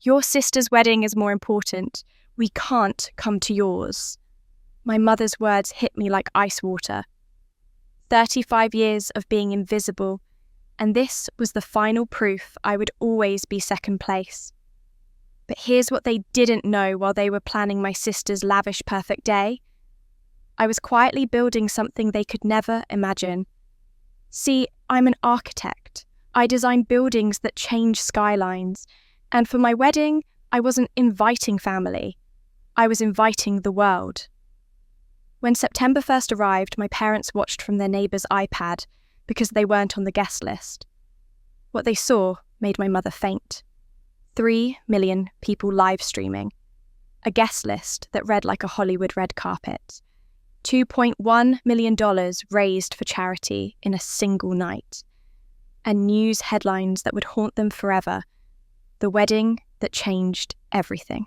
Your sister's wedding is more important. We can't come to yours. My mother's words hit me like ice water. 35 years of being invisible, and this was the final proof I would always be second place. But here's what they didn't know while they were planning my sister's lavish perfect day. I was quietly building something they could never imagine. See, I'm an architect. I design buildings that change skylines. And for my wedding, I wasn't inviting family. I was inviting the world. When September 1st arrived, my parents watched from their neighbour's iPad because they weren't on the guest list. What they saw made my mother faint. 3 million people live streaming. A guest list that read like a Hollywood red carpet. $2.1 million raised for charity in a single night. And news headlines that would haunt them forever. The wedding that changed everything.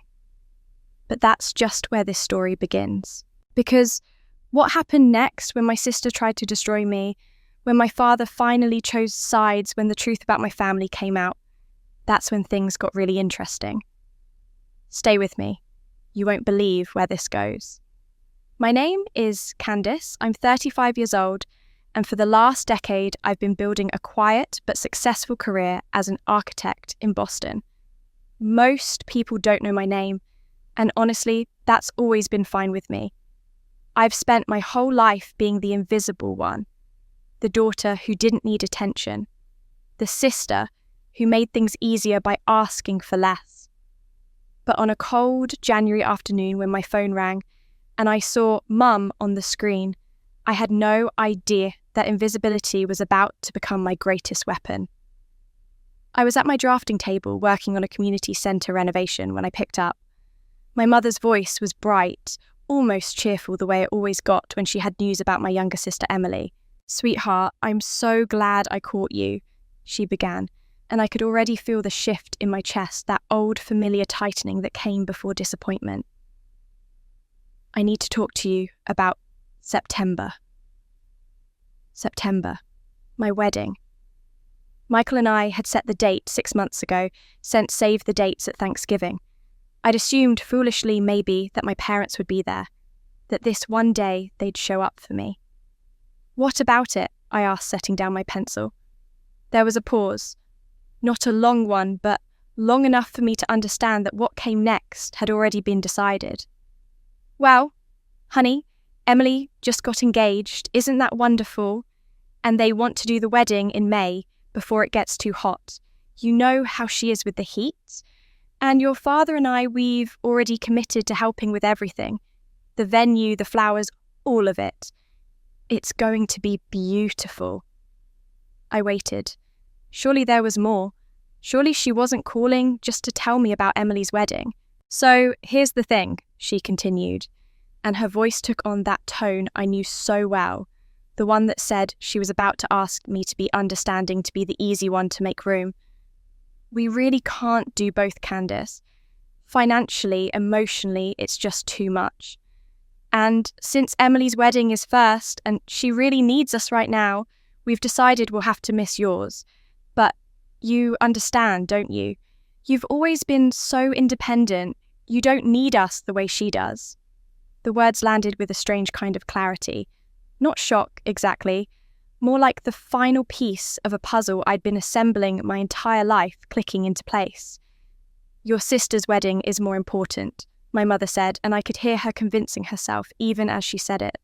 But that's just where this story begins. Because what happened next when my sister tried to destroy me, when my father finally chose sides, when the truth about my family came out, that's when things got really interesting. Stay with me. You won't believe where this goes. My name is Candice. I'm 35 years old, and for the last decade, I've been building a quiet but successful career as an architect in Boston. Most people don't know my name, and honestly, that's always been fine with me. I've spent my whole life being the invisible one, the daughter who didn't need attention, the sister who made things easier by asking for less. But on a cold January afternoon when my phone rang and I saw Mum on the screen, I had no idea that invisibility was about to become my greatest weapon. I was at my drafting table working on a community centre renovation when I picked up. My mother's voice was bright, almost cheerful the way it always got when she had news about my younger sister Emily. "Sweetheart, I'm so glad I caught you," she began, and I could already feel the shift in my chest, that old familiar tightening that came before disappointment. "I need to talk to you about September. September, my wedding. Michael and I had set the date 6 months ago, sent save the dates at Thanksgiving. I'd assumed foolishly maybe that my parents would be there, that this one day they'd show up for me. "What about it?" I asked, setting down my pencil. There was a pause. Not a long one, but long enough for me to understand that what came next had already been decided. "Well, honey, Emily just got engaged. Isn't that wonderful? And they want to do the wedding in May, before it gets too hot. You know how she is with the heat. And your father and I, we've already committed to helping with everything. The venue, the flowers, all of it. It's going to be beautiful." I waited. Surely there was more. Surely she wasn't calling just to tell me about Emily's wedding. "So here's the thing," she continued, and her voice took on that tone I knew so well, the one that said she was about to ask me to be understanding, to be the easy one to make room. "We really can't do both, Candice. Financially, emotionally, it's just too much. And since Emily's wedding is first, and she really needs us right now, we've decided we'll have to miss yours. But you understand, don't you? You've always been so independent. You don't need us the way she does." The words landed with a strange kind of clarity. Not shock, exactly. More like the final piece of a puzzle I'd been assembling my entire life clicking into place. "Your sister's wedding is more important," my mother said, and I could hear her convincing herself even as she said it.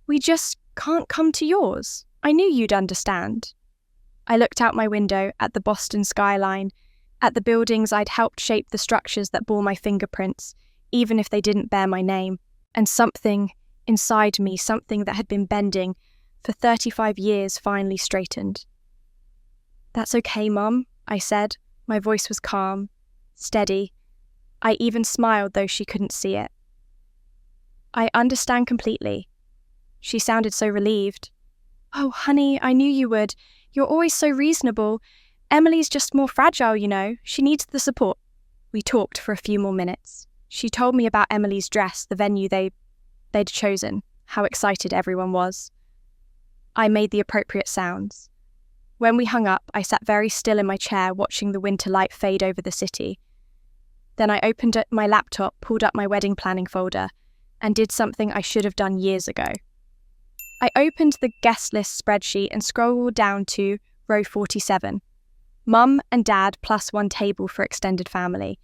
"We just can't come to yours. I knew you'd understand." I looked out my window at the Boston skyline, at the buildings I'd helped shape the structures that bore my fingerprints, even if they didn't bear my name, and something inside me, something that had been bending for 35 years, finally straightened. "That's okay, Mum," I said. My voice was calm, steady. I even smiled, though she couldn't see it. "I understand completely." She sounded so relieved. "Oh, honey, I knew you would. You're always so reasonable. Emily's just more fragile, you know. She needs the support." We talked for a few more minutes. She told me about Emily's dress, the venue they'd chosen, how excited everyone was. I made the appropriate sounds. When we hung up, I sat very still in my chair watching the winter light fade over the city. Then I opened my laptop, pulled up my wedding planning folder, and did something I should have done years ago. I opened the guest list spreadsheet and scrolled down to row 47. Mum and Dad plus one table for extended family.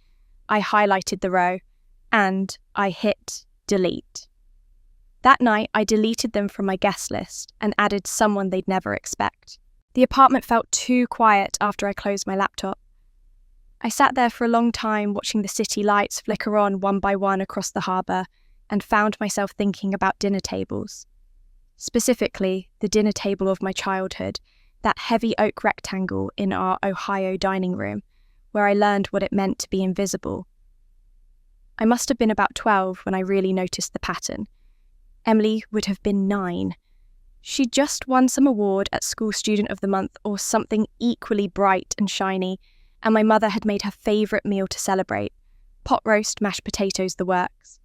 I highlighted the row, and I hit delete. That night, I deleted them from my guest list and added someone they'd never expect. The apartment felt too quiet after I closed my laptop. I sat there for a long time watching the city lights flicker on one by one across the harbour and found myself thinking about dinner tables. Specifically, the dinner table of my childhood, that heavy oak rectangle in our Ohio dining room, where I learned what it meant to be invisible. I must have been about 12 when I really noticed the pattern. Emily would have been 9. She'd just won some award at School Student of the Month or something equally bright and shiny, and my mother had made her favourite meal to celebrate, pot roast, mashed potatoes, the works.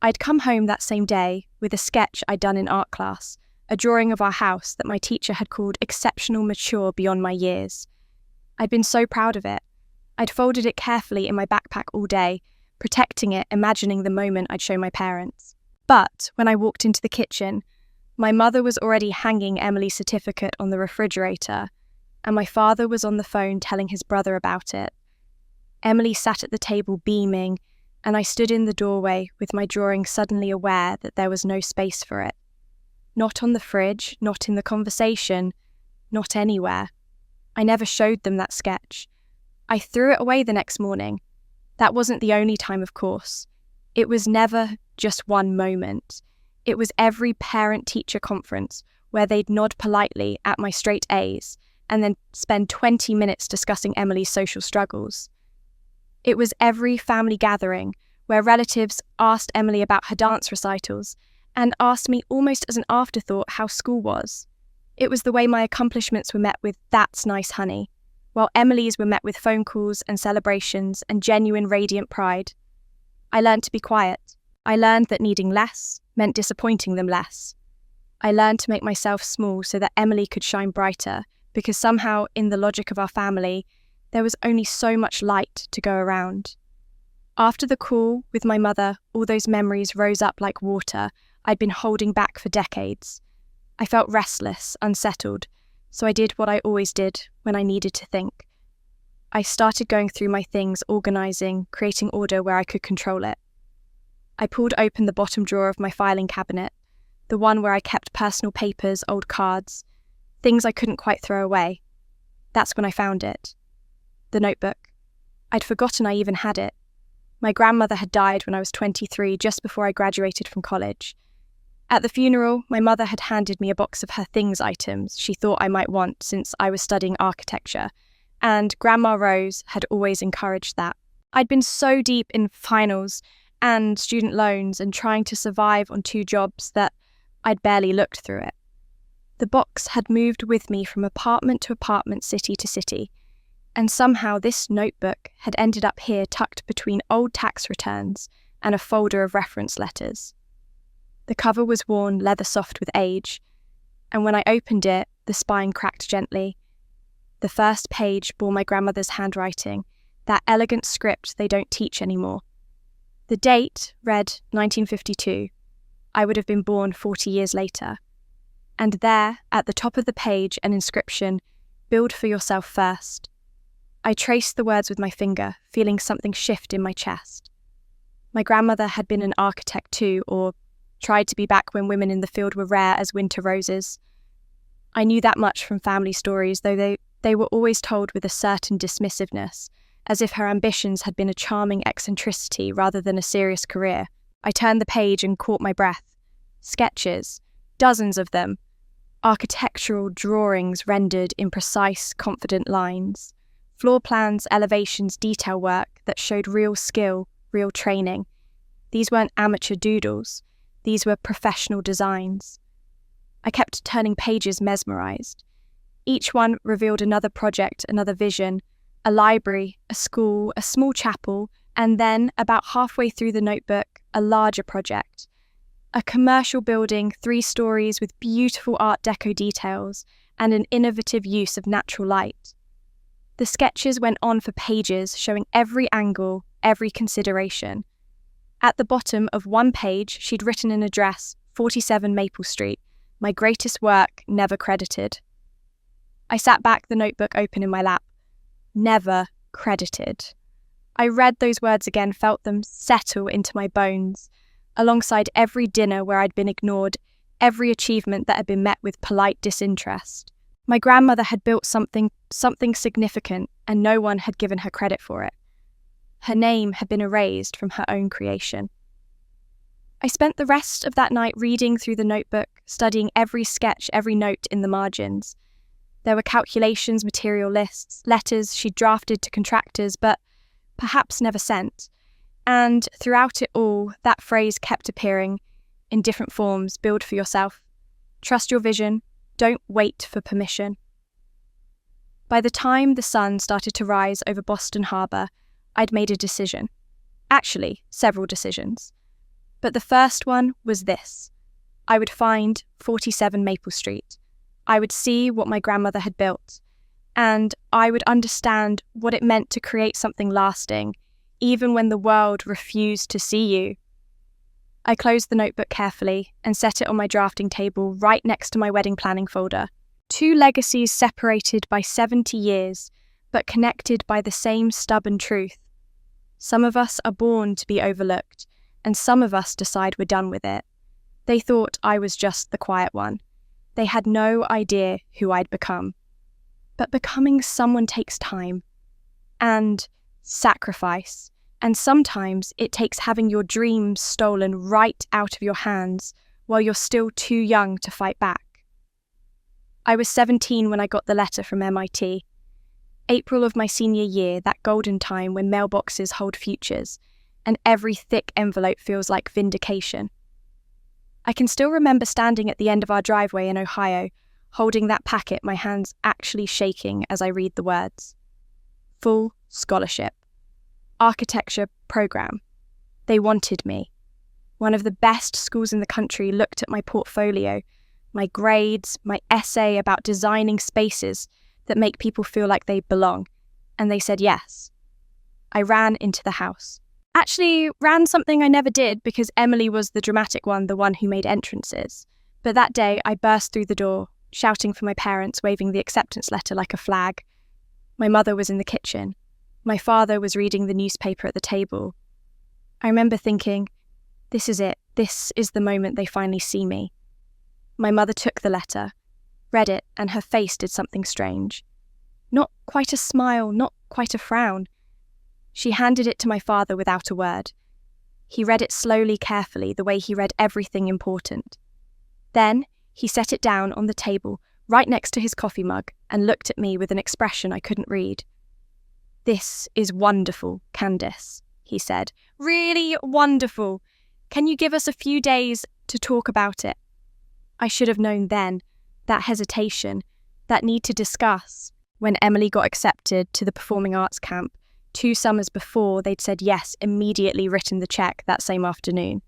I'd come home that same day with a sketch I'd done in art class, a drawing of our house that my teacher had called exceptional mature beyond my years. I'd been so proud of it. I'd folded it carefully in my backpack all day, protecting it, imagining the moment I'd show my parents. But when I walked into the kitchen, my mother was already hanging Emily's certificate on the refrigerator, and my father was on the phone telling his brother about it. Emily sat at the table beaming, and I stood in the doorway with my drawing suddenly aware that there was no space for it. Not on the fridge, not in the conversation, not anywhere. I never showed them that sketch. I threw it away the next morning. That wasn't the only time, of course. It was never just one moment. It was every parent-teacher conference where they'd nod politely at my straight A's and then spend 20 minutes discussing Emily's social struggles. It was every family gathering where relatives asked Emily about her dance recitals and asked me almost as an afterthought how school was. It was the way my accomplishments were met with "that's nice, honey," while Emily's were met with phone calls and celebrations and genuine radiant pride. I learned to be quiet. I learned that needing less meant disappointing them less. I learned to make myself small so that Emily could shine brighter, because somehow, in the logic of our family, there was only so much light to go around. After the call with my mother, all those memories rose up like water I'd been holding back for decades. I felt restless, unsettled, so I did what I always did when I needed to think. I started going through my things, organising, creating order where I could control it. I pulled open the bottom drawer of my filing cabinet, the one where I kept personal papers, old cards, things I couldn't quite throw away. That's when I found it. The notebook. I'd forgotten I even had it. My grandmother had died when I was 23, just before I graduated from college. At the funeral, my mother had handed me a box of her things items she thought I might want since I was studying architecture, and Grandma Rose had always encouraged that. I'd been so deep in finals and student loans and trying to survive on 2 jobs that I'd barely looked through it. The box had moved with me from apartment to apartment, city to city, and somehow this notebook had ended up here tucked between old tax returns and a folder of reference letters. The cover was worn leather soft with age, and when I opened it, the spine cracked gently. The first page bore my grandmother's handwriting, that elegant script they don't teach anymore. The date read 1952. I would have been born 40 years later. And there, at the top of the page, an inscription, "Build for yourself first." I traced the words with my finger, feeling something shift in my chest. My grandmother had been an architect too, or tried to be back when women in the field were rare as winter roses. I knew that much from family stories, though they were always told with a certain dismissiveness, as if her ambitions had been a charming eccentricity rather than a serious career. I turned the page and caught my breath. Sketches, dozens of them. Architectural drawings rendered in precise, confident lines. Floor plans, elevations, detail work that showed real skill, real training. These weren't amateur doodles. These were professional designs. I kept turning pages mesmerised. Each one revealed another project, another vision, a library, a school, a small chapel, and then, about halfway through the notebook, a larger project. A commercial building, 3 stories with beautiful Art Deco details, and an innovative use of natural light. The sketches went on for pages, showing every angle, every consideration. At the bottom of one page, she'd written an address, 47 Maple Street, my greatest work never credited. I sat back, the notebook open in my lap. Never credited. I read those words again, felt them settle into my bones, alongside every dinner where I'd been ignored, every achievement that had been met with polite disinterest. My grandmother had built something significant, and no one had given her credit for it. Her name had been erased from her own creation. I spent the rest of that night reading through the notebook, studying every sketch, every note in the margins. There were calculations, material lists, letters she'd drafted to contractors, but perhaps never sent. And throughout it all, that phrase kept appearing in different forms: build for yourself, trust your vision, don't wait for permission. By the time the sun started to rise over Boston Harbor, I'd made a decision. Actually, several decisions. But the first one was this. I would find 47 Maple Street. I would see what my grandmother had built, and I would understand what it meant to create something lasting, even when the world refused to see you. I closed the notebook carefully and set it on my drafting table right next to my wedding planning folder. Two legacies separated by 70 years, but connected by the same stubborn truth. Some of us are born to be overlooked, and some of us decide we're done with it. They thought I was just the quiet one. They had no idea who I'd become. But becoming someone takes time and sacrifice. And sometimes it takes having your dreams stolen right out of your hands while you're still too young to fight back. I was 17 when I got the letter from MIT. April of my senior year, that golden time when mailboxes hold futures, and every thick envelope feels like vindication. I can still remember standing at the end of our driveway in Ohio, holding that packet, my hands actually shaking as I read the words. Full scholarship. Architecture program. They wanted me. One of the best schools in the country looked at my portfolio, my grades, my essay about designing spaces that make people feel like they belong, and they said yes. I ran into the house. Actually, ran something I never did because Emily was the dramatic one, the one who made entrances. But that day, I burst through the door, shouting for my parents, waving the acceptance letter like a flag. My mother was in the kitchen. My father was reading the newspaper at the table. I remember thinking, this is it. This is the moment they finally see me. My mother took the letter, read it, and her face did something strange. Not quite a smile, not quite a frown. She handed it to my father without a word. He read it slowly, carefully, the way he read everything important. Then he set it down on the table, right next to his coffee mug, and looked at me with an expression I couldn't read. "This is wonderful, Candice," he said. "Really wonderful. Can you give us a few days to talk about it?" I should have known then, that hesitation, that need to discuss. When Emily got accepted to the performing arts camp, 2 summers before they'd said yes, immediately written the check that same afternoon.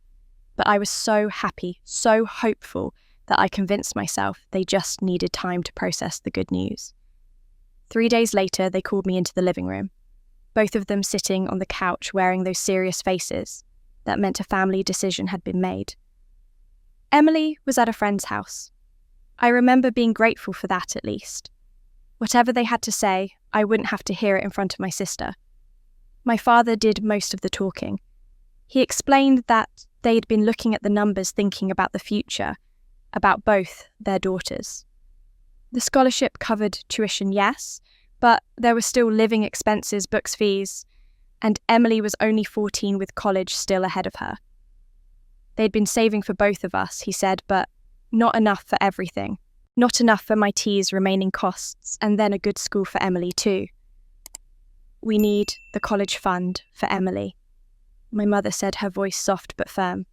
But I was so happy, so hopeful, that I convinced myself they just needed time to process the good news. 3 days later, they called me into the living room, both of them sitting on the couch wearing those serious faces. That meant a family decision had been made. Emily was at a friend's house. I remember being grateful for that, at least. Whatever they had to say, I wouldn't have to hear it in front of my sister. My father did most of the talking. He explained that they'd been looking at the numbers, thinking about the future, about both their daughters. The scholarship covered tuition, yes, but there were still living expenses, books, fees, and Emily was only 14 with college still ahead of her. They'd been saving for both of us, he said, but not enough for everything. Not enough for my T's remaining costs, and then a good school for Emily too. "We need the college fund for Emily," my mother said, her voice soft but firm.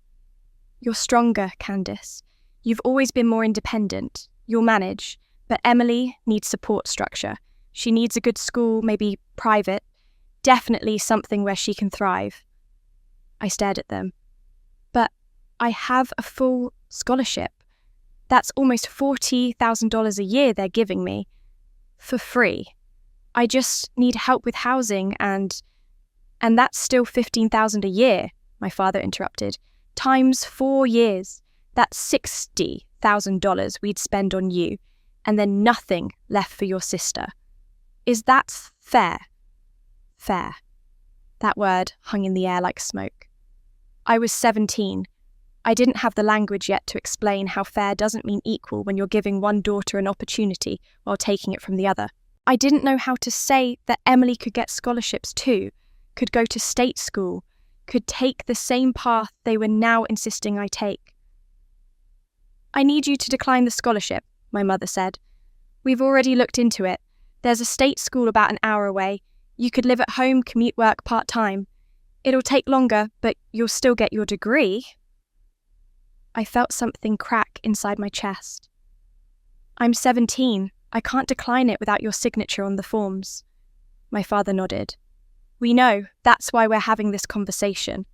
"You're stronger, Candice. You've always been more independent. You'll manage. But Emily needs support structure. She needs a good school, maybe private. Definitely something where she can thrive." I stared at them. "But I have a full scholarship. That's almost $40,000 a year they're giving me. For free. I just need help with housing and that's still $15,000 a year, my father interrupted. Times 4 years. That's $60,000 we'd spend on you, and then nothing left for your sister. Is that fair? Fair. That word hung in the air like smoke. I was 17. I didn't have the language yet to explain how fair doesn't mean equal when you're giving one daughter an opportunity while taking it from the other. I didn't know how to say that Emily could get scholarships too, could go to state school, could take the same path they were now insisting I take. I need you to decline the scholarship, my mother said. We've already looked into it. There's a state school about an hour away. You could live at home, commute work part-time. It'll take longer, but you'll still get your degree. I felt something crack inside my chest. I'm 17. I can't decline it without your signature on the forms. My father nodded. We know, that's why we're having this conversation.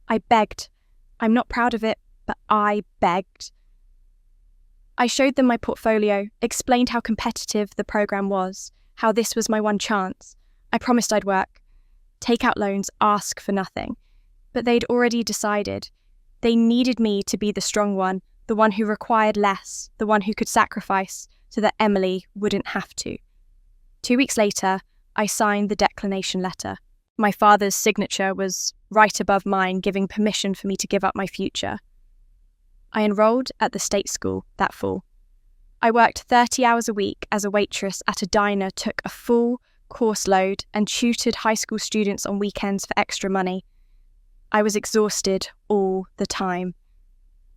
I begged. I'm not proud of it, but I begged. I showed them my portfolio, explained how competitive the program was, how this was my one chance. I promised I'd work, take out loans, ask for nothing. But they'd already decided. They needed me to be the strong one, the one who required less, the one who could sacrifice, so that Emily wouldn't have to. 2 weeks later, I signed the declination letter. My father's signature was right above mine, giving permission for me to give up my future. I enrolled at the state school that fall. I worked 30 hours a week as a waitress at a diner, took a full course load, and tutored high school students on weekends for extra money. I was exhausted all the time.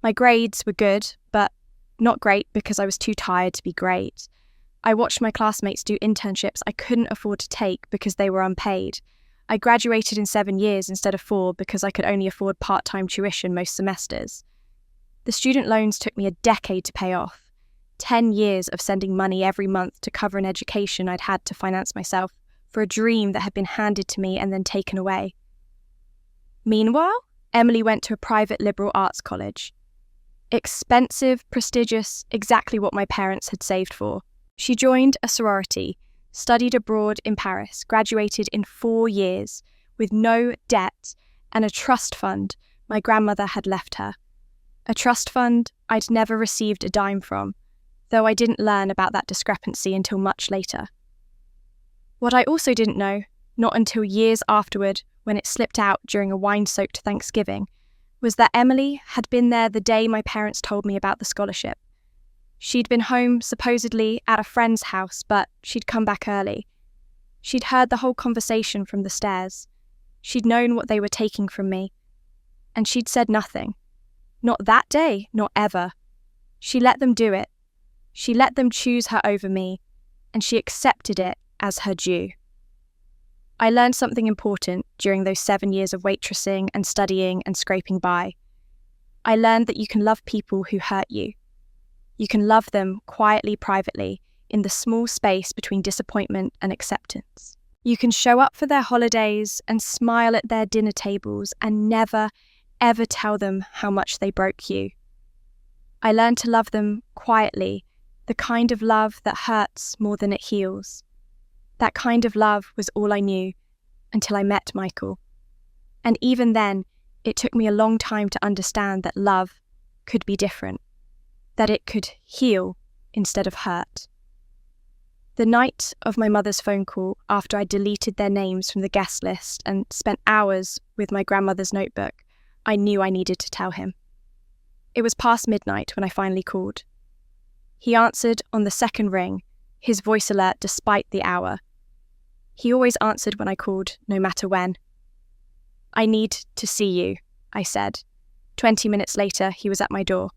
My grades were good, but not great because I was too tired to be great. I watched my classmates do internships I couldn't afford to take because they were unpaid. I graduated in 7 years instead of 4 because I could only afford part-time tuition most semesters. The student loans took me a decade to pay off. 10 years of sending money every month to cover an education I'd had to finance myself for a dream that had been handed to me and then taken away. Meanwhile, Emily went to a private liberal arts college. Expensive, prestigious, exactly what my parents had saved for. She joined a sorority, studied abroad in Paris, graduated in 4 years, with no debt and a trust fund my grandmother had left her. A trust fund I'd never received a dime from, though I didn't learn about that discrepancy until much later. What I also didn't know, not until years afterward, when it slipped out during a wine-soaked Thanksgiving, was that Emily had been there the day my parents told me about the scholarship. She'd been home, supposedly, at a friend's house, but she'd come back early. She'd heard the whole conversation from the stairs. She'd known what they were taking from me. And she'd said nothing. Not that day, not ever. She let them do it. She let them choose her over me, and she accepted it as her due. I learned something important during those 7 years of waitressing and studying and scraping by. I learned that you can love people who hurt you. You can love them quietly, privately, in the small space between disappointment and acceptance. You can show up for their holidays and smile at their dinner tables and never, ever tell them how much they broke you. I learned to love them quietly, the kind of love that hurts more than it heals. That kind of love was all I knew until I met Michael. And even then, it took me a long time to understand that love could be different, that it could heal instead of hurt. The night of my mother's phone call, after I deleted their names from the guest list and spent hours with my grandmother's notebook, I knew I needed to tell him. It was past midnight when I finally called. He answered on the second ring, his voice alert despite the hour. He always answered when I called, no matter when. I need to see you, I said. 20 minutes later, he was at my door.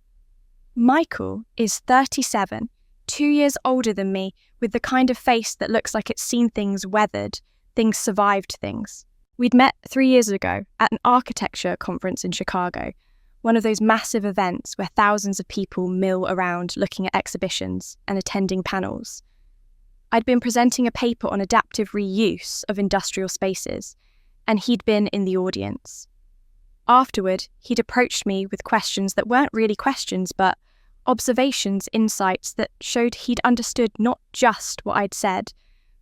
Michael is 37, 2 years older than me, with the kind of face that looks like it's seen things weathered, things survived things. We'd met 3 years ago at an architecture conference in Chicago, one of those massive events where thousands of people mill around looking at exhibitions and attending panels. I'd been presenting a paper on adaptive reuse of industrial spaces, and he'd been in the audience. Afterward, he'd approached me with questions that weren't really questions, but Observations, insights that showed he'd understood not just what I'd said,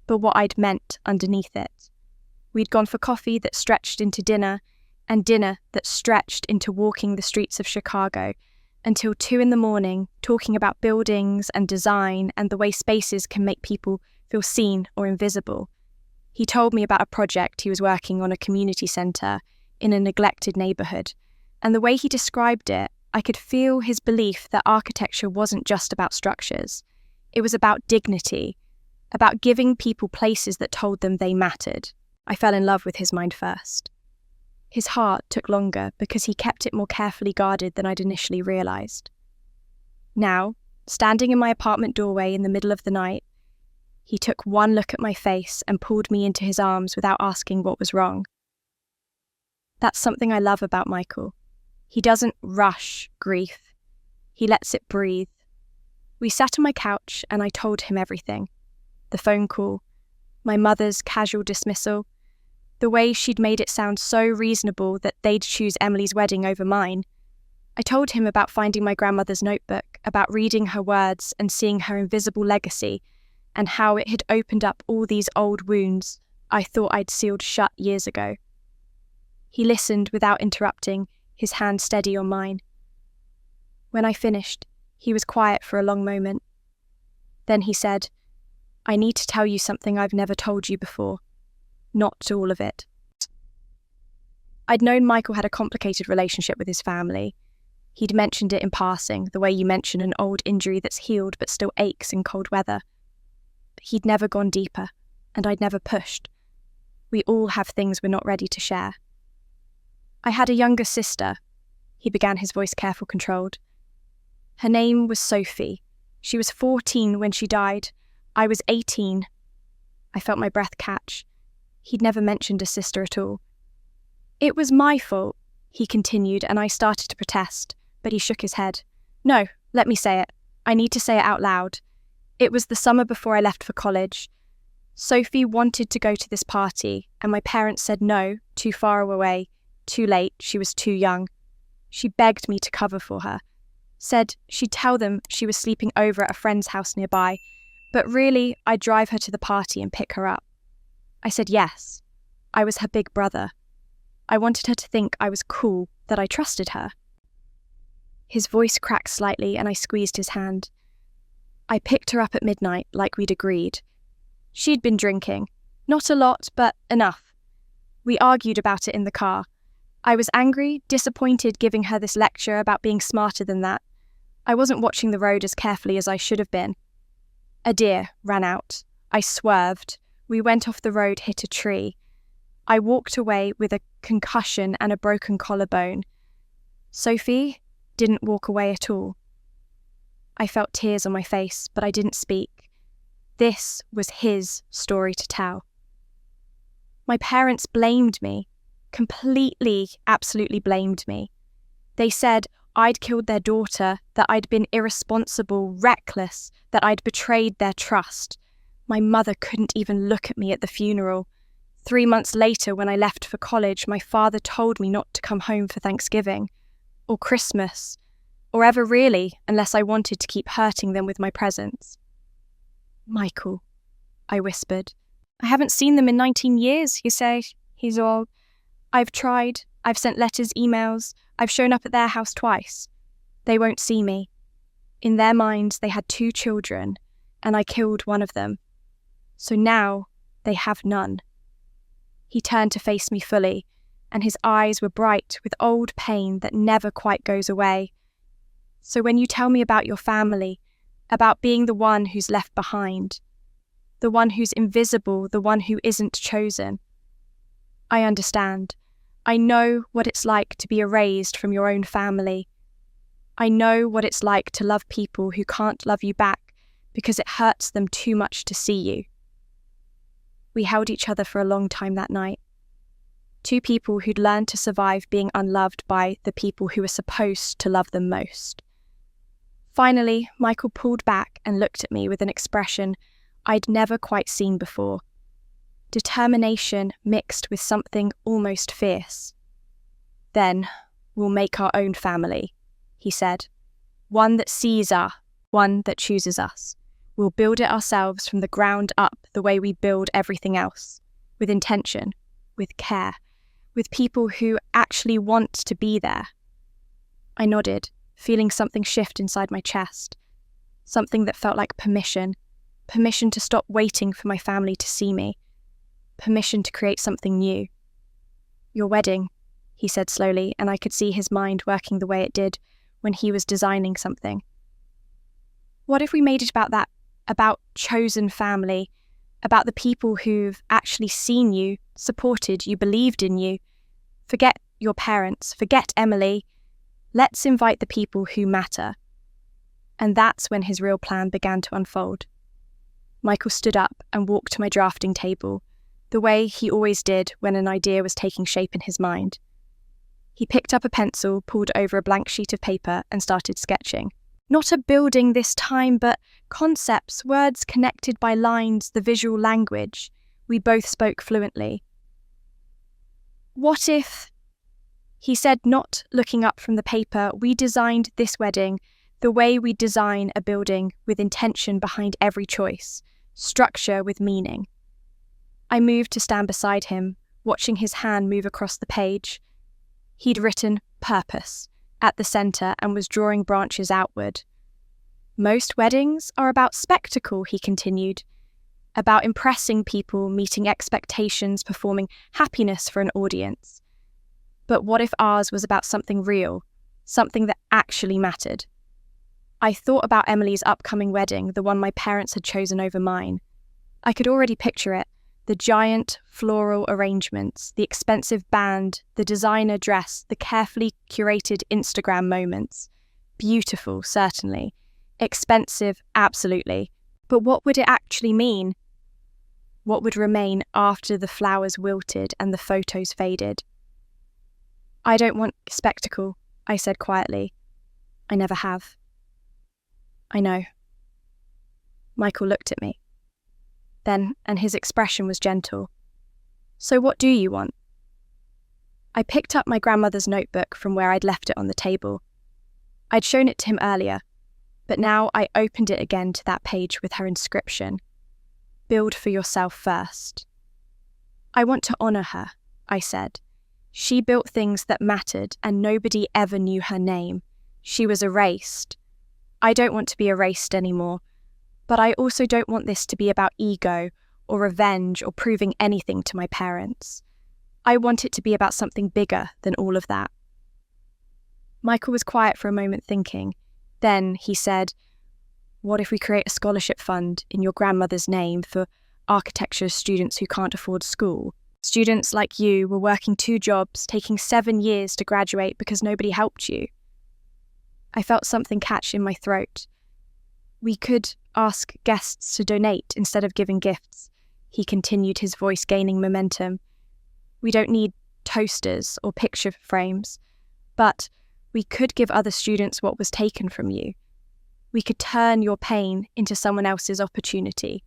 but what I'd meant underneath it. We'd gone for coffee that stretched into dinner, and dinner that stretched into walking the streets of Chicago, until 2 a.m, talking about buildings and design and the way spaces can make people feel seen or invisible. He told me about a project he was working on, a community centre in a neglected neighbourhood, and the way he described it, I could feel his belief that architecture wasn't just about structures. It was about dignity, about giving people places that told them they mattered. I fell in love with his mind first. His heart took longer because he kept it more carefully guarded than I'd initially realised. Now, standing in my apartment doorway in the middle of the night, he took one look at my face and pulled me into his arms without asking what was wrong. That's something I love about Michael. He doesn't rush grief. He lets it breathe. We sat on my couch and I told him everything. The phone call, my mother's casual dismissal, the way she'd made it sound so reasonable that they'd choose Emily's wedding over mine. I told him about finding my grandmother's notebook, about reading her words and seeing her invisible legacy, and how it had opened up all these old wounds I thought I'd sealed shut years ago. He listened without interrupting, his hand steady on mine. When I finished, he was quiet for a long moment. Then he said, "I need to tell you something I've never told you before. Not all of it." I'd known Michael had a complicated relationship with his family. He'd mentioned it in passing, the way you mention an old injury that's healed but still aches in cold weather. But he'd never gone deeper, and I'd never pushed. We all have things we're not ready to share. "I had a younger sister," he began, his voice careful, controlled. "Her name was Sophie. She was 14 when she died. I was 18. I felt my breath catch. He'd never mentioned a sister at all. "It was my fault," he continued, and I started to protest, but he shook his head. "No, let me say it. I need to say it out loud. It was the summer before I left for college. Sophie wanted to go to this party, and my parents said no, too far away, too late, she was too young. She begged me to cover for her. Said she'd tell them she was sleeping over at a friend's house nearby, but really I'd drive her to the party and pick her up. I said yes. I was her big brother. I wanted her to think I was cool, that I trusted her." His voice cracked slightly and I squeezed his hand. "I picked her up at midnight, like we'd agreed. She'd been drinking. Not a lot, but enough. We argued about it in the car. I was angry, disappointed giving her this lecture about being smarter than that. I wasn't watching the road as carefully as I should have been. A deer ran out. I swerved. We went off the road, hit a tree. I walked away with a concussion and a broken collarbone. Sophie didn't walk away at all. I felt tears on my face, but I didn't speak. This was his story to tell. My parents blamed me. Completely, absolutely blamed me. They said I'd killed their daughter, that I'd been irresponsible, reckless, that I'd betrayed their trust. My mother couldn't even look at me at the funeral. 3 months later, when I left for college, my father told me not to come home for Thanksgiving, or Christmas, or ever really, unless I wanted to keep hurting them with my presence. "Michael," I whispered. "I haven't seen them in 19 years, you say." He's all, "I've tried. I've sent letters, emails. I've shown up at their house twice. They won't see me. In their minds, they had 2 children, and I killed one of them. So now they have none." He turned to face me fully, and his eyes were bright with old pain that never quite goes away. "So when you tell me about your family, about being the one who's left behind, the one who's invisible, the one who isn't chosen, I understand. I know what it's like to be erased from your own family. I know what it's like to love people who can't love you back because it hurts them too much to see you." We held each other for a long time that night. 2 people who'd learned to survive being unloved by the people who were supposed to love them most. Finally, Michael pulled back and looked at me with an expression I'd never quite seen before. Determination mixed with something almost fierce. "Then we'll make our own family," he said. one that sees us, one that chooses us. We'll build it ourselves from the ground up the way we build everything else, with intention, with care, with people who actually want to be there. I nodded, feeling something shift inside my chest, something that felt like permission to stop waiting for my family to see me, permission to create something new. Your wedding, he said slowly, and I could see his mind working the way it did when he was designing something. What if we made it about that, about chosen family, about the people who've actually seen you, supported you, believed in you? Forget your parents, forget Emily. Let's invite the people who matter. And that's when his real plan began to unfold. Michael stood up and walked to my drafting table, the way he always did when an idea was taking shape in his mind. He picked up a pencil, pulled over a blank sheet of paper, and started sketching. Not a building this time, but concepts, words connected by lines, the visual language. We both spoke fluently. What if, he said, not looking up from the paper, we designed this wedding the way we design a building, with intention behind every choice, structure with meaning. I moved to stand beside him, watching his hand move across the page. He'd written purpose at the centre and was drawing branches outward. Most weddings are about spectacle, he continued, about impressing people, meeting expectations, performing happiness for an audience. But what if ours was about something real, something that actually mattered? I thought about Emily's upcoming wedding, the one my parents had chosen over mine. I could already picture it, the giant floral arrangements, the expensive band, the designer dress, the carefully curated Instagram moments. Beautiful, certainly. Expensive, absolutely. But what would it actually mean? What would remain after the flowers wilted and the photos faded? I don't want spectacle, I said quietly. I never have. I know. Michael looked at me. Then, and his expression was gentle. So what do you want? I picked up my grandmother's notebook from where I'd left it on the table. I'd shown it to him earlier, but now I opened it again to that page with her inscription. Build for yourself first. I want to honour her, I said. She built things that mattered and nobody ever knew her name. She was erased. I don't want to be erased anymore, but I also don't want this to be about ego or revenge or proving anything to my parents. I want it to be about something bigger than all of that. Michael was quiet for a moment thinking. Then he said, what if we create a scholarship fund in your grandmother's name for architecture students who can't afford school? Students like you were working 2 jobs, taking 7 years to graduate because nobody helped you. I felt something catch in my throat. We could ask guests to donate instead of giving gifts, he continued, his voice gaining momentum. We don't need toasters or picture frames, but we could give other students what was taken from you. We could turn your pain into someone else's opportunity.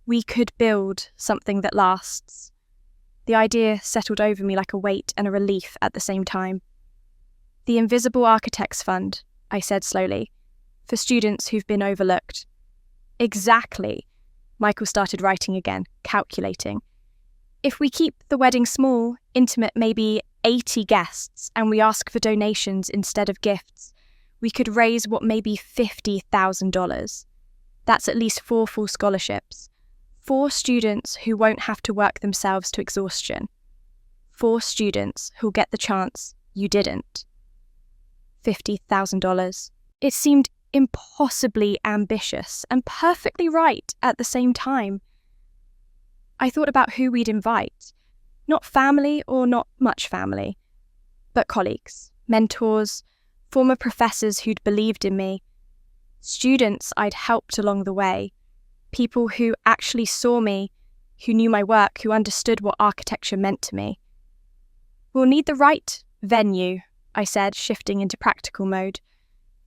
We could build something that lasts. The idea settled over me like a weight and a relief at the same time. The Invisible Architects Fund, I said slowly, for students who've been overlooked. Exactly. Michael started writing again, calculating. If we keep the wedding small, intimate, maybe 80 guests, and we ask for donations instead of gifts, we could raise what may be $50,000. That's at least 4 full scholarships. 4 students who won't have to work themselves to exhaustion. 4 students who'll get the chance you didn't. $50,000. It seemed impossibly ambitious and perfectly right at the same time. I thought about who we'd invite. Not family or not much family, but colleagues, mentors, former professors who'd believed in me, students I'd helped along the way, people who actually saw me, who knew my work, who understood what architecture meant to me. We'll need the right venue, I said, shifting into practical mode.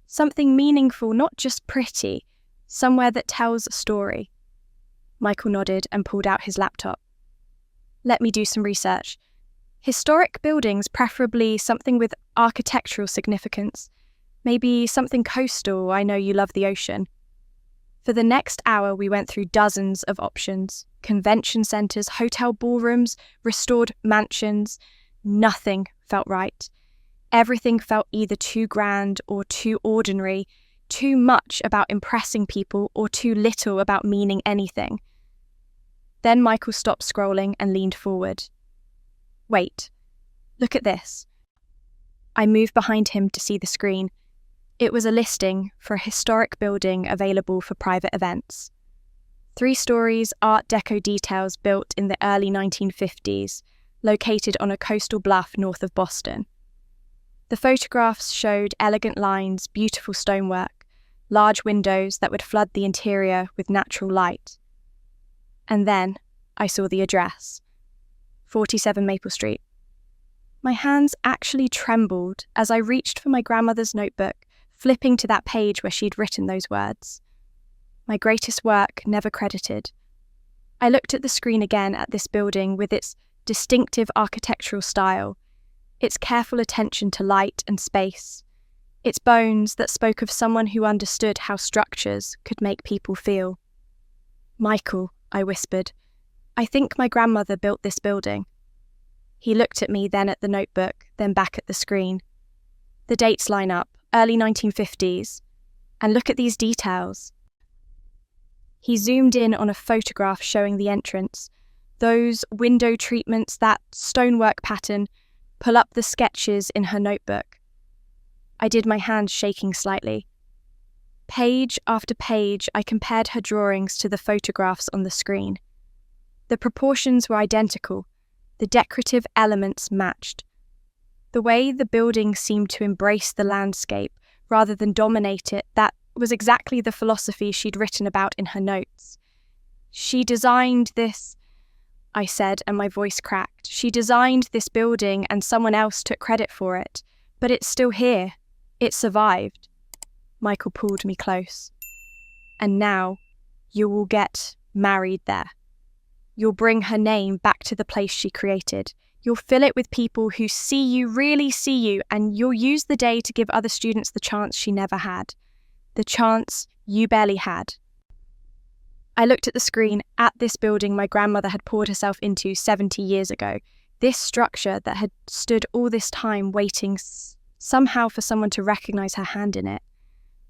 Something meaningful, not just pretty, somewhere that tells a story. Michael nodded and pulled out his laptop. Let me do some research. Historic buildings, preferably something with architectural significance. Maybe something coastal, I know you love the ocean. For the next hour, we went through dozens of options. Convention centres, hotel ballrooms, restored mansions. Nothing felt right. Everything felt either too grand or too ordinary, too much about impressing people or too little about meaning anything. Then Michael stopped scrolling and leaned forward. Wait, look at this. I moved behind him to see the screen. It was a listing for a historic building available for private events. 3 stories, Art Deco details built in the early 1950s, located on a coastal bluff north of Boston. The photographs showed elegant lines, beautiful stonework, large windows that would flood the interior with natural light. And then I saw the address, 47 Maple Street. My hands actually trembled as I reached for my grandmother's notebook, flipping to that page where she'd written those words. My greatest work never credited. I looked at the screen again at this building with its distinctive architectural style, its careful attention to light and space, its bones that spoke of someone who understood how structures could make people feel. Michael, I whispered, I think my grandmother built this building. He looked at me, then at the notebook, then back at the screen. The dates line up, early 1950s. And look at these details. He zoomed in on a photograph showing the entrance. Those window treatments, that stonework pattern, pull up the sketches in her notebook. I did my hands shaking slightly. Page after page, I compared her drawings to the photographs on the screen. The proportions were identical. The decorative elements matched. The way the building seemed to embrace the landscape rather than dominate it, that was exactly the philosophy she'd written about in her notes. She designed this, I said, and my voice cracked. She designed this building and someone else took credit for it, but it's still here. It survived. Michael pulled me close. And now you will get married there. You'll bring her name back to the place she created. You'll fill it with people who see you, really see you, and you'll use the day to give other students the chance she never had. The chance you barely had. I looked at the screen at this building my grandmother had poured herself into 70 years ago. This structure that had stood all this time waiting somehow for someone to recognize her hand in it.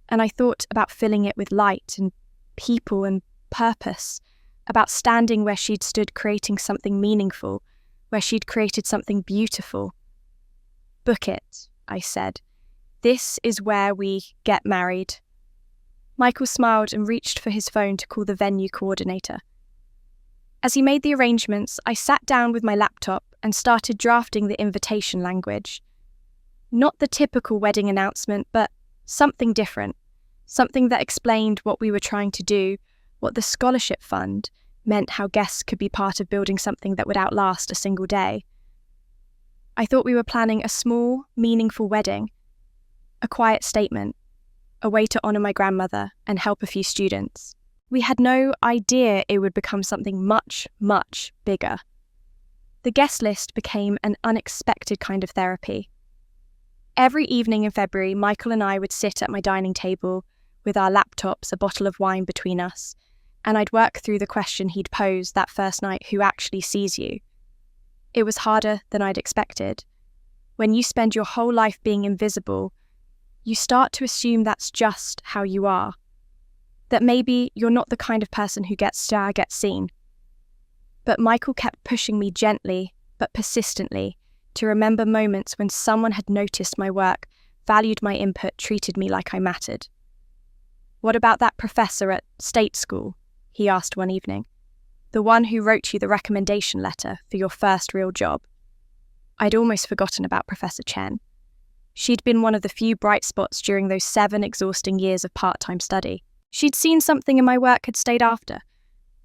And I thought about filling it with light and people and purpose, about standing where she'd stood creating something meaningful, where she'd created something beautiful. Book it, I said. This is where we get married. Michael smiled and reached for his phone to call the venue coordinator. As he made the arrangements, I sat down with my laptop and started drafting the invitation language. Not the typical wedding announcement, but something different. Something that explained what we were trying to do, what the scholarship fund meant, how guests could be part of building something that would outlast a single day. I thought we were planning a small, meaningful wedding, a quiet statement, a way to honour my grandmother and help a few students. We had no idea it would become something much, much bigger. The guest list became an unexpected kind of therapy. Every evening in February, Michael and I would sit at my dining table with our laptops, a bottle of wine between us, and I'd work through the question he'd posed that first night: who actually sees you? It was harder than I'd expected. When you spend your whole life being invisible, you start to assume that's just how you are. That maybe you're not the kind of person who gets seen. But Michael kept pushing me gently, but persistently, to remember moments when someone had noticed my work, valued my input, treated me like I mattered. What about that professor at state school? He asked one evening. The one who wrote you the recommendation letter for your first real job. I'd almost forgotten about Professor Chen. She'd been one of the few bright spots during those 7 exhausting years of part-time study. She'd seen something in my work, had stayed after.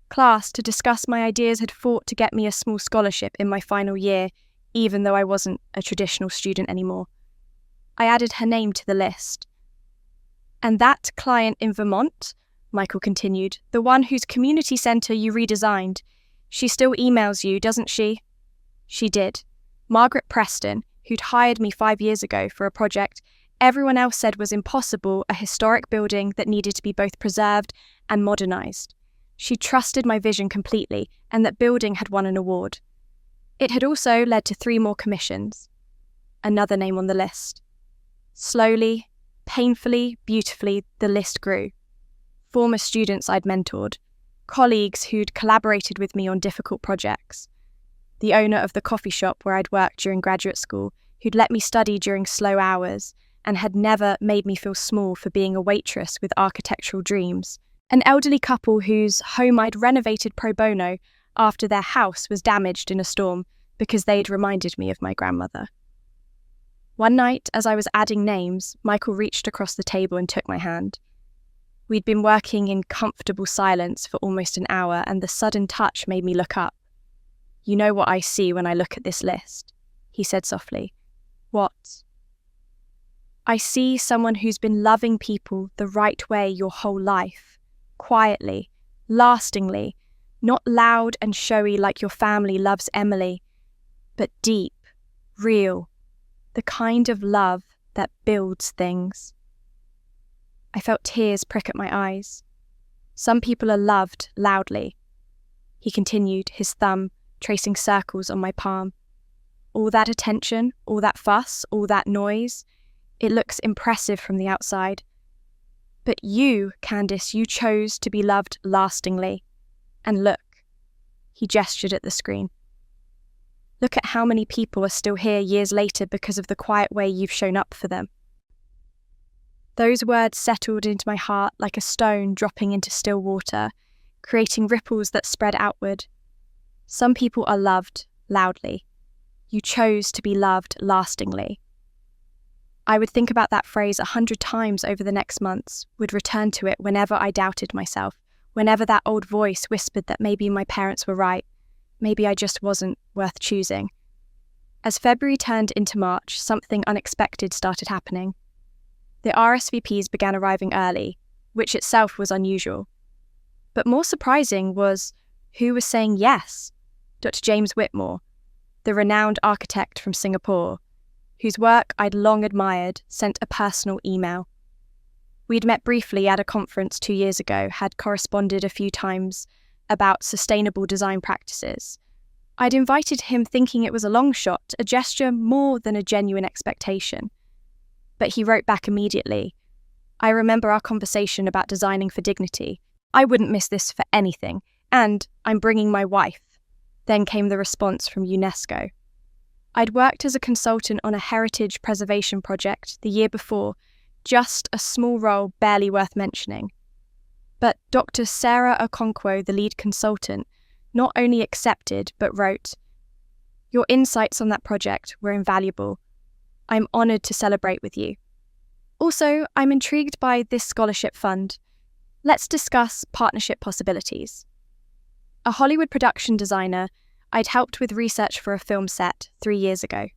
Class, to discuss my ideas, had fought to get me a small scholarship in my final year, even though I wasn't a traditional student anymore. I added her name to the list. And that client in Vermont, Michael continued, the one whose community centre you redesigned, she still emails you, doesn't she? She did. Margaret Preston, who'd hired me 5 years ago for a project everyone else said was impossible, a historic building that needed to be both preserved and modernised. She trusted my vision completely, and that building had won an award. It had also led to 3 more commissions. Another name on the list. Slowly, painfully, beautifully, the list grew. Former students I'd mentored, colleagues who'd collaborated with me on difficult projects, the owner of the coffee shop where I'd worked during graduate school, who'd let me study during slow hours and had never made me feel small for being a waitress with architectural dreams, an elderly couple whose home I'd renovated pro bono after their house was damaged in a storm because they'd reminded me of my grandmother. One night, as I was adding names, Michael reached across the table and took my hand. We'd been working in comfortable silence for almost an hour, and the sudden touch made me look up. "You know what I see when I look at this list," he said softly. "What?" "I see someone who's been loving people the right way your whole life, quietly, lastingly, not loud and showy like your family loves Emily, but deep, real, the kind of love that builds things." I felt tears prick at my eyes. "Some people are loved loudly," he continued, his thumb tracing circles on my palm. "All that attention, all that fuss, all that noise, it looks impressive from the outside. But you, Candice, you chose to be loved lastingly. And look," he gestured at the screen. "Look at how many people are still here years later because of the quiet way you've shown up for them." Those words settled into my heart like a stone dropping into still water, creating ripples that spread outward. Some people are loved loudly. You chose to be loved lastingly. I would think about that phrase 100 times over the next months, would return to it whenever I doubted myself, whenever that old voice whispered that maybe my parents were right, maybe I just wasn't worth choosing. As February turned into March, something unexpected started happening. The RSVPs began arriving early, which itself was unusual. But more surprising was who was saying yes. Dr. James Whitmore, the renowned architect from Singapore, whose work I'd long admired, sent a personal email. We'd met briefly at a conference 2 years ago, had corresponded a few times about sustainable design practices. I'd invited him thinking it was a long shot, a gesture more than a genuine expectation. But he wrote back immediately. "I remember our conversation about designing for dignity. I wouldn't miss this for anything. And I'm bringing my wife." Then came the response from UNESCO. I'd worked as a consultant on a heritage preservation project the year before, just a small role barely worth mentioning. But Dr. Sarah Okonkwo, the lead consultant, not only accepted but wrote, "Your insights on that project were invaluable. I'm honoured to celebrate with you. Also, I'm intrigued by this scholarship fund. Let's discuss partnership possibilities." A Hollywood production designer I'd helped with research for a film set 3 years ago.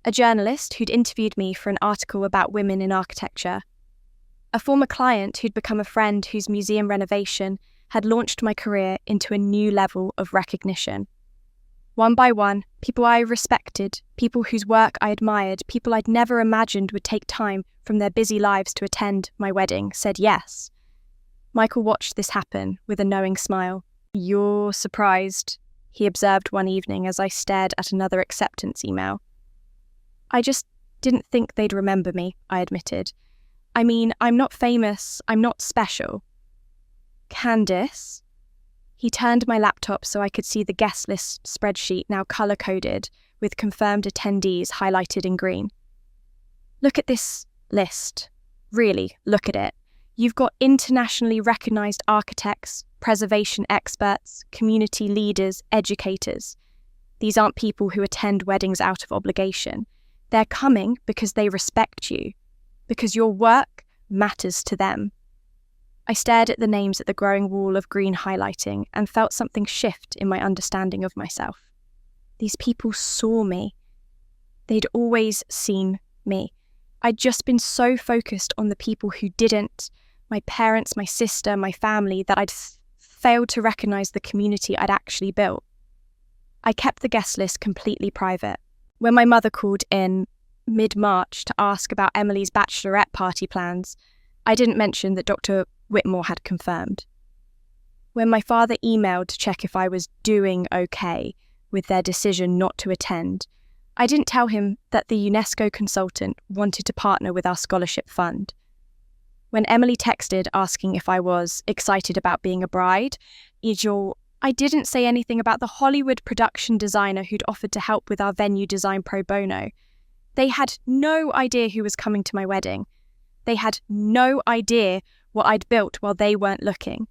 A journalist who'd interviewed me for an article about women in architecture. A former client who'd become a friend whose museum renovation had launched my career into a new level of recognition. One by one, people I respected, people whose work I admired, people I'd never imagined would take time from their busy lives to attend my wedding, said yes. Michael watched this happen with a knowing smile. "You're surprised," he observed one evening as I stared at another acceptance email. "I just didn't think they'd remember me," I admitted. "I mean, I'm not famous, I'm not special." "Candice?" He turned my laptop so I could see the guest list spreadsheet, now colour-coded, with confirmed attendees highlighted in green. "Look at this list. Really, look at it. You've got internationally recognised architects, preservation experts, community leaders, educators. These aren't people who attend weddings out of obligation. They're coming because they respect you, because your work matters to them." I stared at the names at the growing wall of green highlighting and felt something shift in my understanding of myself. These people saw me. They'd always seen me. I'd just been so focused on the people who didn't, my parents, my sister, my family, that I'd failed to recognise the community I'd actually built. I kept the guest list completely private. When my mother called in, mid-March to ask about Emily's bachelorette party plans, I didn't mention that Dr. Whitmore had confirmed. When my father emailed to check if I was doing okay with their decision not to attend, I didn't tell him that the UNESCO consultant wanted to partner with our scholarship fund. When Emily texted asking if I was excited about being a bride, I didn't say anything about the Hollywood production designer who'd offered to help with our venue design pro bono. They had no idea who was coming to my wedding. They had no idea what I'd built while they weren't looking.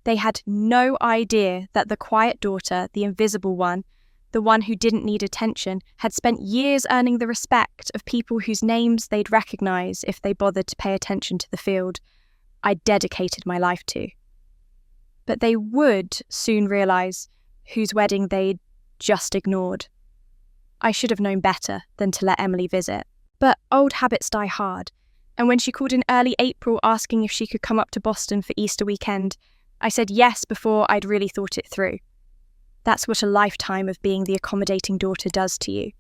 They had no idea that the quiet daughter, the invisible one, the one who didn't need attention, had spent years earning the respect of people whose names they'd recognise if they bothered to pay attention to the field I'd dedicated my life to. But they would soon realise whose wedding they'd just ignored. I should have known better than to let Emily visit. But old habits die hard, and when she called in early April asking if she could come up to Boston for Easter weekend, I said yes before I'd really thought it through. That's what a lifetime of being the accommodating daughter does to you.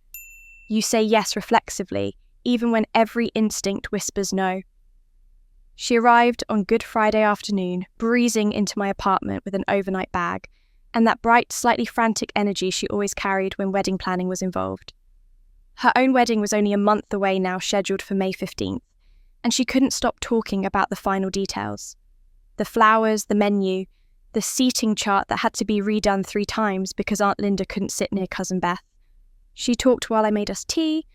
You say yes reflexively, even when every instinct whispers no. She arrived on Good Friday afternoon, breezing into my apartment with an overnight bag, and that bright, slightly frantic energy she always carried when wedding planning was involved. Her own wedding was only a month away now, scheduled for May 15th, and she couldn't stop talking about the final details. The flowers, the menu, the seating chart that had to be redone 3 times because Aunt Linda couldn't sit near Cousin Beth. She talked while I made us tea,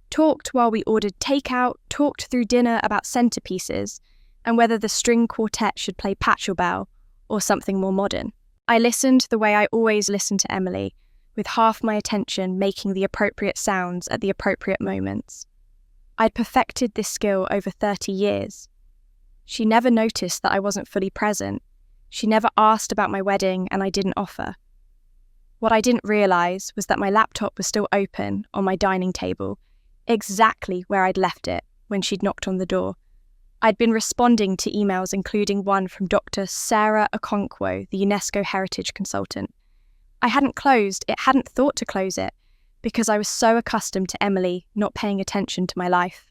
talked while we ordered takeout, talked through dinner about centerpieces, and whether the string quartet should play Pachelbel or something more modern. I listened the way I always listened to Emily, with half my attention making the appropriate sounds at the appropriate moments. I'd perfected this skill over 30 years. She never noticed that I wasn't fully present. She never asked about my wedding, and I didn't offer. What I didn't realise was that my laptop was still open on my dining table, exactly where I'd left it when she'd knocked on the door. I'd been responding to emails, including one from Dr. Sarah Okonkwo, the UNESCO heritage consultant. I hadn't thought to close it, because I was so accustomed to Emily not paying attention to my life.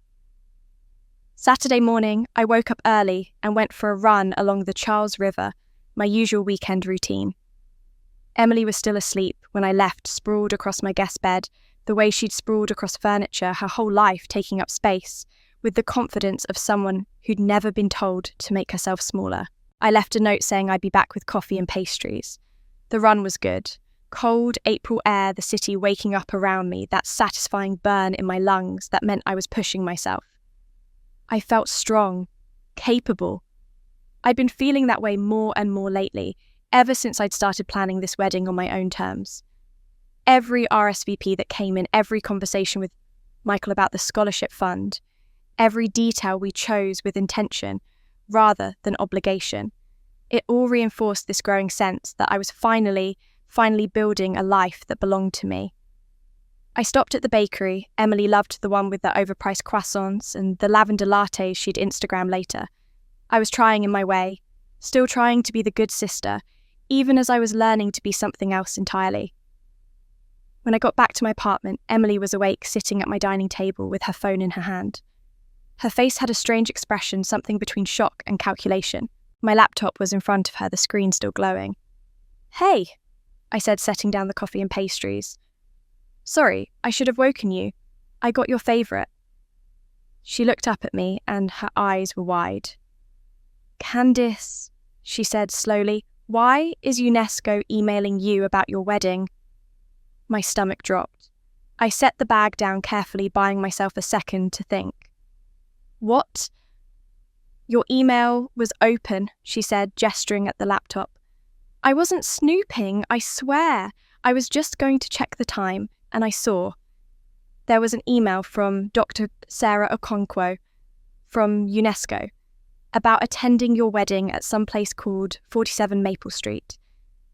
Saturday morning, I woke up early and went for a run along the Charles River, my usual weekend routine. Emily was still asleep when I left, sprawled across my guest bed, the way she'd sprawled across furniture her whole life, taking up space, with the confidence of someone who'd never been told to make herself smaller. I left a note saying I'd be back with coffee and pastries. The run was good. Cold April air, the city waking up around me, that satisfying burn in my lungs that meant I was pushing myself. I felt strong, capable. I'd been feeling that way more and more lately, ever since I'd started planning this wedding on my own terms. Every RSVP that came in, every conversation with Michael about the scholarship fund, every detail we chose with intention rather than obligation, it all reinforced this growing sense that I was finally building a life that belonged to me. I stopped at the bakery. Emily loved the one with the overpriced croissants and the lavender lattes she'd Instagram later. I was trying in my way, still trying to be the good sister, even as I was learning to be something else entirely. When I got back to my apartment, Emily was awake, sitting at my dining table with her phone in her hand. Her face had a strange expression, something between shock and calculation. My laptop was in front of her, the screen still glowing. "Hey," I said, setting down the coffee and pastries. "Sorry, I should have woken you. I got your favourite." She looked up at me and her eyes were wide. "Candice," she said slowly, "why is UNESCO emailing you about your wedding?" My stomach dropped. I set the bag down carefully, buying myself a second to think. "What?" "Your email was open," she said, gesturing at the laptop. "I wasn't snooping, I swear. I was just going to check the time, and I saw. There was an email from Dr. Sarah Okonkwo from UNESCO about attending your wedding at some place called 47 Maple Street,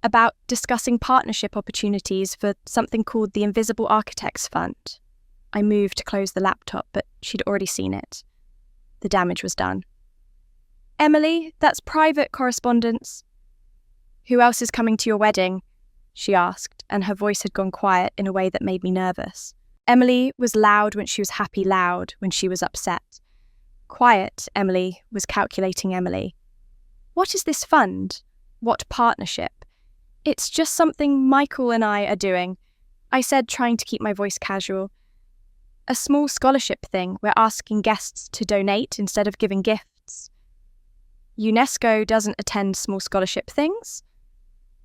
about discussing partnership opportunities for something called the Invisible Architects Fund." I moved to close the laptop, but she'd already seen it. The damage was done. "Emily, that's private correspondence." "Who else is coming to your wedding?" she asked, and her voice had gone quiet in a way that made me nervous. Emily was loud when she was happy, loud when she was upset. Quiet Emily was calculating Emily. What is this fund? What partnership? It's just something Michael and I are doing, I said, trying to keep my voice casual. A small scholarship thing. We're asking guests to donate instead of giving gifts. UNESCO doesn't attend small scholarship things?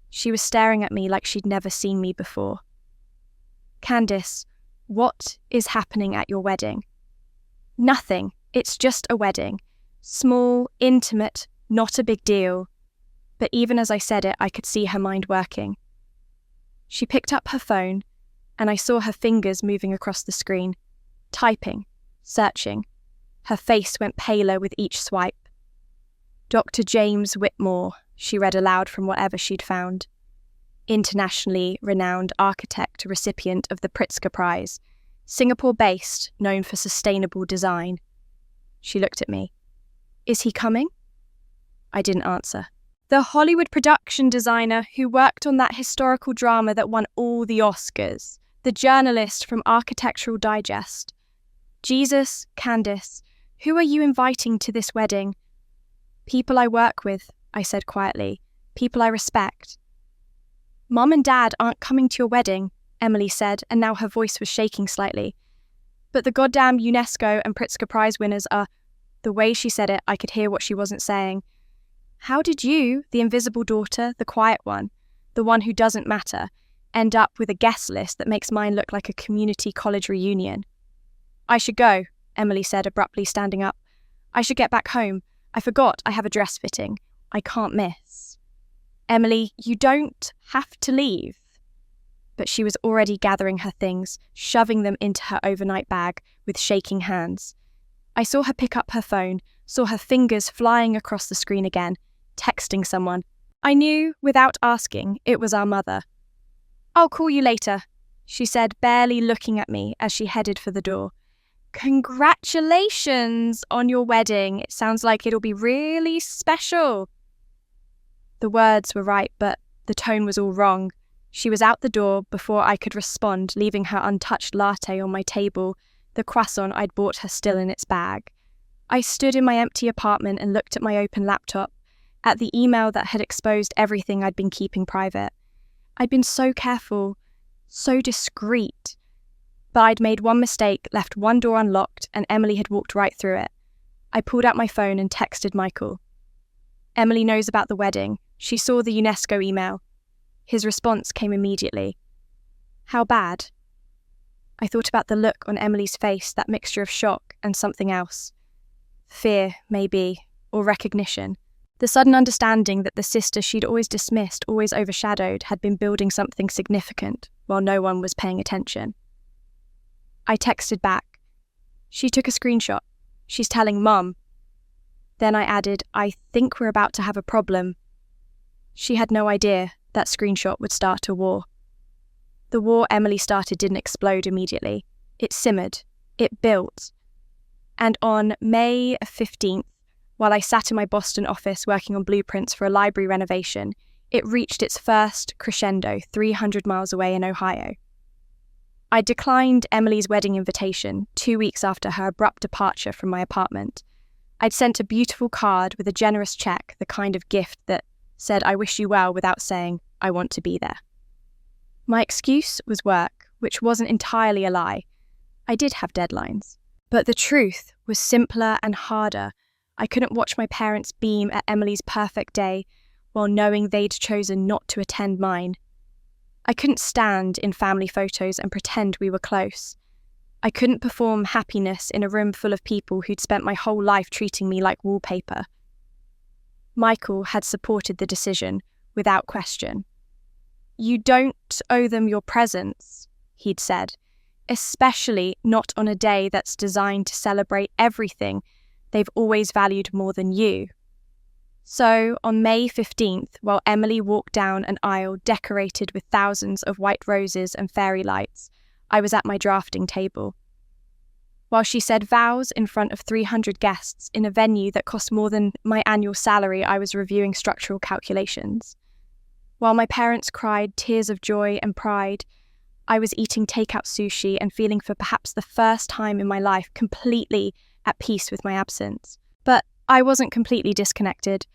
She was staring at me like she'd never seen me before. Candice, what is happening at your wedding? Nothing. It's just a wedding. Small, intimate, not a big deal. But even as I said it, I could see her mind working. She picked up her phone, and I saw her fingers moving across the screen, typing, searching. Her face went paler with each swipe. Dr. James Whitmore, she read aloud from whatever she'd found. Internationally renowned architect, recipient of the Pritzker Prize, Singapore-based, known for sustainable design. She looked at me. Is he coming? I didn't answer. The Hollywood production designer who worked on that historical drama that won all the Oscars. The journalist from Architectural Digest. Jesus, Candice, who are you inviting to this wedding? People I work with, I said quietly. People I respect. Mom and Dad aren't coming to your wedding, Emily said, and now her voice was shaking slightly. But the goddamn UNESCO and Pritzker Prize winners are... The way she said it, I could hear what she wasn't saying. How did you, the invisible daughter, the quiet one, the one who doesn't matter, end up with a guest list that makes mine look like a community college reunion? I should go, Emily said, abruptly standing up. I should get back home. I forgot I have a dress fitting. I can't miss. Emily, you don't have to leave. But she was already gathering her things, shoving them into her overnight bag with shaking hands. I saw her pick up her phone, saw her fingers flying across the screen again, texting someone. I knew, without asking, it was our mother. I'll call you later, she said, barely looking at me as she headed for the door. Congratulations on your wedding. It sounds like it'll be really special. The words were right, but the tone was all wrong. She was out the door before I could respond, leaving her untouched latte on my table, the croissant I'd bought her still in its bag. I stood in my empty apartment and looked at my open laptop, at the email that had exposed everything I'd been keeping private. I'd been so careful, so discreet. But I'd made one mistake, left one door unlocked, and Emily had walked right through it. I pulled out my phone and texted Michael. Emily knows about the wedding. She saw the UNESCO email. His response came immediately. How bad? I thought about the look on Emily's face, that mixture of shock and something else. Fear, maybe, or recognition. The sudden understanding that the sister she'd always dismissed, always overshadowed, had been building something significant while no one was paying attention. I texted back. She took a screenshot. She's telling Mum. Then I added, I think we're about to have a problem. She had no idea that screenshot would start a war. The war Emily started didn't explode immediately. It simmered. It built. And on May 15th, while I sat in my Boston office working on blueprints for a library renovation, it reached its first crescendo 300 miles away in Ohio. I declined Emily's wedding invitation 2 weeks after her abrupt departure from my apartment. I'd sent a beautiful card with a generous check, the kind of gift that said I wish you well without saying I want to be there. My excuse was work, which wasn't entirely a lie. I did have deadlines. But the truth was simpler and harder. I couldn't watch my parents beam at Emily's perfect day while knowing they'd chosen not to attend mine. I couldn't stand in family photos and pretend we were close. I couldn't perform happiness in a room full of people who'd spent my whole life treating me like wallpaper. Michael had supported the decision without question. You don't owe them your presence, he'd said, especially not on a day that's designed to celebrate everything they've always valued more than you. So, on May 15th, while Emily walked down an aisle decorated with thousands of white roses and fairy lights, I was at my drafting table. While she said vows in front of 300 guests in a venue that cost more than my annual salary, I was reviewing structural calculations. While my parents cried tears of joy and pride, I was eating takeout sushi and feeling for perhaps the first time in my life completely at peace with my absence. But I wasn't completely disconnected.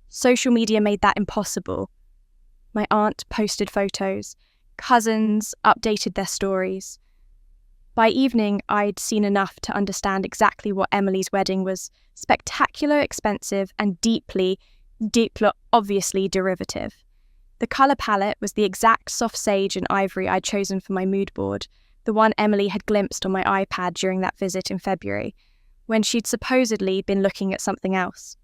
Social media made that impossible. My aunt posted photos. Cousins updated their stories. By evening, I'd seen enough to understand exactly what Emily's wedding was: spectacular, expensive, and deeply, obviously derivative. The colour palette was the exact soft sage and ivory I'd chosen for my mood board, the one Emily had glimpsed on my iPad during that visit in February, when she'd supposedly been looking at something else.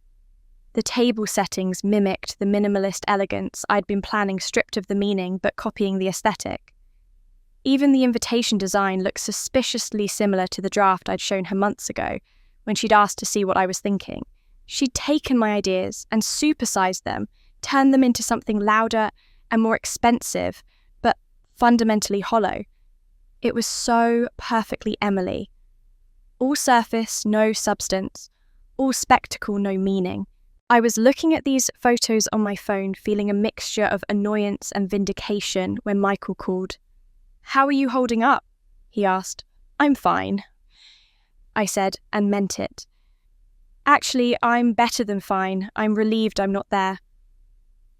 The table settings mimicked the minimalist elegance I'd been planning, stripped of the meaning but copying the aesthetic. Even the invitation design looked suspiciously similar to the draft I'd shown her months ago, when she'd asked to see what I was thinking. She'd taken my ideas and supersized them, turned them into something louder and more expensive, but fundamentally hollow. It was so perfectly Emily. All surface, no substance. All spectacle, no meaning. I was looking at these photos on my phone, feeling a mixture of annoyance and vindication when Michael called. "How are you holding up?" he asked. "I'm fine," I said, and meant it. "Actually, I'm better than fine. I'm relieved I'm not there."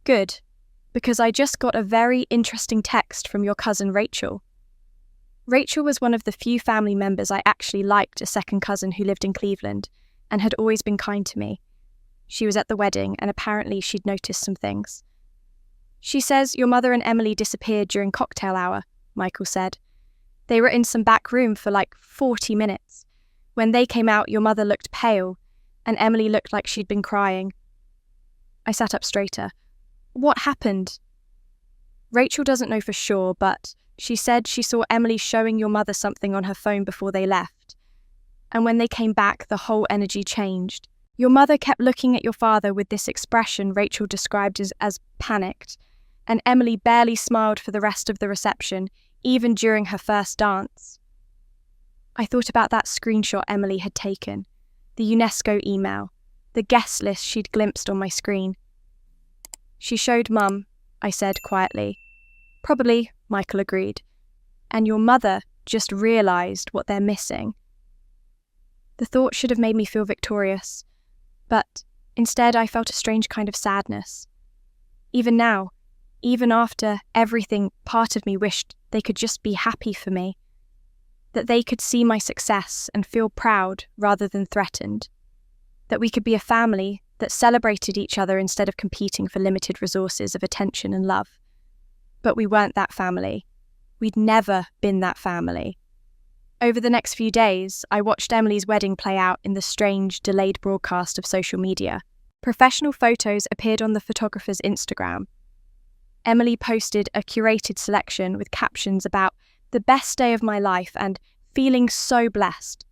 "Good, because I just got a very interesting text from your cousin Rachel." Rachel was one of the few family members I actually liked, a second cousin who lived in Cleveland and had always been kind to me. She was at the wedding, and apparently she'd noticed some things. "She says your mother and Emily disappeared during cocktail hour," Michael said. "They were in some back room for like 40 minutes. When they came out, your mother looked pale, and Emily looked like she'd been crying." I sat up straighter. "What happened?" "Rachel doesn't know for sure, but she said she saw Emily showing your mother something on her phone before they left. And when they came back, the whole energy changed. Your mother kept looking at your father with this expression Rachel described as panicked, and Emily barely smiled for the rest of the reception, even during her first dance." I thought about that screenshot Emily had taken, the UNESCO email, the guest list she'd glimpsed on my screen. "She showed Mum," I said quietly. "Probably," Michael agreed. "And your mother just realised what they're missing." The thought should have made me feel victorious, but instead I felt a strange kind of sadness. Even now, even after everything, part of me wished they could just be happy for me, that they could see my success and feel proud rather than threatened, that we could be a family that celebrated each other instead of competing for limited resources of attention and love. But we weren't that family. We'd never been that family. Over the next few days, I watched Emily's wedding play out in the strange, delayed broadcast of social media. Professional photos appeared on the photographer's Instagram. Emily posted a curated selection with captions about "the best day of my life" and "feeling so blessed."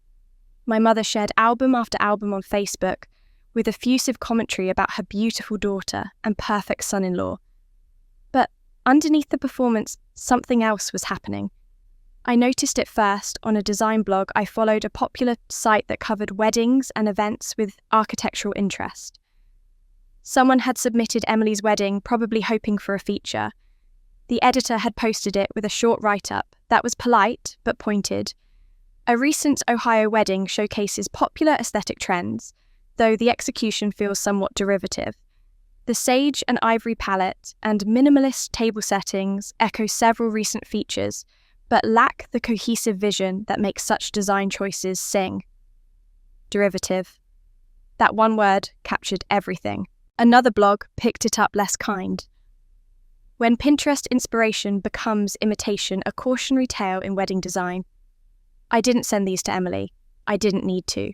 My mother shared album after album on Facebook with effusive commentary about her beautiful daughter and perfect son-in-law. But underneath the performance, something else was happening. I noticed it first on a design blog I followed, a popular site that covered weddings and events with architectural interest. Someone had submitted Emily's wedding, probably hoping for a feature. The editor had posted it with a short write-up that was polite but pointed. A recent Ohio wedding showcases popular aesthetic trends, though the execution feels somewhat derivative. The sage and ivory palette and minimalist table settings echo several recent features, but lack the cohesive vision that makes such design choices sing. Derivative. That one word captured everything. Another blog picked it up less kind. When Pinterest inspiration becomes imitation, a cautionary tale in wedding design. I didn't send these to Emily. I didn't need to.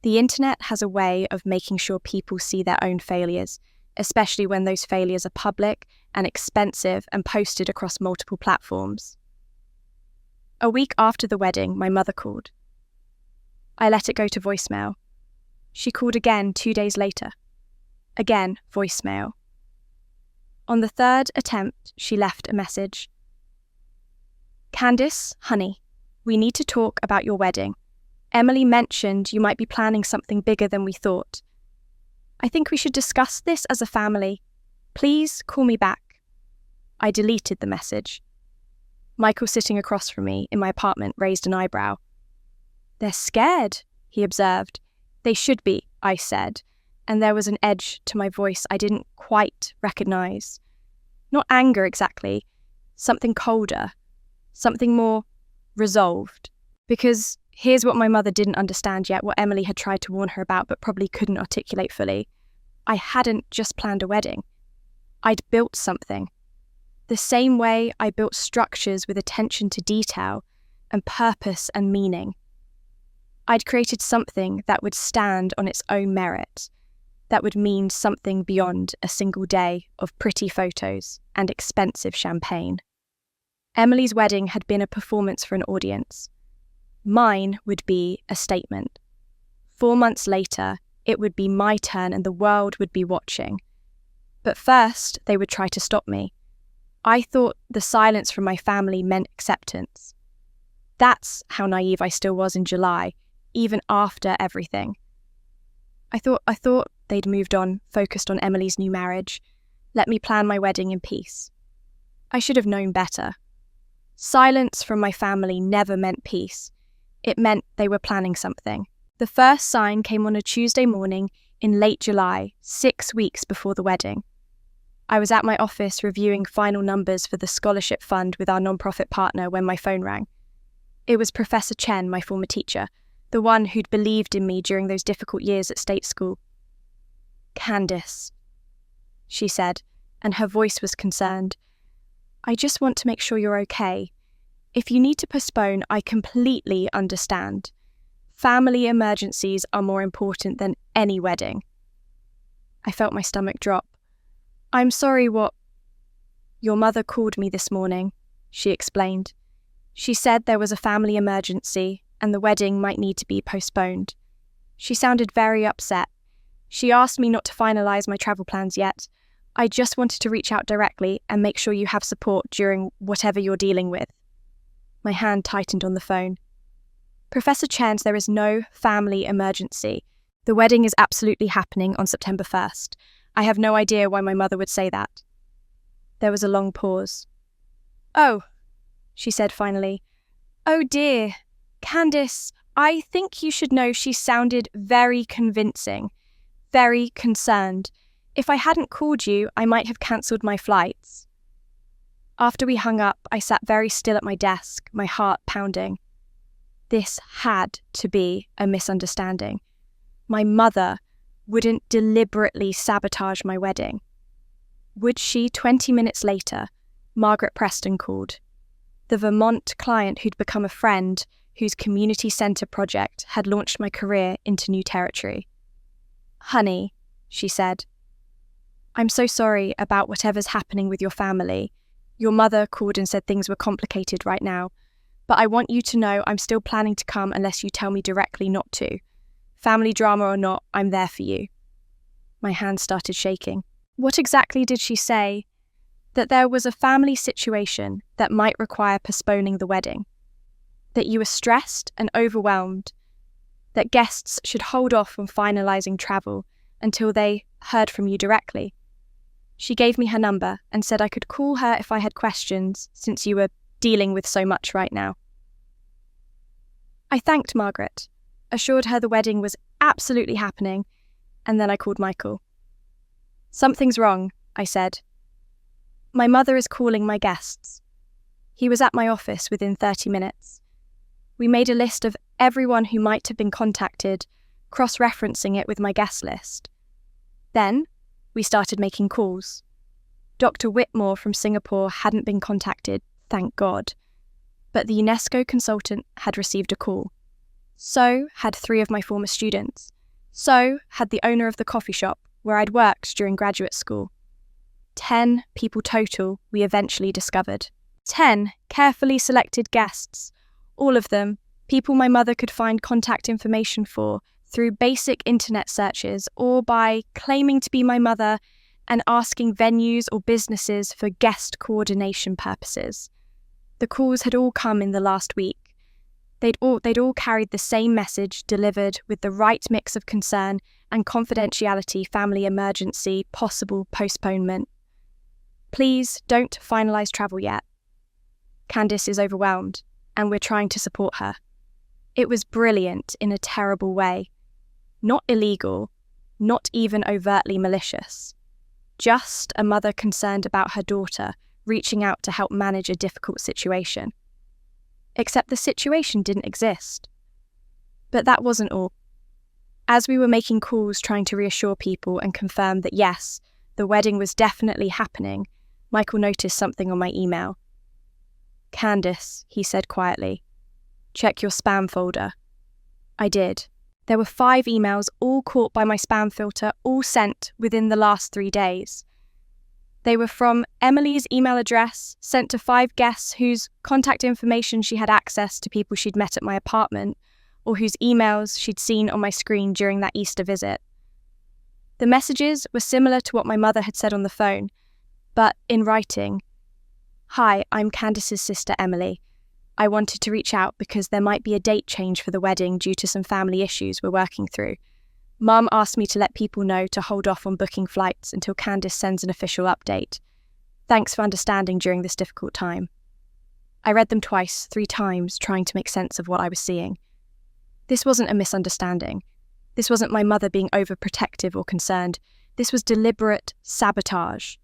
The internet has a way of making sure people see their own failures, especially when those failures are public and expensive and posted across multiple platforms. A week after the wedding, my mother called. I let it go to voicemail. She called again 2 days later. Again, voicemail. On the third attempt, she left a message. "Candice, honey, we need to talk about your wedding. Emily mentioned you might be planning something bigger than we thought. I think we should discuss this as a family. Please call me back." I deleted the message. Michael, sitting across from me in my apartment, raised an eyebrow. "They're scared," he observed. "They should be," I said, and there was an edge to my voice I didn't quite recognise. Not anger exactly, something colder, something more resolved. Because here's what my mother didn't understand yet, what Emily had tried to warn her about but probably couldn't articulate fully. I hadn't just planned a wedding. I'd built something. The same way I built structures with attention to detail and purpose and meaning. I'd created something that would stand on its own merit, that would mean something beyond a single day of pretty photos and expensive champagne. Emily's wedding had been a performance for an audience. Mine would be a statement. 4 months later, it would be my turn and the world would be watching. But first, they would try to stop me. I thought the silence from my family meant acceptance. That's how naive I still was in July, even after everything. I thought they'd moved on, focused on Emily's new marriage, let me plan my wedding in peace. I should have known better. Silence from my family never meant peace. It meant they were planning something. The first sign came on a Tuesday morning in late July, 6 weeks before the wedding. I was at my office reviewing final numbers for the scholarship fund with our nonprofit partner when my phone rang. It was Professor Chen, my former teacher, the one who'd believed in me during those difficult years at state school. "Candice," she said, and her voice was concerned. "I just want to make sure you're okay. If you need to postpone, I completely understand. Family emergencies are more important than any wedding." I felt my stomach drop. "I'm sorry, what?" "Your mother called me this morning," she explained. "She said there was a family emergency and the wedding might need to be postponed. She sounded very upset. She asked me not to finalise my travel plans yet. I just wanted to reach out directly and make sure you have support during whatever you're dealing with." My hand tightened on the phone. "Professor Chen, there is no family emergency. The wedding is absolutely happening on September 1st. I have no idea why my mother would say that." There was a long pause. "Oh," she said finally. "Oh dear. Candice, I think you should know she sounded very convincing, very concerned. If I hadn't called you, I might have cancelled my flights." After we hung up, I sat very still at my desk, my heart pounding. This had to be a misunderstanding. My mother wouldn't deliberately sabotage my wedding. Would she? 20 minutes later, Margaret Preston called. The Vermont client who'd become a friend, whose community centre project had launched my career into new territory. "Honey," she said, "I'm so sorry about whatever's happening with your family. Your mother called and said things were complicated right now, but I want you to know I'm still planning to come unless you tell me directly not to. Family drama or not, I'm there for you." My hand started shaking. What exactly did she say? That there was a family situation that might require postponing the wedding? That you were stressed and overwhelmed? That guests should hold off on finalising travel until they heard from you directly? She gave me her number and said I could call her if I had questions, since you were dealing with so much right now. I thanked Margaret, assured her the wedding was absolutely happening, and then I called Michael. "Something's wrong," I said. "My mother is calling my guests." He was at my office within 30 minutes. We made a list of everyone who might have been contacted, cross-referencing it with my guest list. Then, we started making calls. Dr. Whitmore from Singapore hadn't been contacted, thank God. But the UNESCO consultant had received a call. So had 3 of my former students. So had the owner of the coffee shop where I'd worked during graduate school. 10 people total we eventually discovered. 10 carefully selected guests, all of them people my mother could find contact information for through basic internet searches or by claiming to be my mother and asking venues or businesses for guest coordination purposes. The calls had all come in the last week. They'd all carried the same message delivered with the right mix of concern and confidentiality, family emergency, possible postponement. Please don't finalise travel yet. Candice is overwhelmed, and we're trying to support her. It was brilliant in a terrible way. Not illegal, not even overtly malicious. Just a mother concerned about her daughter reaching out to help manage a difficult situation. Except the situation didn't exist. But that wasn't all. As we were making calls trying to reassure people and confirm that yes, the wedding was definitely happening, Michael noticed something on my email. "Candice," he said quietly, "check your spam folder." I did. There were 5 emails, all caught by my spam filter, all sent within the last 3 days. They were from Emily's email address, sent to 5 guests whose contact information she had access to people she'd met at my apartment, or whose emails she'd seen on my screen during that Easter visit. The messages were similar to what my mother had said on the phone, but in writing. "Hi, I'm Candice's sister Emily. I wanted to reach out because there might be a date change for the wedding due to some family issues we're working through. Mum asked me to let people know to hold off on booking flights until Candice sends an official update. Thanks for understanding during this difficult time." I read them twice, 3 times, trying to make sense of what I was seeing. This wasn't a misunderstanding. This wasn't my mother being overprotective or concerned. This was deliberate sabotage.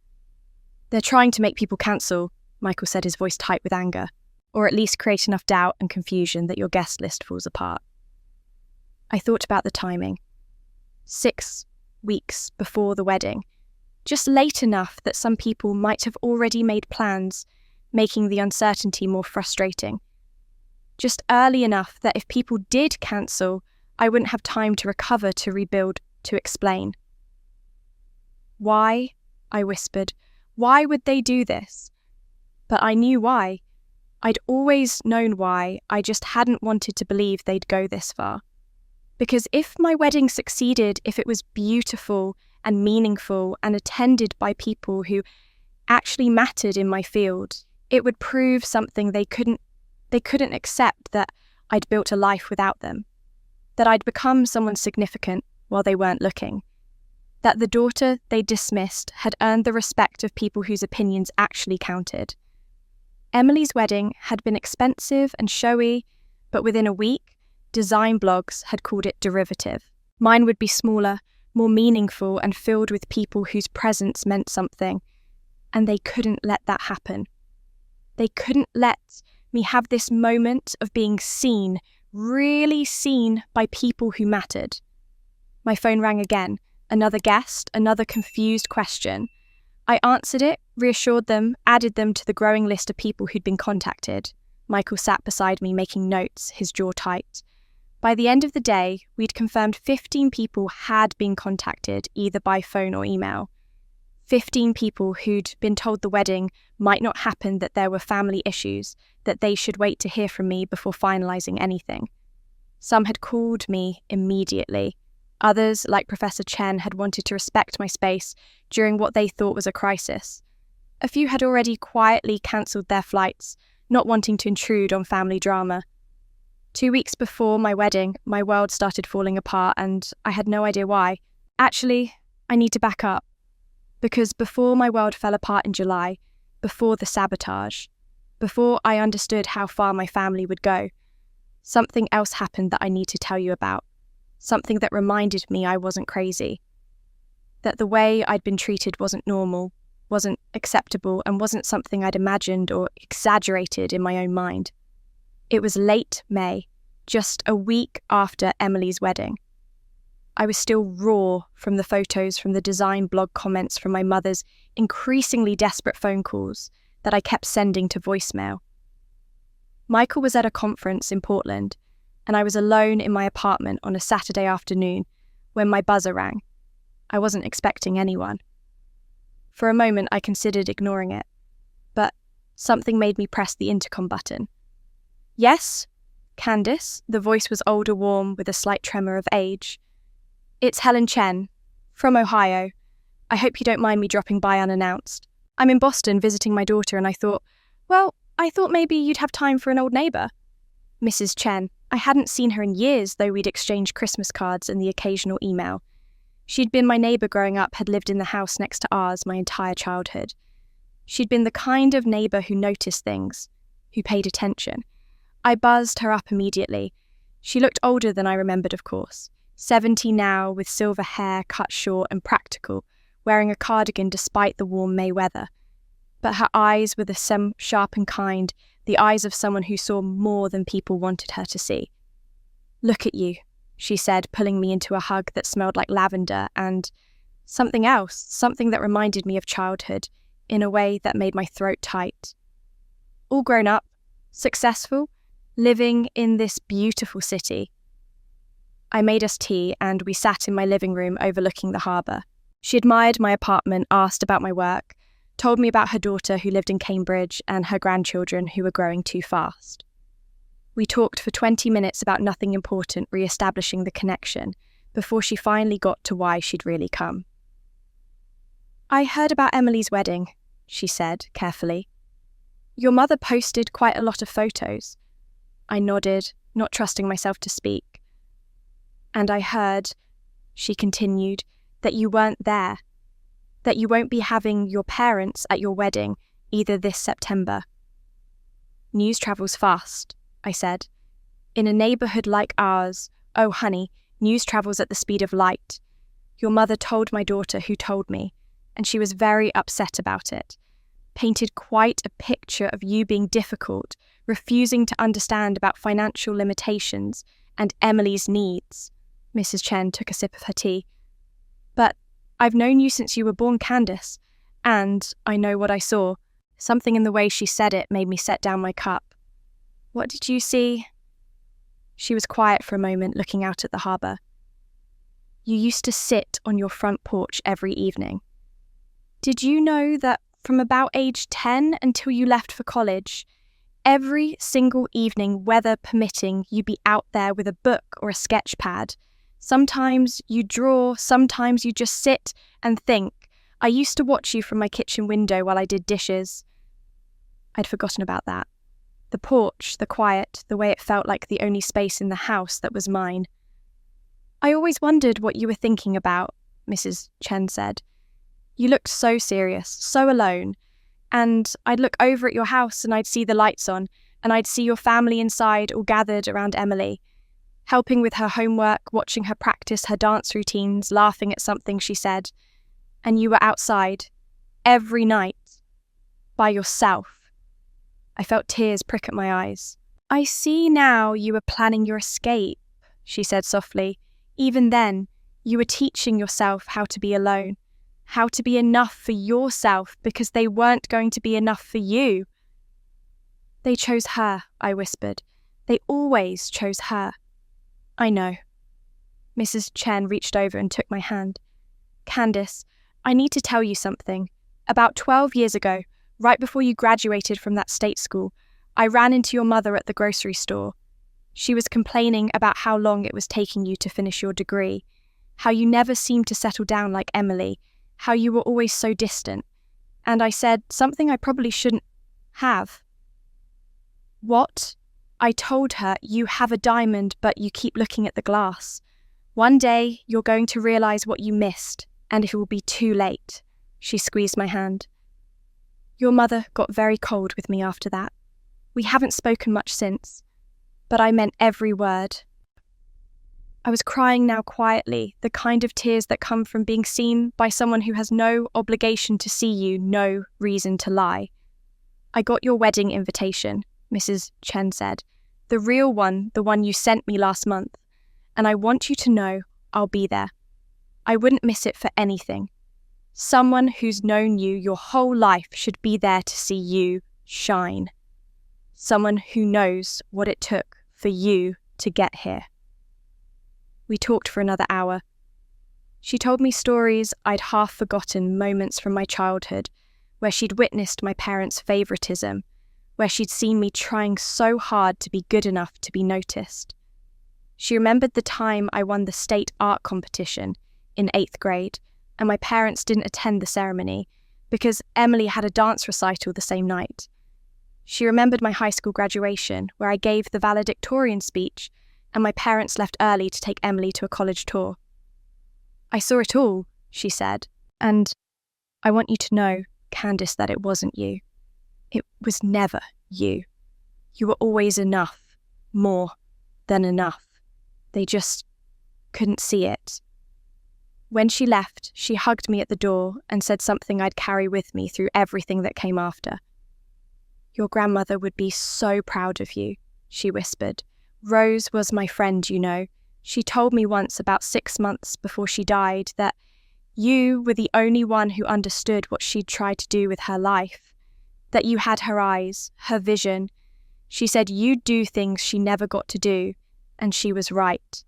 "They're trying to make people cancel," Michael said, his voice tight with anger, "or at least create enough doubt and confusion that your guest list falls apart." I thought about the timing. 6 weeks before the wedding. Just late enough that some people might have already made plans, making the uncertainty more frustrating. Just early enough that if people did cancel, I wouldn't have time to recover, to rebuild, to explain. "Why?" I whispered. "Why would they do this?" But I knew why. I'd always known why, I just hadn't wanted to believe they'd go this far. Because if my wedding succeeded, if it was beautiful and meaningful and attended by people who actually mattered in my field, it would prove something they couldn't accept, that I'd built a life without them, that I'd become someone significant while they weren't looking, that the daughter they dismissed had earned the respect of people whose opinions actually counted. Emily's wedding had been expensive and showy, but within a week, design blogs had called it derivative. Mine would be smaller, more meaningful, and filled with people whose presence meant something, and they couldn't let that happen. They couldn't let me have this moment of being seen, really seen by people who mattered. My phone rang again. Another guest, another confused question. I answered it, reassured them, added them to the growing list of people who'd been contacted. Michael sat beside me making notes, his jaw tight. By the end of the day, we'd confirmed 15 people had been contacted, either by phone or email. 15 people who'd been told the wedding might not happen, that there were family issues, that they should wait to hear from me before finalising anything. Some had called me immediately. Others, like Professor Chen, had wanted to respect my space during what they thought was a crisis. A few had already quietly cancelled their flights, not wanting to intrude on family drama. 2 weeks before my wedding, my world started falling apart, and I had no idea why. Actually, I need to back up. Because before my world fell apart in July, before the sabotage, before I understood how far my family would go, something else happened that I need to tell you about. Something that reminded me I wasn't crazy. That the way I'd been treated wasn't normal, wasn't acceptable, and wasn't something I'd imagined or exaggerated in my own mind. It was late May, just a week after Emily's wedding. I was still raw from the photos, from the design blog comments, from my mother's increasingly desperate phone calls that I kept sending to voicemail. Michael was at a conference in Portland, and I was alone in my apartment on a Saturday afternoon when my buzzer rang. I wasn't expecting anyone. For a moment, I considered ignoring it, but something made me press the intercom button. "Yes, Candice," the voice was older, warm, with a slight tremor of age. "It's Helen Chen, from Ohio. I hope you don't mind me dropping by unannounced. I'm in Boston visiting my daughter, and I thought maybe you'd have time for an old neighbour." Mrs. Chen. I hadn't seen her in years, though we'd exchanged Christmas cards and the occasional email. She'd been my neighbour growing up, had lived in the house next to ours my entire childhood. She'd been the kind of neighbour who noticed things, who paid attention. I buzzed her up immediately. She looked older than I remembered, of course. 70 now, with silver hair cut short and practical, wearing a cardigan despite the warm May weather. But her eyes were the sharp and kind, the eyes of someone who saw more than people wanted her to see. "Look at you," she said, pulling me into a hug that smelled like lavender and something else, something that reminded me of childhood, in a way that made my throat tight. All grown up, successful, living in this beautiful city. I made us tea and we sat in my living room overlooking the harbour. She admired my apartment, asked about my work, told me about her daughter who lived in Cambridge and her grandchildren who were growing too fast. We talked for 20 minutes about nothing important, re-establishing the connection, before she finally got to why she'd really come. "I heard about Emily's wedding," she said carefully. "Your mother posted quite a lot of photos." I nodded, not trusting myself to speak. "And I heard," she continued, "that you weren't there, that you won't be having your parents at your wedding either this September." "News travels fast," I said. "In a neighbourhood like ours, oh honey, news travels at the speed of light. Your mother told my daughter who told me, and she was very upset about it. Painted quite a picture of you being difficult, refusing to understand about financial limitations and Emily's needs." Mrs. Chen took a sip of her tea. "But I've known you since you were born, Candice, and I know what I saw." Something in the way she said it made me set down my cup. "What did you see?" She was quiet for a moment, looking out at the harbour. "You used to sit on your front porch every evening. Did you know that from about age 10 until you left for college, every single evening, weather permitting, you'd be out there with a book or a sketch pad? Sometimes you draw, sometimes you just sit and think. I used to watch you from my kitchen window while I did dishes." I'd forgotten about that. The porch, the quiet, the way it felt like the only space in the house that was mine. "I always wondered what you were thinking about," Mrs. Chen said. "You looked so serious, so alone. And I'd look over at your house and I'd see the lights on, and I'd see your family inside all gathered around Emily, helping with her homework, watching her practice her dance routines, laughing at something she said. And you were outside, every night, by yourself." I felt tears prick at my eyes. "I see now you were planning your escape," she said softly. "Even then, you were teaching yourself how to be alone, how to be enough for yourself because they weren't going to be enough for you." "They chose her," I whispered. "They always chose her." "I know." Mrs. Chen reached over and took my hand. "Candice, I need to tell you something. About 12 years ago, right before you graduated from that state school, I ran into your mother at the grocery store. She was complaining about how long it was taking you to finish your degree, how you never seemed to settle down like Emily, how you were always so distant. And I said something I probably shouldn't have. What? I told her, you have a diamond, but you keep looking at the glass. One day, you're going to realize what you missed, and it will be too late." She squeezed my hand. "Your mother got very cold with me after that. We haven't spoken much since, but I meant every word." I was crying now quietly, the kind of tears that come from being seen by someone who has no obligation to see you, no reason to lie. "I got your wedding invitation," Mrs. Chen said. "The real one, the one you sent me last month. And I want you to know I'll be there. I wouldn't miss it for anything. Someone who's known you your whole life should be there to see you shine. Someone who knows what it took for you to get here." We talked for another hour. She told me stories I'd half forgotten, moments from my childhood, where she'd witnessed my parents' favoritism, where she'd seen me trying so hard to be good enough to be noticed. She remembered the time I won the state art competition in 8th grade, and my parents didn't attend the ceremony because Emily had a dance recital the same night. She remembered my high school graduation, where I gave the valedictorian speech, and my parents left early to take Emily to a college tour. "I saw it all," she said, "and I want you to know, Candice, that it wasn't you. It was never you. You were always enough, more than enough. They just couldn't see it. When she left, she hugged me at the door and said something I'd carry with me through everything that came after. Your grandmother would be so proud of you, she whispered. Rose was my friend, you know. She told me once, about 6 months before she died, that you were the only one who understood what she'd tried to do with her life, that you had her eyes, her vision. She said you'd do things she never got to do, and she was right.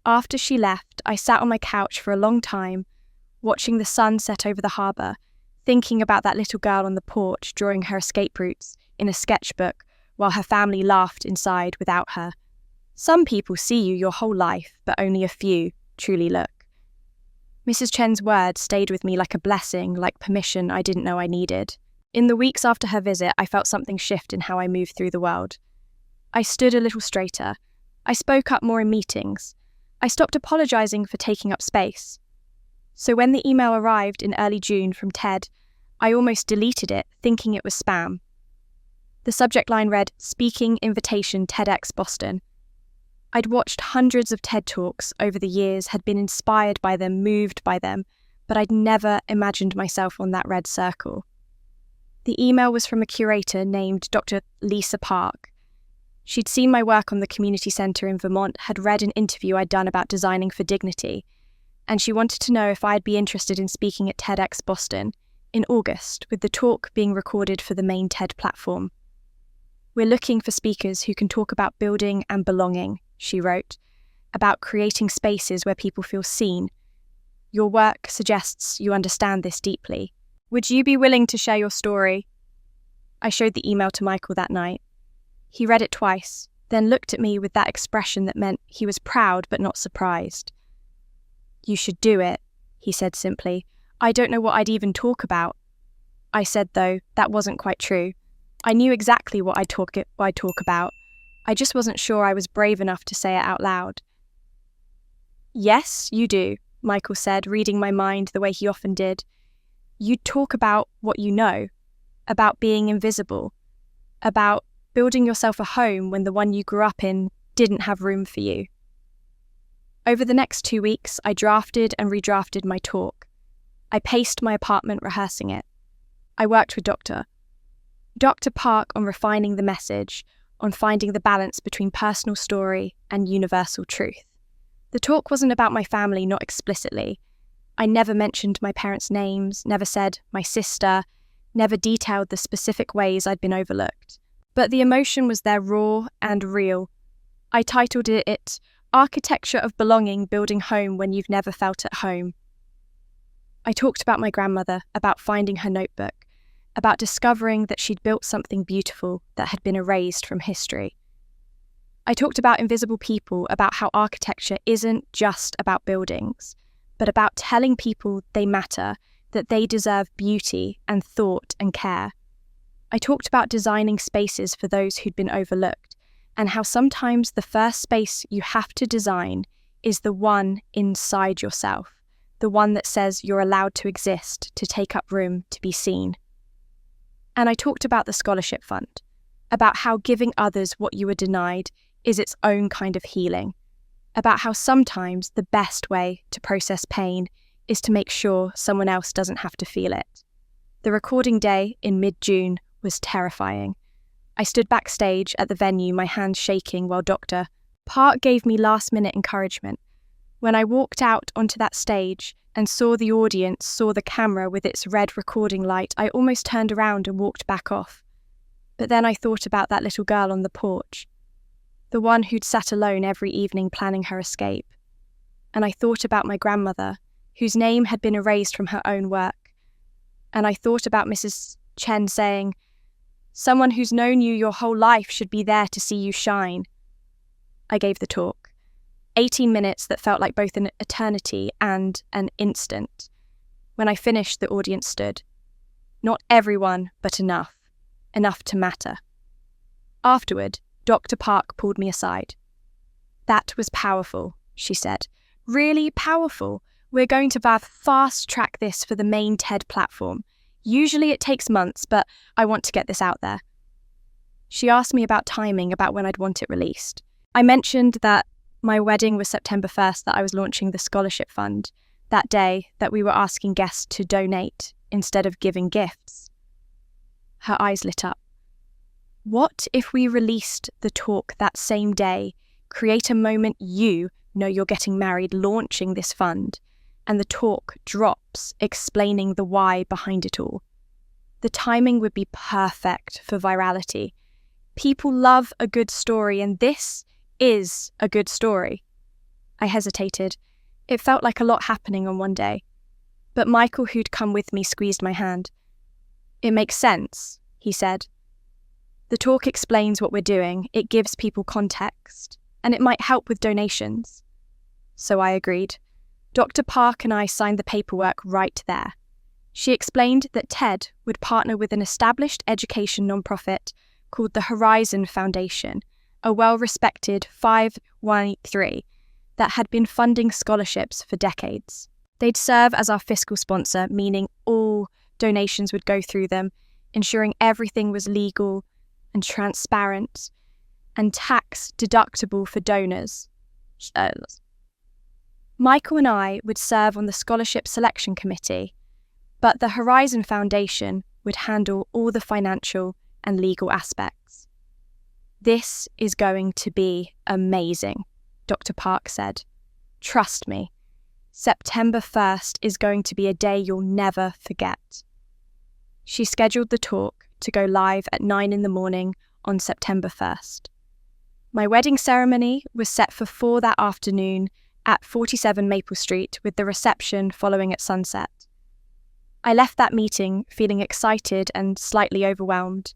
After she left, I sat on my couch for a long time, watching the sun set over the harbour, thinking about that little girl on the porch drawing her escape routes in a sketchbook while her family laughed inside without her. Some people see you your whole life, but only a few truly look. Mrs. Chen's words stayed with me like a blessing, like permission I didn't know I needed. In the weeks after her visit, I felt something shift in how I moved through the world. I stood a little straighter. I spoke up more in meetings. I stopped apologising for taking up space. So when the email arrived in early June from Ted, I almost deleted it, thinking it was spam. The subject line read, Speaking Invitation TEDx Boston. I'd watched hundreds of TED Talks over the years, had been inspired by them, moved by them, but I'd never imagined myself on that red circle. The email was from a curator named Dr. Lisa Park. She'd seen my work on the community centre in Vermont, had read an interview I'd done about designing for dignity, and she wanted to know if I'd be interested in speaking at TEDx Boston in August, with the talk being recorded for the main TED platform. We're looking for speakers who can talk about building and belonging, she wrote, about creating spaces where people feel seen. Your work suggests you understand this deeply. Would you be willing to share your story? I showed the email to Michael that night. He read it twice, then looked at me with that expression that meant he was proud but not surprised. You should do it, he said simply. I don't know what I'd even talk about. I said, though, that wasn't quite true. I knew exactly what I'd talk about. I just wasn't sure I was brave enough to say it out loud. Yes, you do, Michael said, reading my mind the way he often did. You talk about what you know, about being invisible, about building yourself a home when the one you grew up in didn't have room for you. Over the next 2 weeks, I drafted and redrafted my talk. I paced my apartment rehearsing it. I worked with Dr. Park on refining the message, on finding the balance between personal story and universal truth. The talk wasn't about my family, not explicitly. I never mentioned my parents' names, never said my sister, never detailed the specific ways I'd been overlooked. But the emotion was there, raw and real. I titled it Architecture of Belonging, Building Home When You've Never Felt at Home. I talked about my grandmother, about finding her notebook, about discovering that she'd built something beautiful that had been erased from history. I talked about invisible people, about how architecture isn't just about buildings, but about telling people they matter, that they deserve beauty and thought and care. I talked about designing spaces for those who'd been overlooked, and how sometimes the first space you have to design is the one inside yourself, the one that says you're allowed to exist, to take up room, to be seen. And I talked about the scholarship fund, about how giving others what you were denied is its own kind of healing, about how sometimes the best way to process pain is to make sure someone else doesn't have to feel it. The recording day in mid-June was terrifying. I stood backstage at the venue, my hands shaking, while Dr. Park gave me last-minute encouragement. When I walked out onto that stage and saw the audience, saw the camera with its red recording light, I almost turned around and walked back off. But then I thought about that little girl on the porch, the one who'd sat alone every evening planning her escape. And I thought about my grandmother, whose name had been erased from her own work. And I thought about Mrs. Chen saying, "Someone who's known you your whole life should be there to see you shine." I gave the talk. 18 minutes that felt like both an eternity and an instant. When I finished, the audience stood. Not everyone, but enough. Enough to matter. Afterward, Dr. Park pulled me aside. "That was powerful," she said. "Really powerful. We're going to fast-track this for the main TED platform. Usually it takes months, but I want to get this out there." She asked me about timing, about when I'd want it released. I mentioned that my wedding was September 1st, that I was launching the scholarship fund that day, that we were asking guests to donate instead of giving gifts. Her eyes lit up. What if we released the talk that same day, create a moment you know you're getting married, launching this fund, and the talk drops explaining the why behind it all? The timing would be perfect for virality. People love a good story, and this is a good story. I hesitated. It felt like a lot happening on one day. But Michael, who'd come with me, squeezed my hand. It makes sense, he said. The talk explains what we're doing, it gives people context, and it might help with donations. So I agreed. Dr. Park and I signed the paperwork right there. She explained that TED would partner with an established education nonprofit called the Horizon Foundation, a well-respected 501(c)(3) that had been funding scholarships for decades. They'd serve as our fiscal sponsor, meaning all donations would go through them, ensuring everything was legal and transparent and tax-deductible for donors. Michael and I would serve on the scholarship selection committee, but the Horizon Foundation would handle all the financial and legal aspects. This is going to be amazing, Dr. Park said. Trust me, September 1st is going to be a day you'll never forget. She scheduled the talk to go live at 9 a.m. on September 1st. My wedding ceremony was set for 4 that afternoon at 47 Maple Street, with the reception following at sunset. I left that meeting feeling excited and slightly overwhelmed.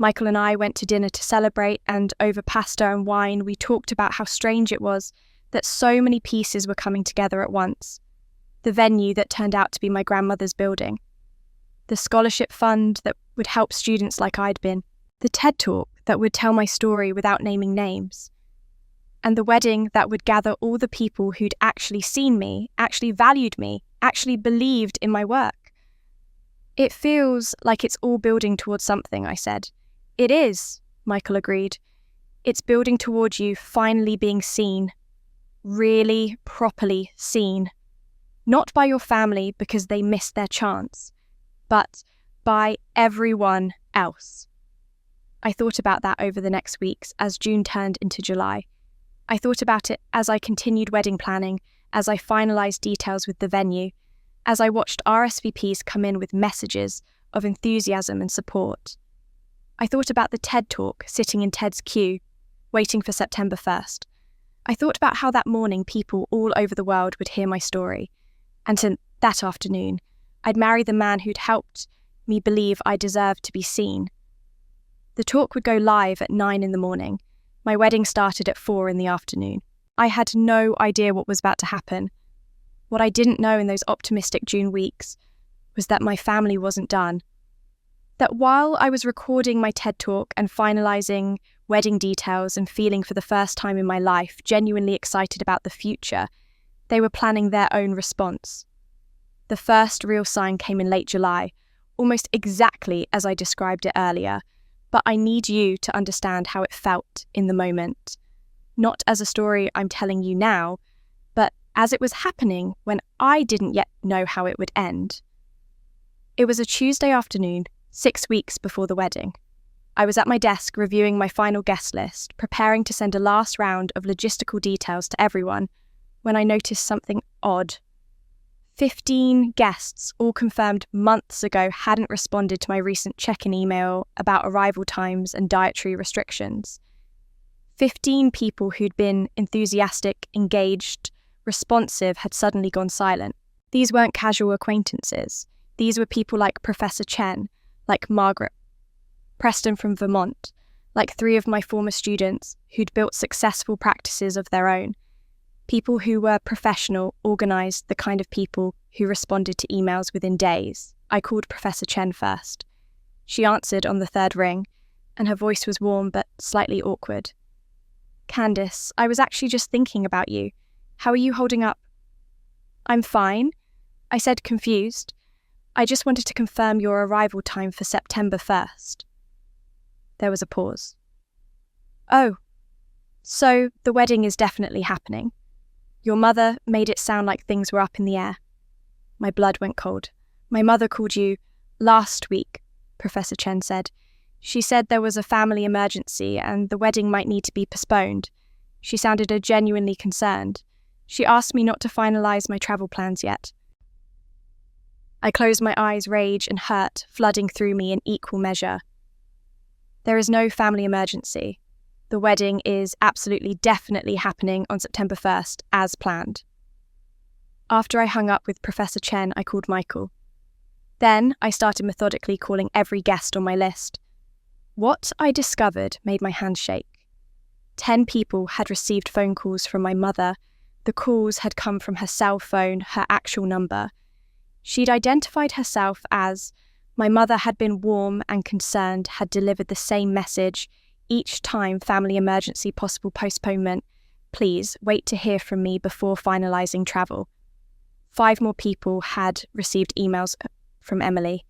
Michael and I went to dinner to celebrate, and over pasta and wine we talked about how strange it was that so many pieces were coming together at once. The venue that turned out to be my grandmother's building. The scholarship fund that would help students like I'd been. The TED Talk that would tell my story without naming names. And the wedding that would gather all the people who'd actually seen me, actually valued me, actually believed in my work. It feels like it's all building towards something, I said. It is, Michael agreed. It's building towards you finally being seen. Really, properly seen. Not by your family because they missed their chance, but by everyone else. I thought about that over the next weeks as June turned into July. I thought about it as I continued wedding planning, as I finalised details with the venue, as I watched RSVPs come in with messages of enthusiasm and support. I thought about the TED Talk sitting in TED's queue, waiting for September 1st. I thought about how that morning people all over the world would hear my story, and that afternoon, I'd marry the man who'd helped me believe I deserved to be seen. The talk would go live at 9 a.m. My wedding started at 4 p.m. I had no idea what was about to happen. What I didn't know in those optimistic June weeks was that my family wasn't done. That while I was recording my TED Talk and finalising wedding details and feeling for the first time in my life genuinely excited about the future, they were planning their own response. The first real sign came in late July, almost exactly as I described it earlier, but I need you to understand how it felt in the moment. Not as a story I'm telling you now, but as it was happening when I didn't yet know how it would end. It was a Tuesday afternoon, 6 weeks before the wedding. I was at my desk reviewing my final guest list, preparing to send a last round of logistical details to everyone, when I noticed something odd. 15 guests, all confirmed months ago, hadn't responded to my recent check-in email about arrival times and dietary restrictions. 15 people who'd been enthusiastic, engaged, responsive had suddenly gone silent. These weren't casual acquaintances. These were people like Professor Chen, like Margaret, Preston from Vermont, like 3 of my former students who'd built successful practices of their own. People who were professional, organised, the kind of people who responded to emails within days. I called Professor Chen first. She answered on the 3rd ring, and her voice was warm but slightly awkward. "Candice, I was actually just thinking about you. How are you holding up?" "I'm fine," I said, confused. "I just wanted to confirm your arrival time for September 1st. There was a pause. Oh, so the wedding is definitely happening. Your mother made it sound like things were up in the air. My blood went cold. My mother called you last week, Professor Chen said. She said there was a family emergency and the wedding might need to be postponed. She sounded genuinely concerned. She asked me not to finalize my travel plans yet. I closed my eyes, rage and hurt flooding through me in equal measure. There is no family emergency. The wedding is absolutely definitely happening on September 1st, as planned. After I hung up with Professor Chen, I called Michael. Then I started methodically calling every guest on my list. What I discovered made my hands shake. 10 people had received phone calls from my mother. The calls had come from her cell phone, her actual number. She'd identified herself as my mother had been warm and concerned, had delivered the same message each time: family emergency, possible postponement. Please wait to hear from me before finalising travel. 5 more people had received emails from Emily.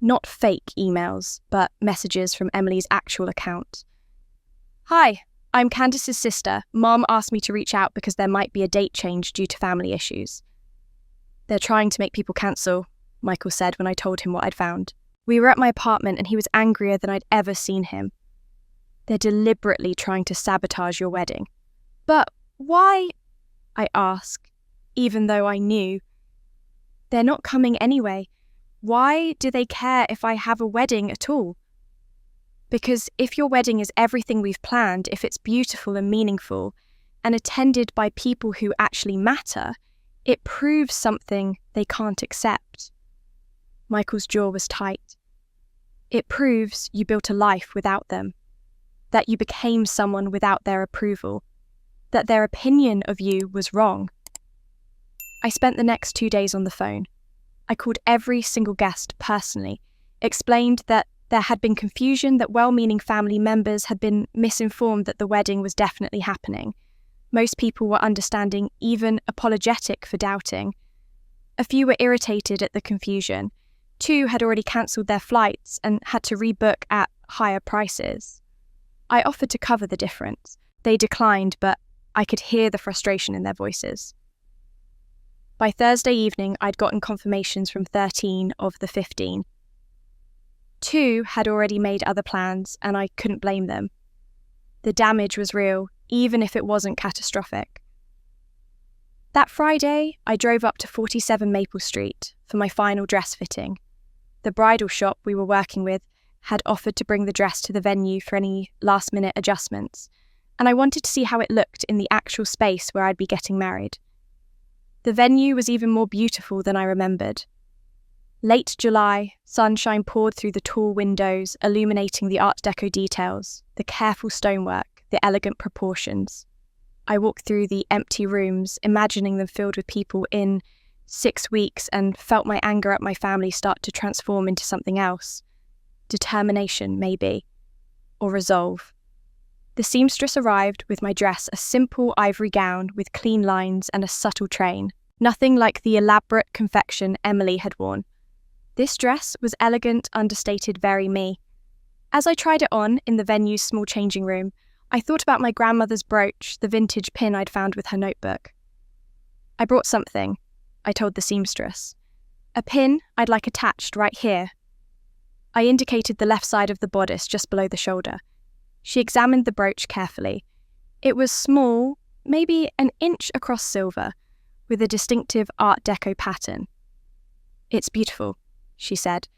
Not fake emails, but messages from Emily's actual account. Hi, I'm Candace's sister. Mom asked me to reach out because there might be a date change due to family issues. They're trying to make people cancel, Michael said when I told him what I'd found. We were at my apartment and he was angrier than I'd ever seen him. They're deliberately trying to sabotage your wedding. But why? I asked, even though I knew. They're not coming anyway. Why do they care if I have a wedding at all? Because if your wedding is everything we've planned, if it's beautiful and meaningful, and attended by people who actually matter, it proves something they can't accept. Michael's jaw was tight. It proves you built a life without them, that you became someone without their approval, that their opinion of you was wrong. I spent the next 2 days on the phone. I called every single guest personally, explained that there had been confusion, that well-meaning family members had been misinformed that the wedding was definitely happening. Most people were understanding, even apologetic for doubting. A few were irritated at the confusion. 2 had already cancelled their flights and had to rebook at higher prices. I offered to cover the difference. They declined, but I could hear the frustration in their voices. By Thursday evening, I'd gotten confirmations from 13 of the 15. 2 had already made other plans, and I couldn't blame them. The damage was real, even if it wasn't catastrophic. That Friday, I drove up to 47 Maple Street for my final dress fitting. The bridal shop we were working with had offered to bring the dress to the venue for any last-minute adjustments, and I wanted to see how it looked in the actual space where I'd be getting married. The venue was even more beautiful than I remembered. Late July, sunshine poured through the tall windows, illuminating the Art Deco details, the careful stonework, the elegant proportions. I walked through the empty rooms, imagining them filled with people in 6 weeks, and felt my anger at my family start to transform into something else. Determination, maybe. Or resolve. The seamstress arrived with my dress, a simple ivory gown with clean lines and a subtle train. Nothing like the elaborate confection Emily had worn. This dress was elegant, understated, very me. As I tried it on in the venue's small changing room, I thought about my grandmother's brooch, the vintage pin I'd found with her notebook. I brought something, I told the seamstress. A pin I'd like attached right here. I indicated the left side of the bodice just below the shoulder. She examined the brooch carefully. It was small, maybe an inch across silver, with a distinctive Art Deco pattern. It's beautiful, she said,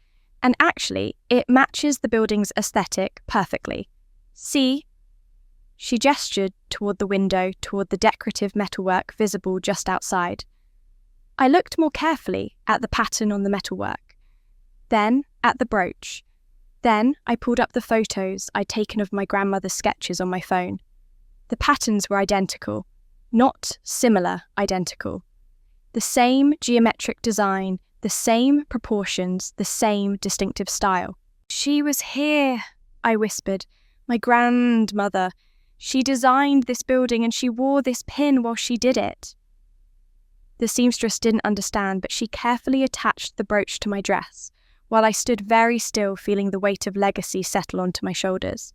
and actually, it matches the building's aesthetic perfectly. See? She gestured toward the window, toward the decorative metalwork visible just outside. I looked more carefully at the pattern on the metalwork, then at the brooch. Then I pulled up the photos I'd taken of my grandmother's sketches on my phone. The patterns were identical, not similar, identical. The same geometric design, the same proportions, the same distinctive style. She was here, I whispered. My grandmother. She designed this building and she wore this pin while she did it. The seamstress didn't understand, but she carefully attached the brooch to my dress, while I stood very still, feeling the weight of legacy settle onto my shoulders.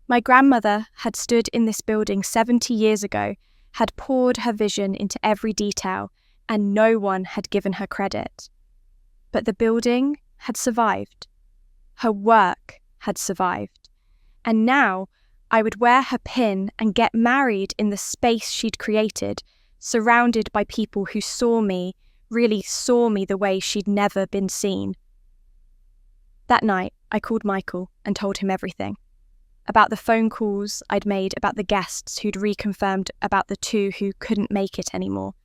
My grandmother had stood in this building 70 years ago, had poured her vision into every detail, and no one had given her credit. But the building had survived. Her work had survived. And now I would wear her pin and get married in the space she'd created, surrounded by people who saw me, really saw me the way she'd never been seen. That night, I called Michael and told him everything. About the phone calls I'd made, about the guests who'd reconfirmed about the two who couldn't make it anymore,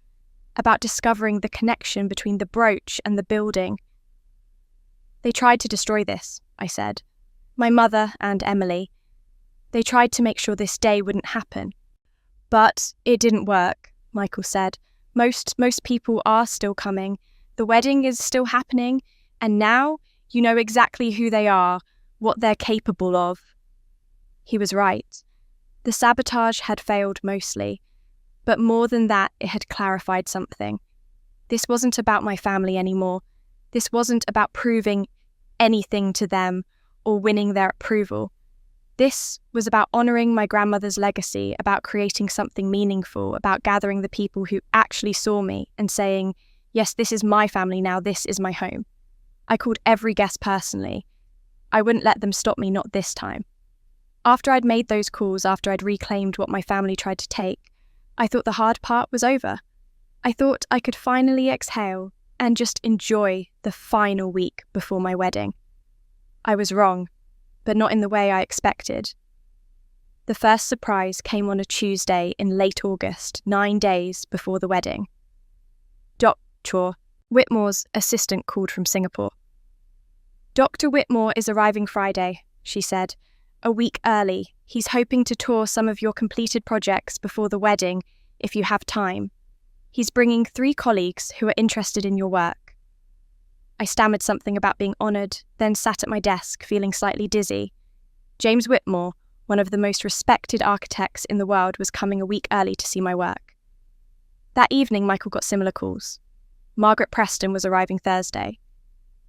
about discovering the connection between the brooch and the building. They tried to destroy this, I said. My mother and Emily. They tried to make sure this day wouldn't happen. But it didn't work, Michael said. Most people are still coming. The wedding is still happening, and now you know exactly who they are, what they're capable of. He was right. The sabotage had failed mostly, but more than that, it had clarified something. This wasn't about my family anymore. This wasn't about proving anything to them or winning their approval. This was about honouring my grandmother's legacy, about creating something meaningful, about gathering the people who actually saw me and saying, yes, this is my family now, this is my home. I called every guest personally. I wouldn't let them stop me, not this time. After I'd made those calls, after I'd reclaimed what my family tried to take, I thought the hard part was over. I thought I could finally exhale and just enjoy the final week before my wedding. I was wrong, but not in the way I expected. The first surprise came on a Tuesday in late August, 9 days before the wedding. Dr. Whitmore's assistant called from Singapore. Dr. Whitmore is arriving Friday, she said. A week early. He's hoping to tour some of your completed projects before the wedding, if you have time. He's bringing 3 colleagues who are interested in your work. I stammered something about being honoured, then sat at my desk, feeling slightly dizzy. James Whitmore, one of the most respected architects in the world, was coming a week early to see my work. That evening, Michael got similar calls. Margaret Preston was arriving Thursday.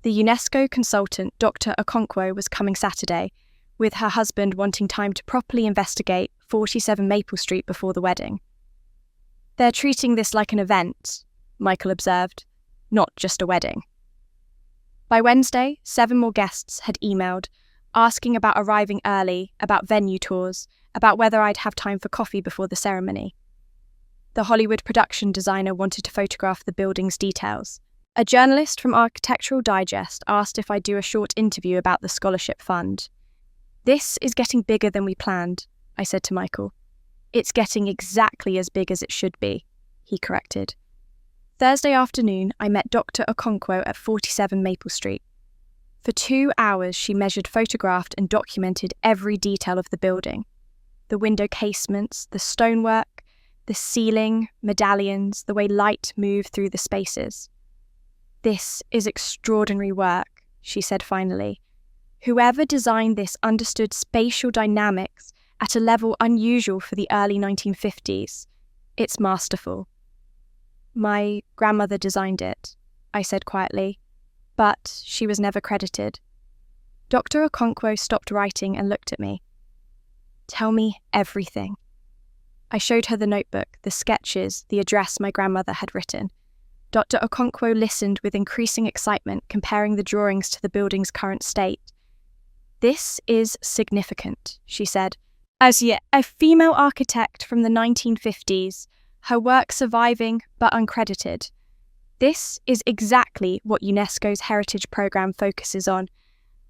The UNESCO consultant, Dr. Okonkwo, was coming Saturday, with her husband wanting time to properly investigate 47 Maple Street before the wedding. They're treating this like an event, Michael observed, not just a wedding. By Wednesday, 7 more guests had emailed, asking about arriving early, about venue tours, about whether I'd have time for coffee before the ceremony. The Hollywood production designer wanted to photograph the building's details. A journalist from Architectural Digest asked if I'd do a short interview about the scholarship fund. This is getting bigger than we planned, I said to Michael. It's getting exactly as big as it should be, he corrected. Thursday afternoon, I met Dr. Okonkwo at 47 Maple Street. For 2 hours, she measured, photographed, and documented every detail of the building. The window casements, the stonework, the ceiling, medallions, the way light moved through the spaces. This is extraordinary work, she said finally. Whoever designed this understood spatial dynamics at a level unusual for the early 1950s. It's masterful. My grandmother designed it, I said quietly, but she was never credited. Dr. Okonkwo stopped writing and looked at me. Tell me everything. I showed her the notebook, the sketches, the address my grandmother had written. Dr. Okonkwo listened with increasing excitement, comparing the drawings to the building's current state. This is significant, she said. As yet, a female architect from the 1950s, her work surviving but uncredited. This is exactly what UNESCO's Heritage Programme focuses on.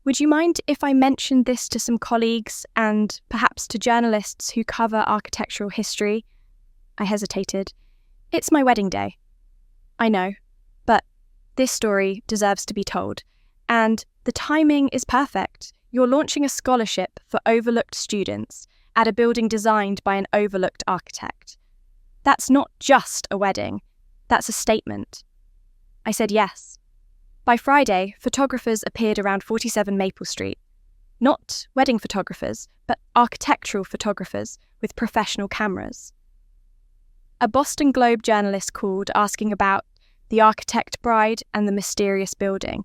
Would you mind if I mentioned this to some colleagues and perhaps to journalists who cover architectural history? I hesitated. It's my wedding day. I know, but this story deserves to be told. And the timing is perfect. You're launching a scholarship for overlooked students at a building designed by an overlooked architect. That's not just a wedding, that's a statement. I said yes. By Friday, photographers appeared around 47 Maple Street. Not wedding photographers, but architectural photographers with professional cameras. A Boston Globe journalist called asking about the architect bride and the mysterious building.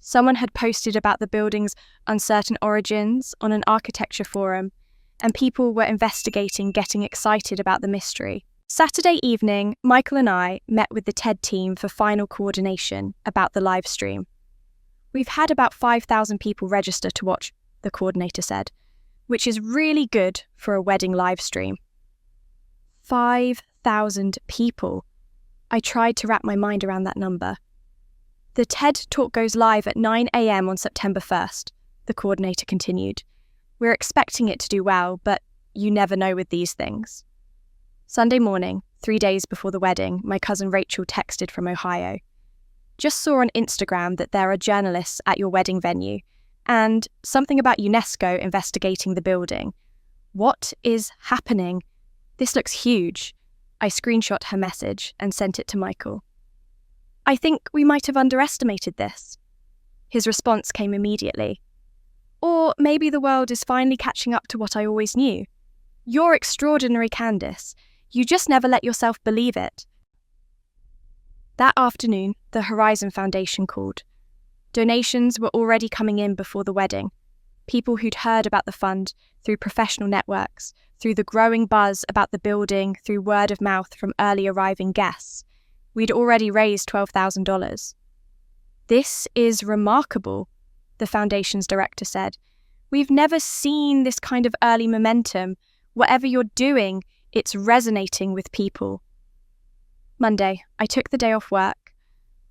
Someone had posted about the building's uncertain origins on an architecture forum, and people were investigating, getting excited about the mystery. Saturday evening, Michael and I met with the TED team for final coordination about the live stream. We've had about 5,000 people register to watch, the coordinator said, which is really good for a wedding live stream. 5,000 people. I tried to wrap my mind around that number. The TED talk goes live at 9 a.m. on September 1st, the coordinator continued. We're expecting it to do well, but you never know with these things. Sunday morning, 3 days before the wedding, my cousin Rachel texted from Ohio. Just saw on Instagram that there are journalists at your wedding venue, and something about UNESCO investigating the building. What is happening? This looks huge. I screenshot her message and sent it to Michael. I think we might have underestimated this. His response came immediately. Or maybe the world is finally catching up to what I always knew. You're extraordinary, Candice. You just never let yourself believe it. That afternoon, the Horizon Foundation called. Donations were already coming in before the wedding. People who'd heard about the fund through professional networks, through the growing buzz about the building, through word of mouth from early arriving guests. We'd already raised $12,000. This is remarkable, the foundation's director said. We've never seen this kind of early momentum. Whatever you're doing, it's resonating with people. Monday, I took the day off work.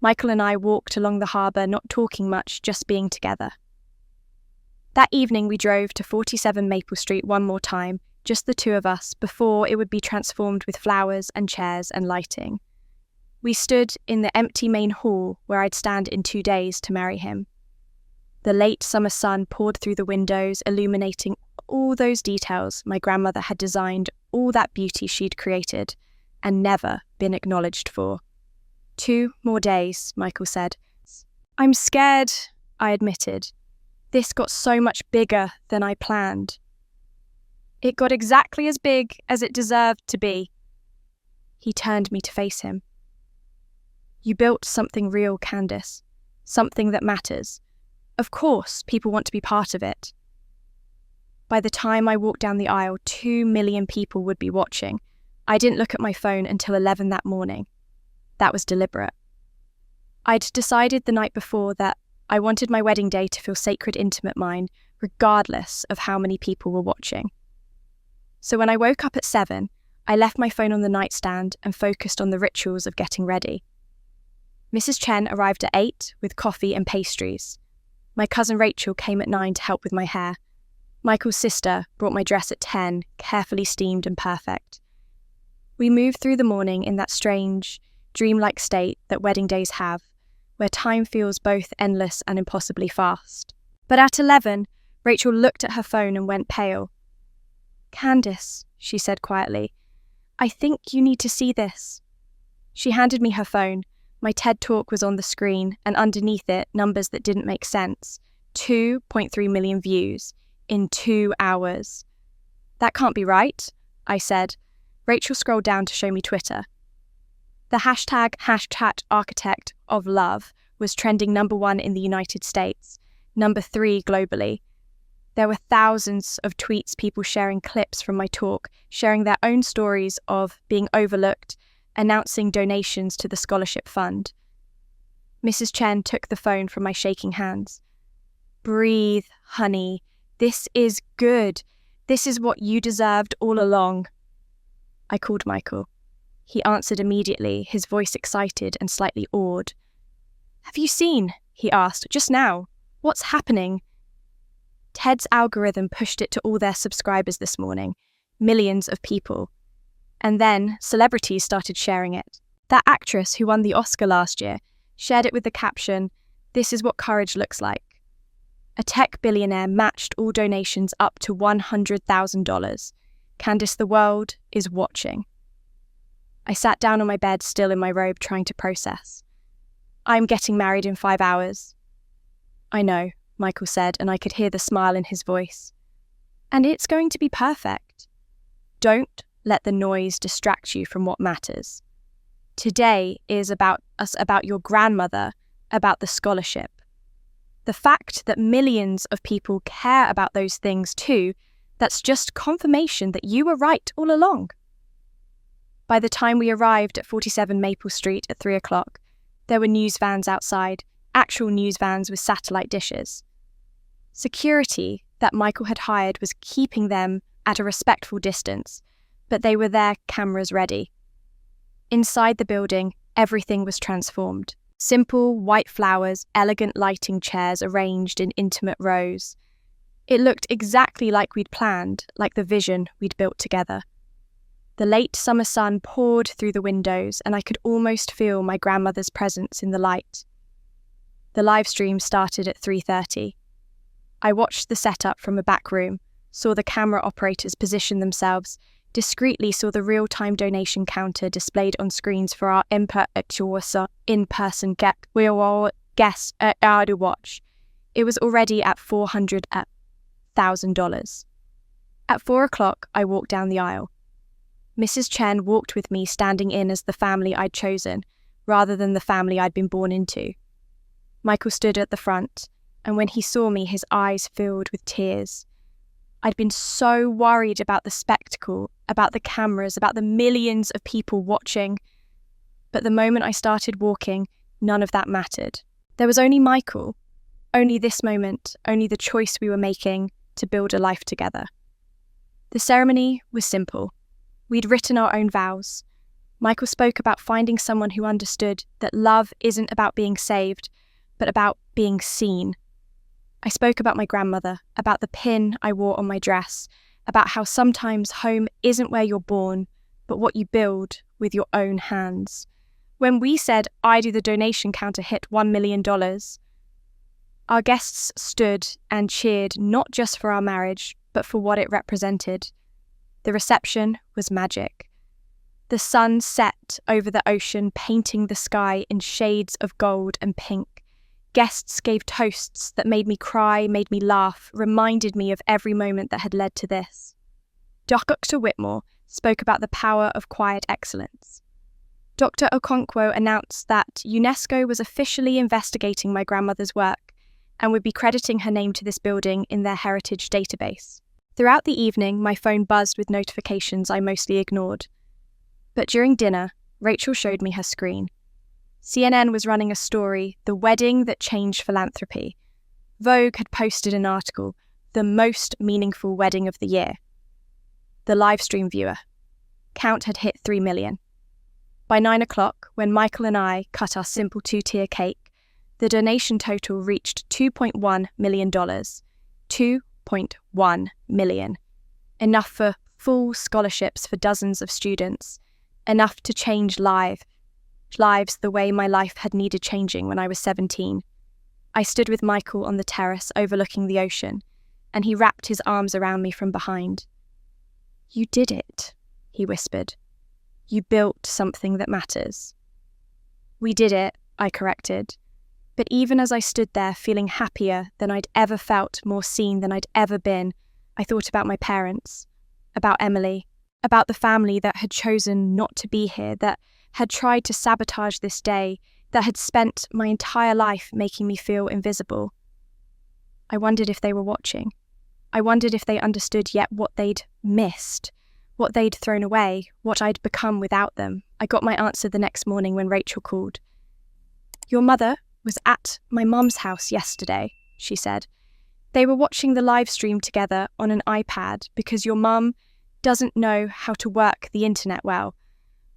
Michael and I walked along the harbour, not talking much, just being together. That evening we drove to 47 Maple Street one more time, just the two of us, before it would be transformed with flowers and chairs and lighting. We stood in the empty main hall where I'd stand in 2 days to marry him. The late summer sun poured through the windows, illuminating all those details my grandmother had designed, all that beauty she'd created, and never been acknowledged for. 2 more days, Michael said. I'm scared, I admitted. This got so much bigger than I planned. It got exactly as big as it deserved to be. He turned me to face him. You built something real, Candice. Something that matters. Of course, people want to be part of it. By the time I walked down the aisle, 2 million people would be watching. I didn't look at my phone until 11 that morning. That was deliberate. I'd decided the night before that I wanted my wedding day to feel sacred, intimate mine, regardless of how many people were watching. So when I woke up at 7, I left my phone on the nightstand and focused on the rituals of getting ready. Mrs. Chen arrived at 8 with coffee and pastries. My cousin Rachel came at 9 to help with my hair. Michael's sister brought my dress at 10, carefully steamed and perfect. We moved through the morning in that strange, dreamlike state that wedding days have, where time feels both endless and impossibly fast. But at 11, Rachel looked at her phone and went pale. Candice, she said quietly, I think you need to see this. She handed me her phone. My TED talk was on the screen, and underneath it, numbers that didn't make sense. 2.3 million views in 2 hours. That can't be right, I said. Rachel scrolled down to show me Twitter. The hashtag #architect of love was trending number 1 in the United States, number 3 globally. There were thousands of tweets, people sharing clips from my talk, sharing their own stories of being overlooked, announcing donations to the scholarship fund. Mrs. Chen took the phone from my shaking hands. Breathe, honey. This is good. This is what you deserved all along. I called Michael. He answered immediately, his voice excited and slightly awed. Have you seen? He asked. Just now. What's happening? TED's algorithm pushed it to all their subscribers this morning. Millions of people. And then celebrities started sharing it. That actress who won the Oscar last year shared it with the caption, "This is what courage looks like." A tech billionaire matched all donations up to $100,000. Candice, the world is watching. I sat down on my bed, still in my robe, trying to process. I'm getting married in 5 hours. I know, Michael said, and I could hear the smile in his voice. And it's going to be perfect. Don't let the noise distract you from what matters. Today is about your grandmother, about the scholarship. The fact that millions of people care about those things too, that's just confirmation that you were right all along. By the time we arrived at 47 Maple Street at 3 o'clock, there were news vans outside, actual news vans with satellite dishes. Security that Michael had hired was keeping them at a respectful distance, but they were there, cameras ready. Inside the building, everything was transformed. Simple white flowers, elegant lighting chairs arranged in intimate rows. It looked exactly like we'd planned, like the vision we'd built together. The late summer sun poured through the windows, and I could almost feel my grandmother's presence in the light. The live stream started at 3:30. I watched the setup from a back room, saw the camera operators position themselves, discreetly saw the real-time donation counter displayed on screens for our in-person guests at our watch. It was already at $400,000. At 4 o'clock, I walked down the aisle. Mrs. Chen walked with me, standing in as the family I'd chosen, rather than the family I'd been born into. Michael stood at the front, and when he saw me, his eyes filled with tears. I'd been so worried about the spectacle, about the cameras, about the millions of people watching. But the moment I started walking, none of that mattered. There was only Michael, only this moment, only the choice we were making to build a life together. The ceremony was simple. We'd written our own vows. Michael spoke about finding someone who understood that love isn't about being saved, but about being seen. I spoke about my grandmother, about the pin I wore on my dress, about how sometimes home isn't where you're born, but what you build with your own hands. When we said, "I do the donation counter hit $1 million, our guests stood and cheered not just for our marriage, but for what it represented. The reception was magic. The sun set over the ocean, painting the sky in shades of gold and pink. Guests gave toasts that made me cry, made me laugh, reminded me of every moment that had led to this. Dr. Whitmore spoke about the power of quiet excellence. Dr. Okonkwo announced that UNESCO was officially investigating my grandmother's work and would be crediting her name to this building in their heritage database. Throughout the evening, my phone buzzed with notifications I mostly ignored. But during dinner, Rachel showed me her screen. CNN was running a story, The Wedding That Changed Philanthropy. Vogue had posted an article, The Most Meaningful Wedding of the Year. The live stream viewer count had hit 3 million. By 9 o'clock, when Michael and I cut our simple 2-tier cake, the donation total reached $2.1 million. $2.1 million. Enough for full scholarships for dozens of students. Enough to change lives the way my life had needed changing when I was 17. I stood with Michael on the terrace overlooking the ocean, and he wrapped his arms around me from behind. "You did it," he whispered. "You built something that matters." "We did it," I corrected. But even as I stood there feeling happier than I'd ever felt, more seen than I'd ever been, I thought about my parents, about Emily, about the family that had chosen not to be here, that had tried to sabotage this day, that had spent my entire life making me feel invisible. I wondered if they were watching. I wondered if they understood yet what they'd missed, what they'd thrown away, what I'd become without them. I got my answer the next morning when Rachel called. "Your mother was at my mum's house yesterday," she said. "They were watching the live stream together on an iPad because your mum doesn't know how to work the internet well.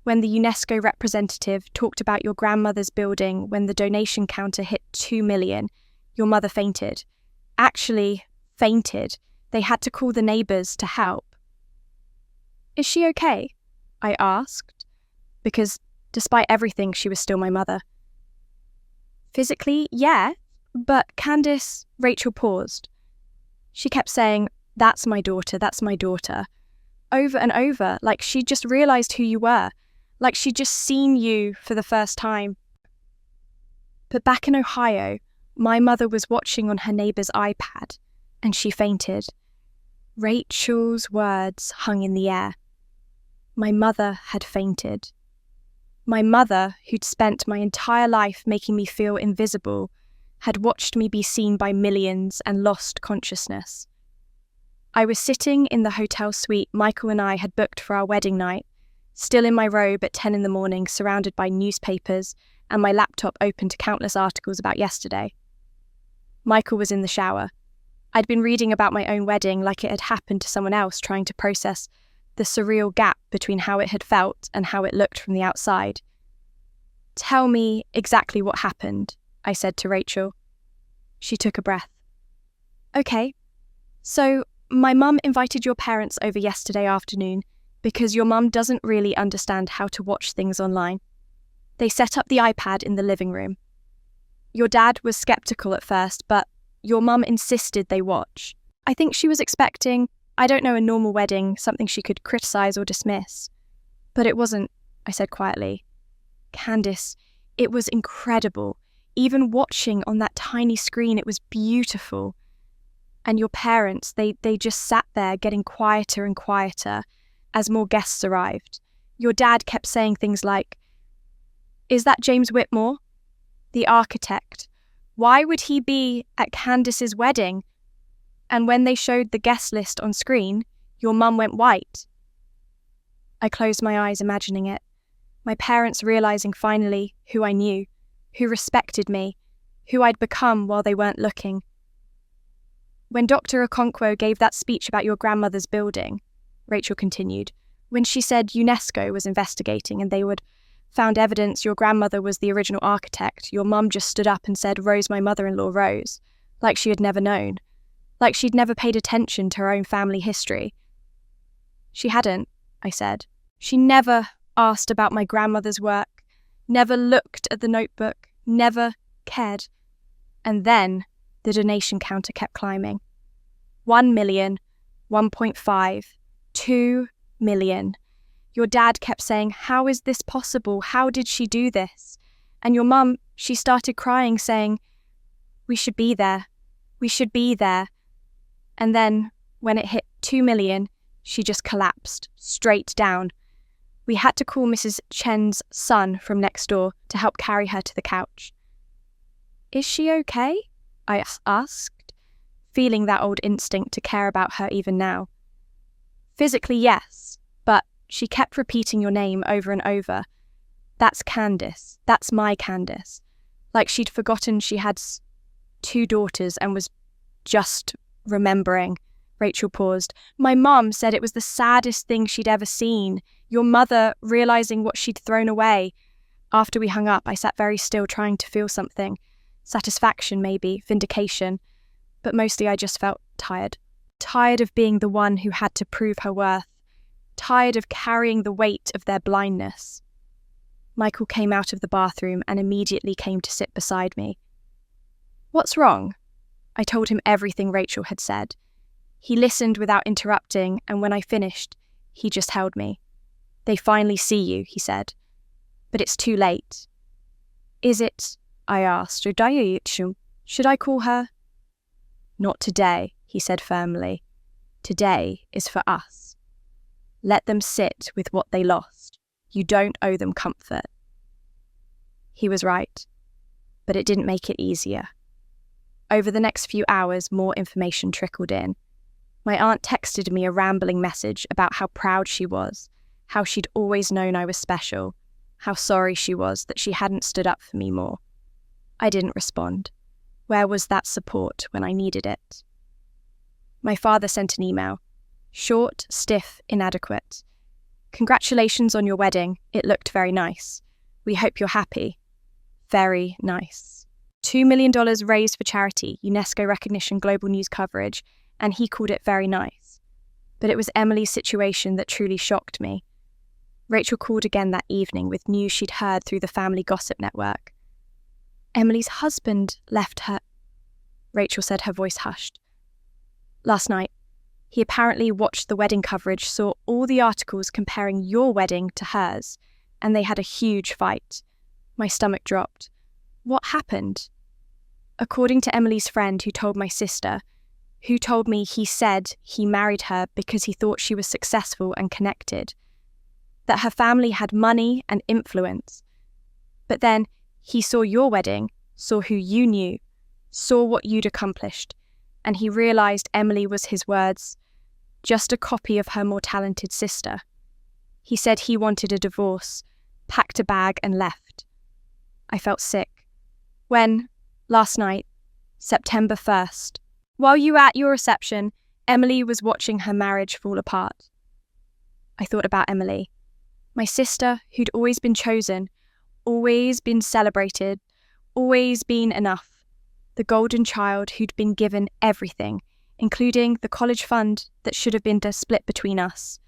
When the UNESCO representative talked about your grandmother's building when the donation counter hit 2 million, your mother fainted. Actually, fainted. They had to call the neighbours to help." "Is she okay?" I asked, because despite everything, she was still my mother. "Physically, yeah, but Candice," Rachel paused. She kept saying, "That's my daughter, that's my daughter," over and over, like she'd just realised who you were, like she'd just seen you for the first time. But back in Ohio, my mother was watching on her neighbour's iPad, and she fainted. Rachel's words hung in the air. My mother had fainted. My mother, who'd spent my entire life making me feel invisible, had watched me be seen by millions and lost consciousness. I was sitting in the hotel suite Michael and I had booked for our wedding night, still in my robe at 10 in the morning, surrounded by newspapers and my laptop open to countless articles about yesterday. Michael was in the shower. I'd been reading about my own wedding like it had happened to someone else, trying to process the surreal gap between how it had felt and how it looked from the outside. "Tell me exactly what happened," I said to Rachel. She took a breath. "Okay, so my mum invited your parents over yesterday afternoon because your mum doesn't really understand how to watch things online. They set up the iPad in the living room. Your dad was skeptical at first, but your mum insisted they watch. I think she was expecting, I don't know, a normal wedding, something she could criticise or dismiss. But it wasn't," I said quietly. "Candice, it was incredible. Even watching on that tiny screen, it was beautiful. And your parents, they just sat there getting quieter and quieter as more guests arrived. Your dad kept saying things like, 'Is that James Whitmore, the architect? Why would he be at Candice's wedding?' And when they showed the guest list on screen, your mum went white." I closed my eyes, imagining it. My parents realising finally who I knew, who respected me, who I'd become while they weren't looking. "When Dr. Okonkwo gave that speech about your grandmother's building," Rachel continued, "when she said UNESCO was investigating and they would found evidence your grandmother was the original architect, your mum just stood up and said, 'Rose, my mother-in-law, Rose,' like she had never known, like she'd never paid attention to her own family history." "She hadn't," I said. "She never asked about my grandmother's work, never looked at the notebook, never cared." And then the donation counter kept climbing. 1 million, 1.5, 2 million. Your dad kept saying, "How is this possible? How did she do this?" And your mum, she started crying, saying, "We should be there. We should be there." And then, when it hit 2 million, she just collapsed, straight down. We had to call Mrs. Chen's son from next door to help carry her to the couch. "Is she okay?" I asked, feeling that old instinct to care about her even now. "Physically, yes, but she kept repeating your name over and over. 'That's Candice, that's my Candice.' Like she'd forgotten she had 2 daughters and was just remembering." Rachel paused. "My mum said it was the saddest thing she'd ever seen. Your mother realising what she'd thrown away." After we hung up, I sat very still, trying to feel something. Satisfaction, maybe, vindication. But mostly I just felt tired. Tired of being the one who had to prove her worth. Tired of carrying the weight of their blindness. Michael came out of the bathroom and immediately came to sit beside me. "What's wrong?" I told him everything Rachel had said. He listened without interrupting, and when I finished, he just held me. "They finally see you," he said. "But it's too late." "Is it?" I asked. "Should I call her?" "Not today," he said firmly. "Today is for us. Let them sit with what they lost. You don't owe them comfort." He was right, but it didn't make it easier. Over the next few hours, more information trickled in. My aunt texted me a rambling message about how proud she was, how she'd always known I was special, how sorry she was that she hadn't stood up for me more. I didn't respond. Where was that support when I needed it? My father sent an email. Short, stiff, inadequate. "Congratulations on your wedding. It looked very nice. We hope you're happy. Very nice. $2 million raised for charity, UNESCO recognition, global news coverage, and he called it very nice. But it was Emily's situation that truly shocked me. Rachel called again that evening with news she'd heard through the family gossip network. Emily's husband left her. Rachel said, her voice hushed. Last night, he apparently watched the wedding coverage, saw all the articles comparing your wedding to hers, and they had a huge fight. My stomach dropped. What happened? According to Emily's friend who told my sister, who told me he said he married her because he thought she was successful and connected, that her family had money and influence. But then he saw your wedding, saw who you knew, saw what you'd accomplished, and he realized Emily was his words, just a copy of her more talented sister. He said he wanted a divorce, packed a bag and left. I felt sick. When, last night, September 1st, while you were at your reception, Emily was watching her marriage fall apart. I thought about Emily, my sister who'd always been chosen, always been celebrated, always been enough, the golden child who'd been given everything, including the college fund that should have been split between us.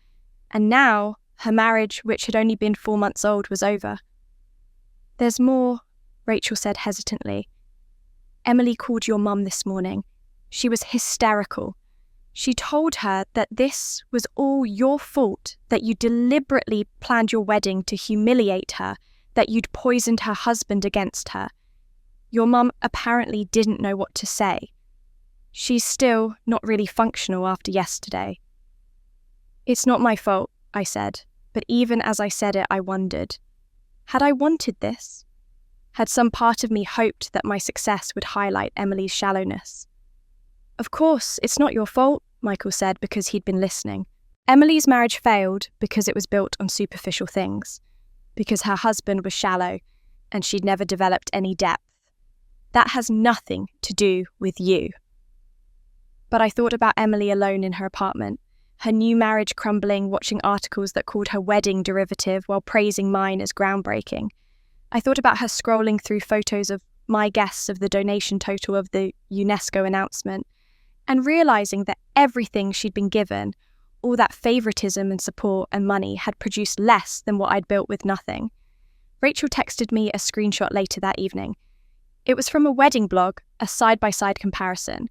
And now, her marriage, which had only been 4 months old, was over. There's more, Rachel said hesitantly. Emily called your mum this morning. She was hysterical. She told her that this was all your fault, that you deliberately planned your wedding to humiliate her, that you'd poisoned her husband against her. Your mum apparently didn't know what to say. She's still not really functional after yesterday. It's not my fault, I said, but even as I said it, I wondered. Had I wanted this? Had some part of me hoped that my success would highlight Emily's shallowness? Of course, it's not your fault, Michael said because he'd been listening. Emily's marriage failed because it was built on superficial things, because her husband was shallow and she'd never developed any depth. That has nothing to do with you. But I thought about Emily alone in her apartment, her new marriage crumbling, watching articles that called her wedding derivative while praising mine as groundbreaking. I thought about her scrolling through photos of my guests of the donation total of the UNESCO announcement, and realising that everything she'd been given, all that favouritism and support and money, had produced less than what I'd built with nothing. Rachel texted me a screenshot later that evening. It was from a wedding blog, a side-by-side comparison.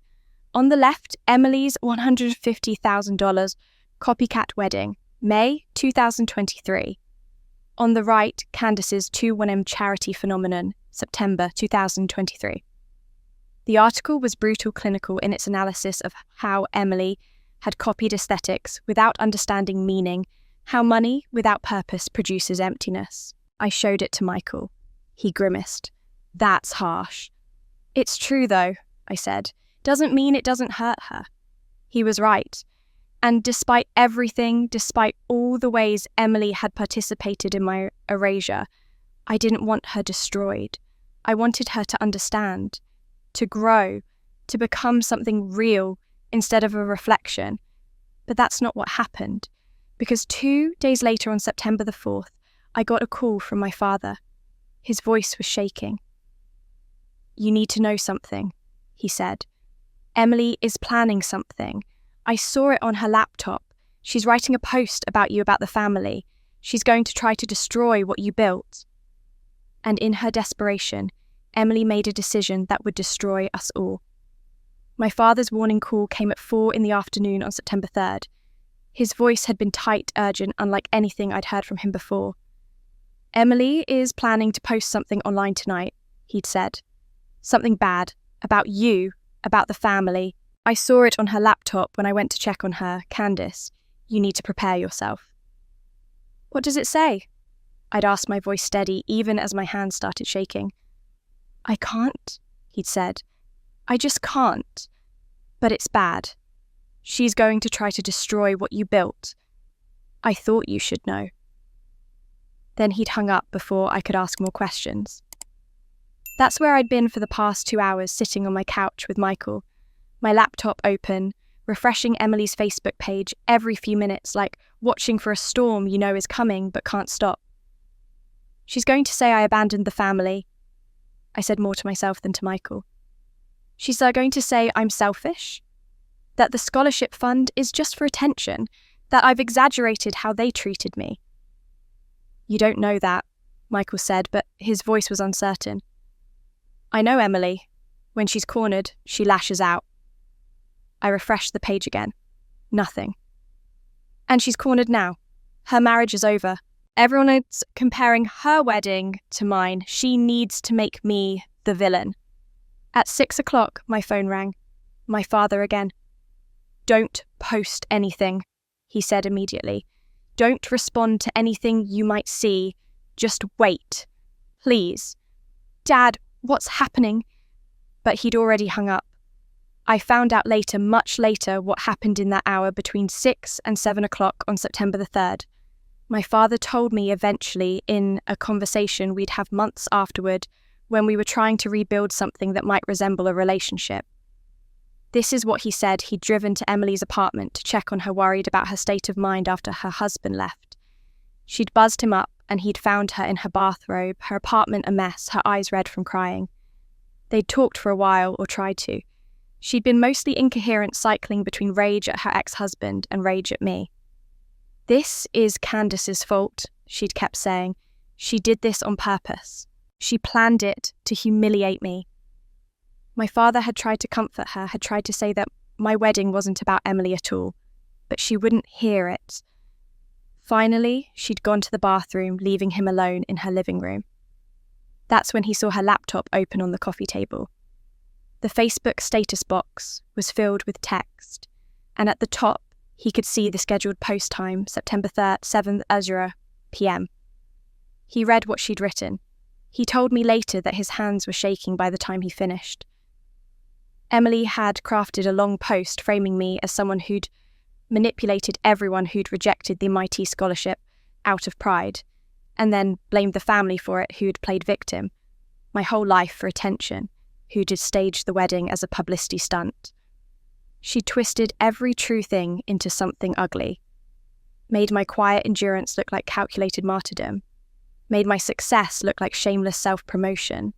On the left, Emily's $150,000 copycat wedding, May 2023. On the right, Candace's 2-1M charity phenomenon, September 2023. The article was brutal clinical in its analysis of how Emily had copied aesthetics without understanding meaning, how money without purpose produces emptiness. I showed it to Michael. He grimaced. That's harsh. It's true though, I said. Doesn't mean it doesn't hurt her. He was right. And despite everything, despite all the ways Emily had participated in my erasure, I didn't want her destroyed. I wanted her to understand, to grow, to become something real instead of a reflection. But that's not what happened, because 2 days later on September the 4th, I got a call from my father. His voice was shaking. You need to know something, he said. Emily is planning something. I saw it on her laptop. She's writing a post about you about the family. She's going to try to destroy what you built. And in her desperation, Emily made a decision that would destroy us all. My father's warning call came at 4 p.m. on September 3rd. His voice had been tight, urgent, unlike anything I'd heard from him before. Emily is planning to post something online tonight, he'd said. Something bad, about you, about the family. I saw it on her laptop when I went to check on her, Candace. You need to prepare yourself. What does it say? I'd asked, my voice steady, even as my hands started shaking. I can't, he'd said. I just can't. But it's bad. She's going to try to destroy what you built. I thought you should know. Then he'd hung up before I could ask more questions. That's where I'd been for the past 2 hours, sitting on my couch with Michael, my laptop open, refreshing Emily's Facebook page every few minutes, like watching for a storm you know is coming but can't stop. She's going to say I abandoned the family. I said more to myself than to Michael. She's going to say I'm selfish, that the scholarship fund is just for attention, that I've exaggerated how they treated me. You don't know that, Michael said, but his voice was uncertain. I know Emily. When she's cornered, she lashes out. I refreshed the page again. Nothing. And she's cornered now. Her marriage is over. Everyone is comparing her wedding to mine. She needs to make me the villain. At 6 o'clock, my phone rang. My father again. Don't post anything, he said immediately. Don't respond to anything you might see. Just wait. Please. Dad, what's happening? But he'd already hung up. I found out later, much later, what happened in that hour between 6 and 7 o'clock on September the 3rd. My father told me eventually in a conversation we'd have months afterward when we were trying to rebuild something that might resemble a relationship. This is what he said he'd driven to Emily's apartment to check on her, worried about her state of mind after her husband left. She'd buzzed him up and he'd found her in her bathrobe, her apartment a mess, her eyes red from crying. They'd talked for a while, or tried to. She'd been mostly incoherent, cycling between rage at her ex-husband and rage at me. "This is Candace's fault," she'd kept saying. "She did this on purpose. She planned it to humiliate me." My father had tried to comfort her, had tried to say that my wedding wasn't about Emily at all, but she wouldn't hear it. Finally, she'd gone to the bathroom, leaving him alone in her living room. That's when he saw her laptop open on the coffee table. The Facebook status box was filled with text, and at the top, he could see the scheduled post time, September 3rd, 7:00 p.m. He read what she'd written. He told me later that his hands were shaking by the time he finished. Emily had crafted a long post framing me as someone who'd manipulated everyone who'd rejected the MIT scholarship out of pride, and then blamed the family for it who'd played victim, my whole life for attention, who'd staged the wedding as a publicity stunt. She twisted every true thing into something ugly, made my quiet endurance look like calculated martyrdom, made my success look like shameless self-promotion,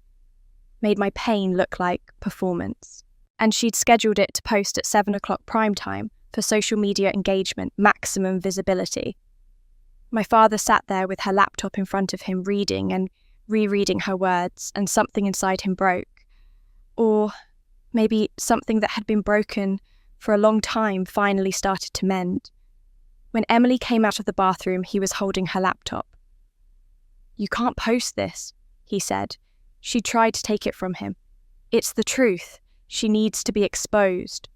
made my pain look like performance. And she'd scheduled it to post at 7 o'clock prime time for social media engagement, maximum visibility. My father sat there with her laptop in front of him, reading and rereading her words, and something inside him broke. Or maybe something that had been broken for a long time finally started to mend. When Emily came out of the bathroom, he was holding her laptop. "You can't post this," he said. She tried to take it from him. "It's the truth. She needs to be exposed."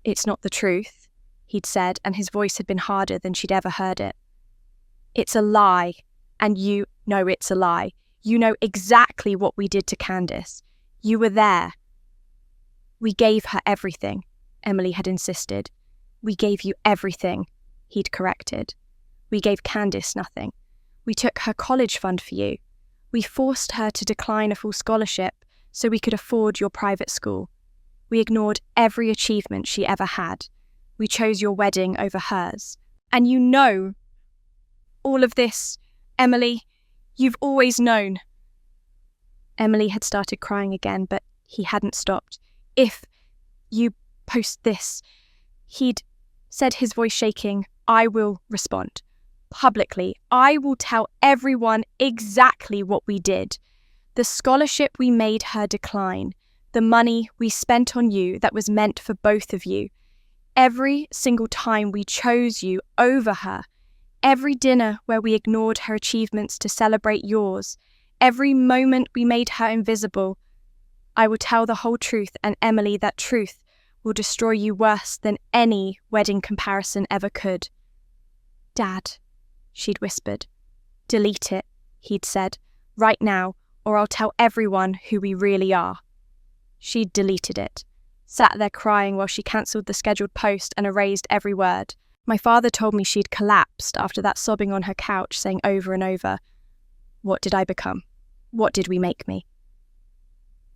"It's not the truth," he'd said, and his voice had been harder than she'd ever heard it. "It's a lie, and you know it's a lie. You know exactly what we did to Candace. You were there." "We gave her everything," Emily had insisted. "We gave you everything," he'd corrected. "We gave Candace nothing. We took her college fund for you. We forced her to decline a full scholarship so we could afford your private school. We ignored every achievement she ever had. We chose your wedding over hers. And you know all of this, Emily. You've always known." Emily had started crying again, but he hadn't stopped. "If you post this," he'd said, his voice shaking, "I will respond. Publicly, I will tell everyone exactly what we did. The scholarship we made her decline. The money we spent on you that was meant for both of you. Every single time we chose you over her. Every dinner where we ignored her achievements to celebrate yours. Every moment we made her invisible. I will tell the whole truth, and Emily, that truth will destroy you worse than any wedding comparison ever could." "Dad," she'd whispered. "Delete it," he'd said, "right now, or I'll tell everyone who we really are." She'd deleted it, sat there crying while she cancelled the scheduled post and erased every word. My father told me she'd collapsed after that, sobbing on her couch, saying over and over, "What did I become? What did we make me?"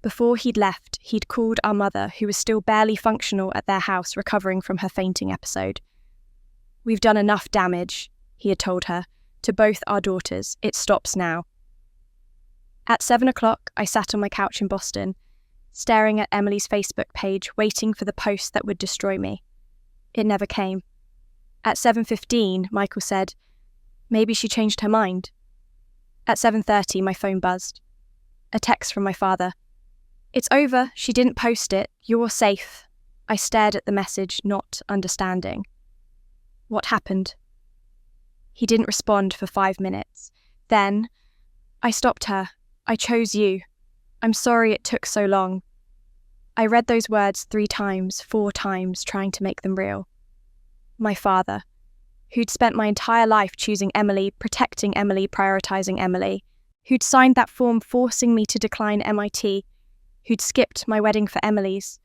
Before he'd left, he'd called our mother, who was still barely functional at their house, recovering from her fainting episode. "We've done enough damage," he had told her, "to both our daughters. It stops now." At 7 o'clock, I sat on my couch in Boston, staring at Emily's Facebook page, waiting for the post that would destroy me. It never came. At 7:15, Michael said, "Maybe she changed her mind." At 7:30, my phone buzzed. A text from my father. "It's over. She didn't post it. You're safe." I stared at the message, not understanding. "What happened?" He didn't respond for 5 minutes. Then, "I stopped her. I chose you. I'm sorry it took so long." I read those words 3 times, 4 times, trying to make them real. My father, who'd spent my entire life choosing Emily, protecting Emily, prioritizing Emily, who'd signed that form forcing me to decline MIT, who'd skipped my wedding for Emily's,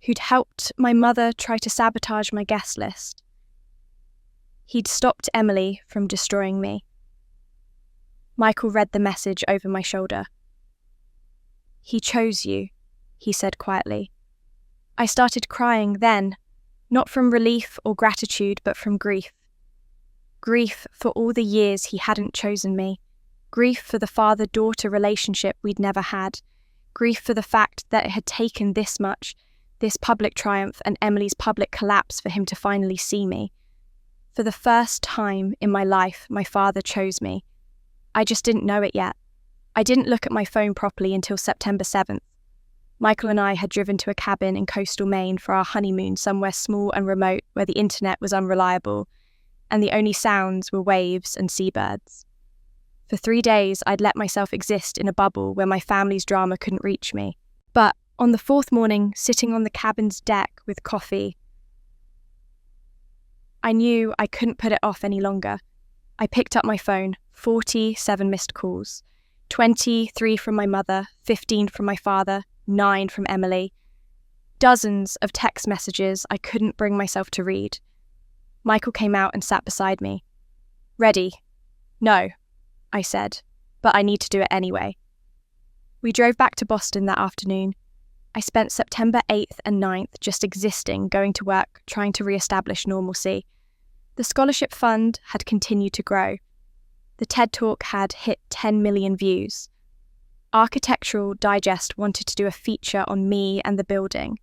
who'd helped my mother try to sabotage my guest list. He'd stopped Emily from destroying me. Michael read the message over my shoulder. "He chose you," he said quietly. I started crying then, not from relief or gratitude, but from grief. Grief for all the years he hadn't chosen me. Grief for the father-daughter relationship we'd never had. Grief for the fact that it had taken this much, this public triumph and Emily's public collapse for him to finally see me. For the first time in my life, my father chose me. I just didn't know it yet. I didn't look at my phone properly until September 7th. Michael and I had driven to a cabin in coastal Maine for our honeymoon, somewhere small and remote where the internet was unreliable, and the only sounds were waves and seabirds. For 3 days, I'd let myself exist in a bubble where my family's drama couldn't reach me. But on the 4th morning, sitting on the cabin's deck with coffee, I knew I couldn't put it off any longer. I picked up my phone, 47 missed calls, 23 from my mother, 15 from my father, 9 from Emily. Dozens of text messages I couldn't bring myself to read. Michael came out and sat beside me. "Ready?" "No," I said, "but I need to do it anyway." We drove back to Boston that afternoon. I spent September 8th and 9th just existing, going to work, trying to re-establish normalcy. The scholarship fund had continued to grow. The TED Talk had hit 10 million views. Architectural Digest wanted to do a feature on me and the building.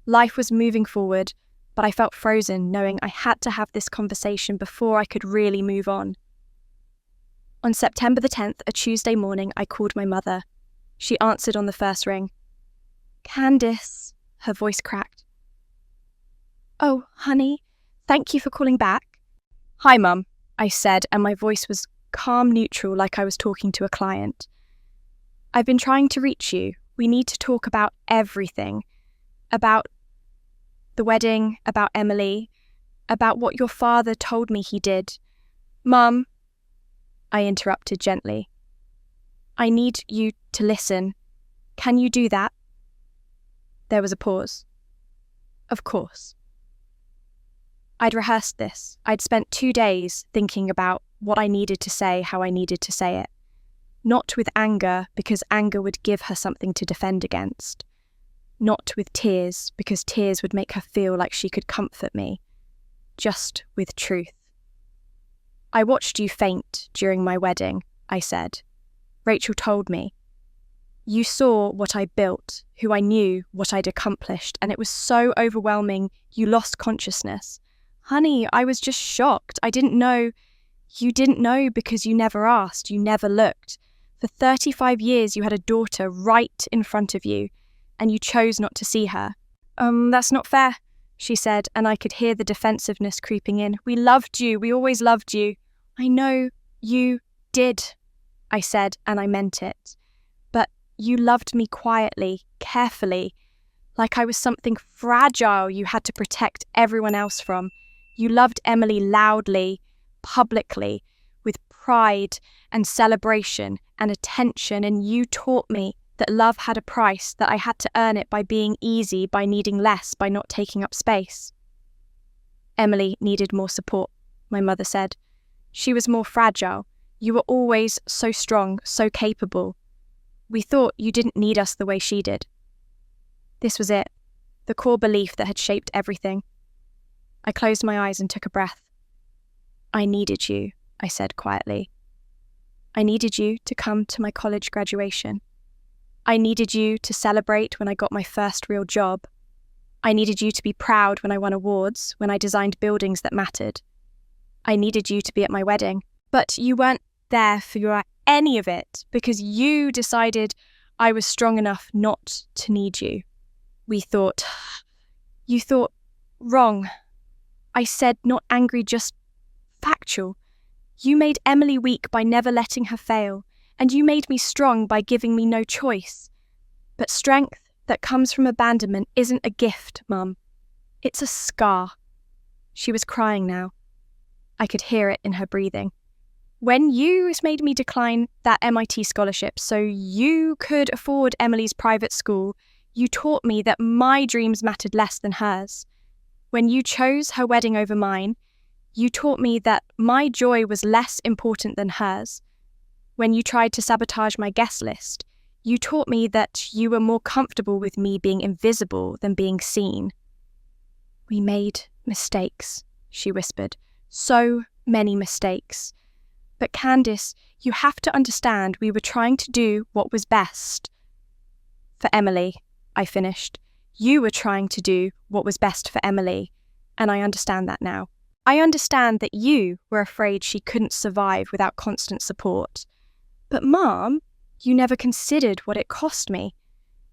Life was moving forward, but I felt frozen, knowing I had to have this conversation before I could really move on. On September the 10th, a Tuesday morning, I called my mother. She answered on the first ring. "Candice," her voice cracked. "Oh, honey, thank you for calling back." "Hi, Mum," I said, and my voice was calm, neutral, like I was talking to a client. "I've been trying to reach you. We need to talk about everything. About the wedding, about Emily, about what your father told me he did." "Mum," I interrupted gently. "I need you to listen. Can you do that?" There was a pause. "Of course." I'd rehearsed this. I'd spent 2 days thinking about what I needed to say, how I needed to say it. Not with anger, because anger would give her something to defend against. Not with tears, because tears would make her feel like she could comfort me. Just with truth. "I watched you faint during my wedding," I said. "Rachel told me. You saw what I built, who I knew, what I'd accomplished, and it was so overwhelming you lost consciousness. Honey, I was just shocked. I didn't know." "You didn't know because you never asked, you never looked. For 35 years you had a daughter right in front of you, and you chose not to see her." That's not fair," she said, and I could hear the defensiveness creeping in. "We loved you, we always loved you." "I know you did," I said, and I meant it. "But you loved me quietly, carefully, like I was something fragile you had to protect everyone else from. You loved Emily loudly, publicly, with pride and celebration and attention, and you taught me that love had a price, that I had to earn it by being easy, by needing less, by not taking up space." "Emily needed more support," my mother said. "She was more fragile. You were always so strong, so capable. We thought you didn't need us the way she did." This was it, the core belief that had shaped everything. I closed my eyes and took a breath. "I needed you," I said quietly. "I needed you to come to my college graduation. I needed you to celebrate when I got my first real job. I needed you to be proud when I won awards, when I designed buildings that mattered. I needed you to be at my wedding. But you weren't there for any of it because you decided I was strong enough not to need you. You thought wrong." I said, not angry, just factual. "You made Emily weak by never letting her fail, and you made me strong by giving me no choice. But strength that comes from abandonment isn't a gift, Mum. It's a scar." She was crying now. I could hear it in her breathing. When you made me decline that MIT scholarship so you could afford Emily's private school, you taught me that my dreams mattered less than hers. When you chose her wedding over mine, you taught me that my joy was less important than hers. When you tried to sabotage my guest list, you taught me that you were more comfortable with me being invisible than being seen. We made mistakes, she whispered. So many mistakes. But Candice, you have to understand we were trying to do what was best. For Emily, I finished. You were trying to do what was best for Emily, and I understand that now. I understand that you were afraid she couldn't survive without constant support. But Mom, you never considered what it cost me.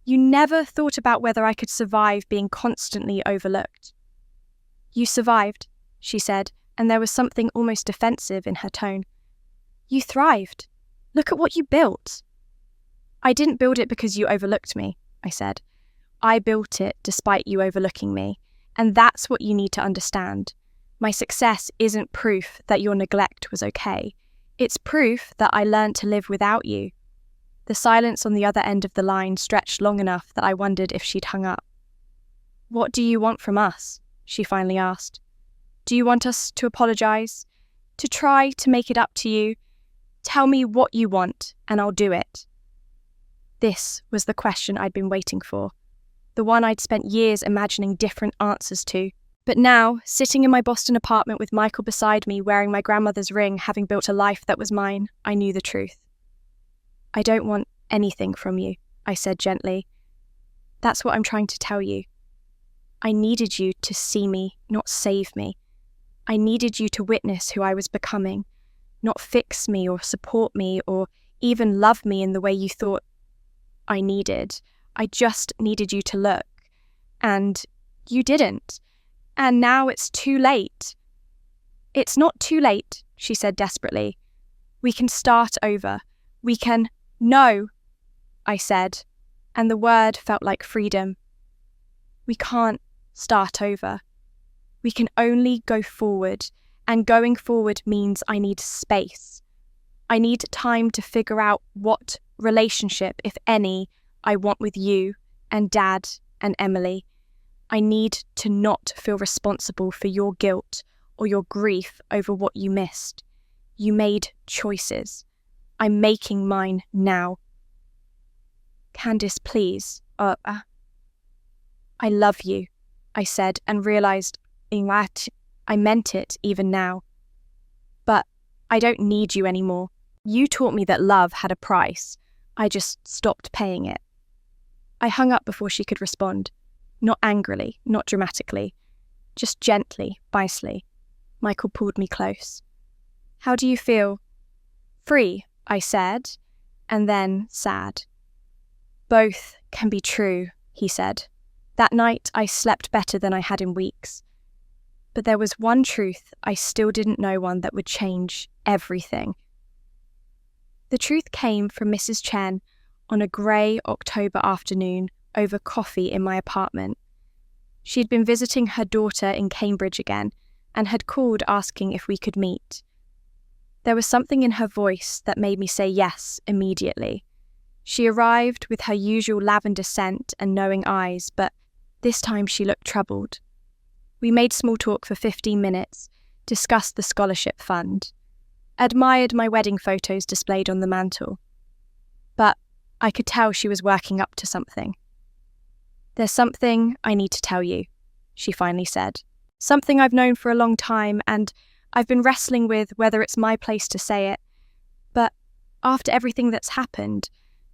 You never thought about whether I could survive being constantly overlooked. You survived, she said, and there was something almost defensive in her tone. You thrived. Look at what you built. I didn't build it because you overlooked me, I said. I built it despite you overlooking me, and that's what you need to understand. My success isn't proof that your neglect was okay. It's proof that I learned to live without you. The silence on the other end of the line stretched long enough that I wondered if she'd hung up. What do you want from us? She finally asked. Do you want us to apologize? To try to make it up to you? Tell me what you want, and I'll do it. This was the question I'd been waiting for, the one I'd spent years imagining different answers to. But now, sitting in my Boston apartment with Michael beside me wearing my grandmother's ring, having built a life that was mine, I knew the truth. I don't want anything from you, I said gently. That's what I'm trying to tell you. I needed you to see me, not save me. I needed you to witness who I was becoming, not fix me or support me or even love me in the way you thought I needed. I just needed you to look. And you didn't. And now it's too late. It's not too late, she said desperately. We can start over. We can... No, I said, and the word felt like freedom. We can't start over. We can only go forward, and going forward means I need space. I need time to figure out what relationship, if any, I want with you and Dad and Emily. I need to not feel responsible for your guilt or your grief over what you missed. You made choices. I'm making mine now. Candice, please. I love you, I said, and realised I meant it even now. But I don't need you anymore. You taught me that love had a price. I just stopped paying it. I hung up before she could respond. Not angrily, not dramatically, just gently, nicely. Michael pulled me close. How do you feel? Free, I said, and then sad. Both can be true, he said. That night I slept better than I had in weeks. But there was one truth I still didn't know, one that would change everything. The truth came from Mrs. Chen on a grey October afternoon over coffee in my apartment. She'd been visiting her daughter in Cambridge again and had called asking if we could meet. There was something in her voice that made me say yes immediately. She arrived with her usual lavender scent and knowing eyes, but this time she looked troubled. We made small talk for 15 minutes, discussed the scholarship fund, admired my wedding photos displayed on the mantel. But I could tell she was working up to something. There's something I need to tell you, she finally said. Something I've known for a long time, and I've been wrestling with whether it's my place to say it. But after everything that's happened,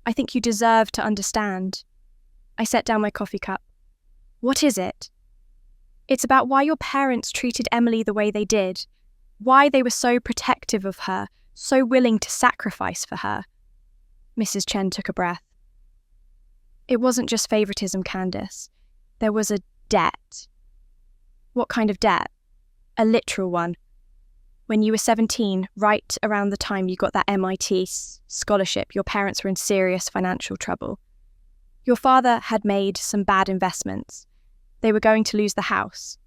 I think you deserve to understand. I set down my coffee cup. What is it? It's about why your parents treated Emily the way they did, why they were so protective of her, so willing to sacrifice for her. Mrs. Chen took a breath. It wasn't just favouritism, Candice. There was a debt. What kind of debt? A literal one. When you were 17, right around the time you got that MIT scholarship, your parents were in serious financial trouble. Your father had made some bad investments. They were going to lose the house.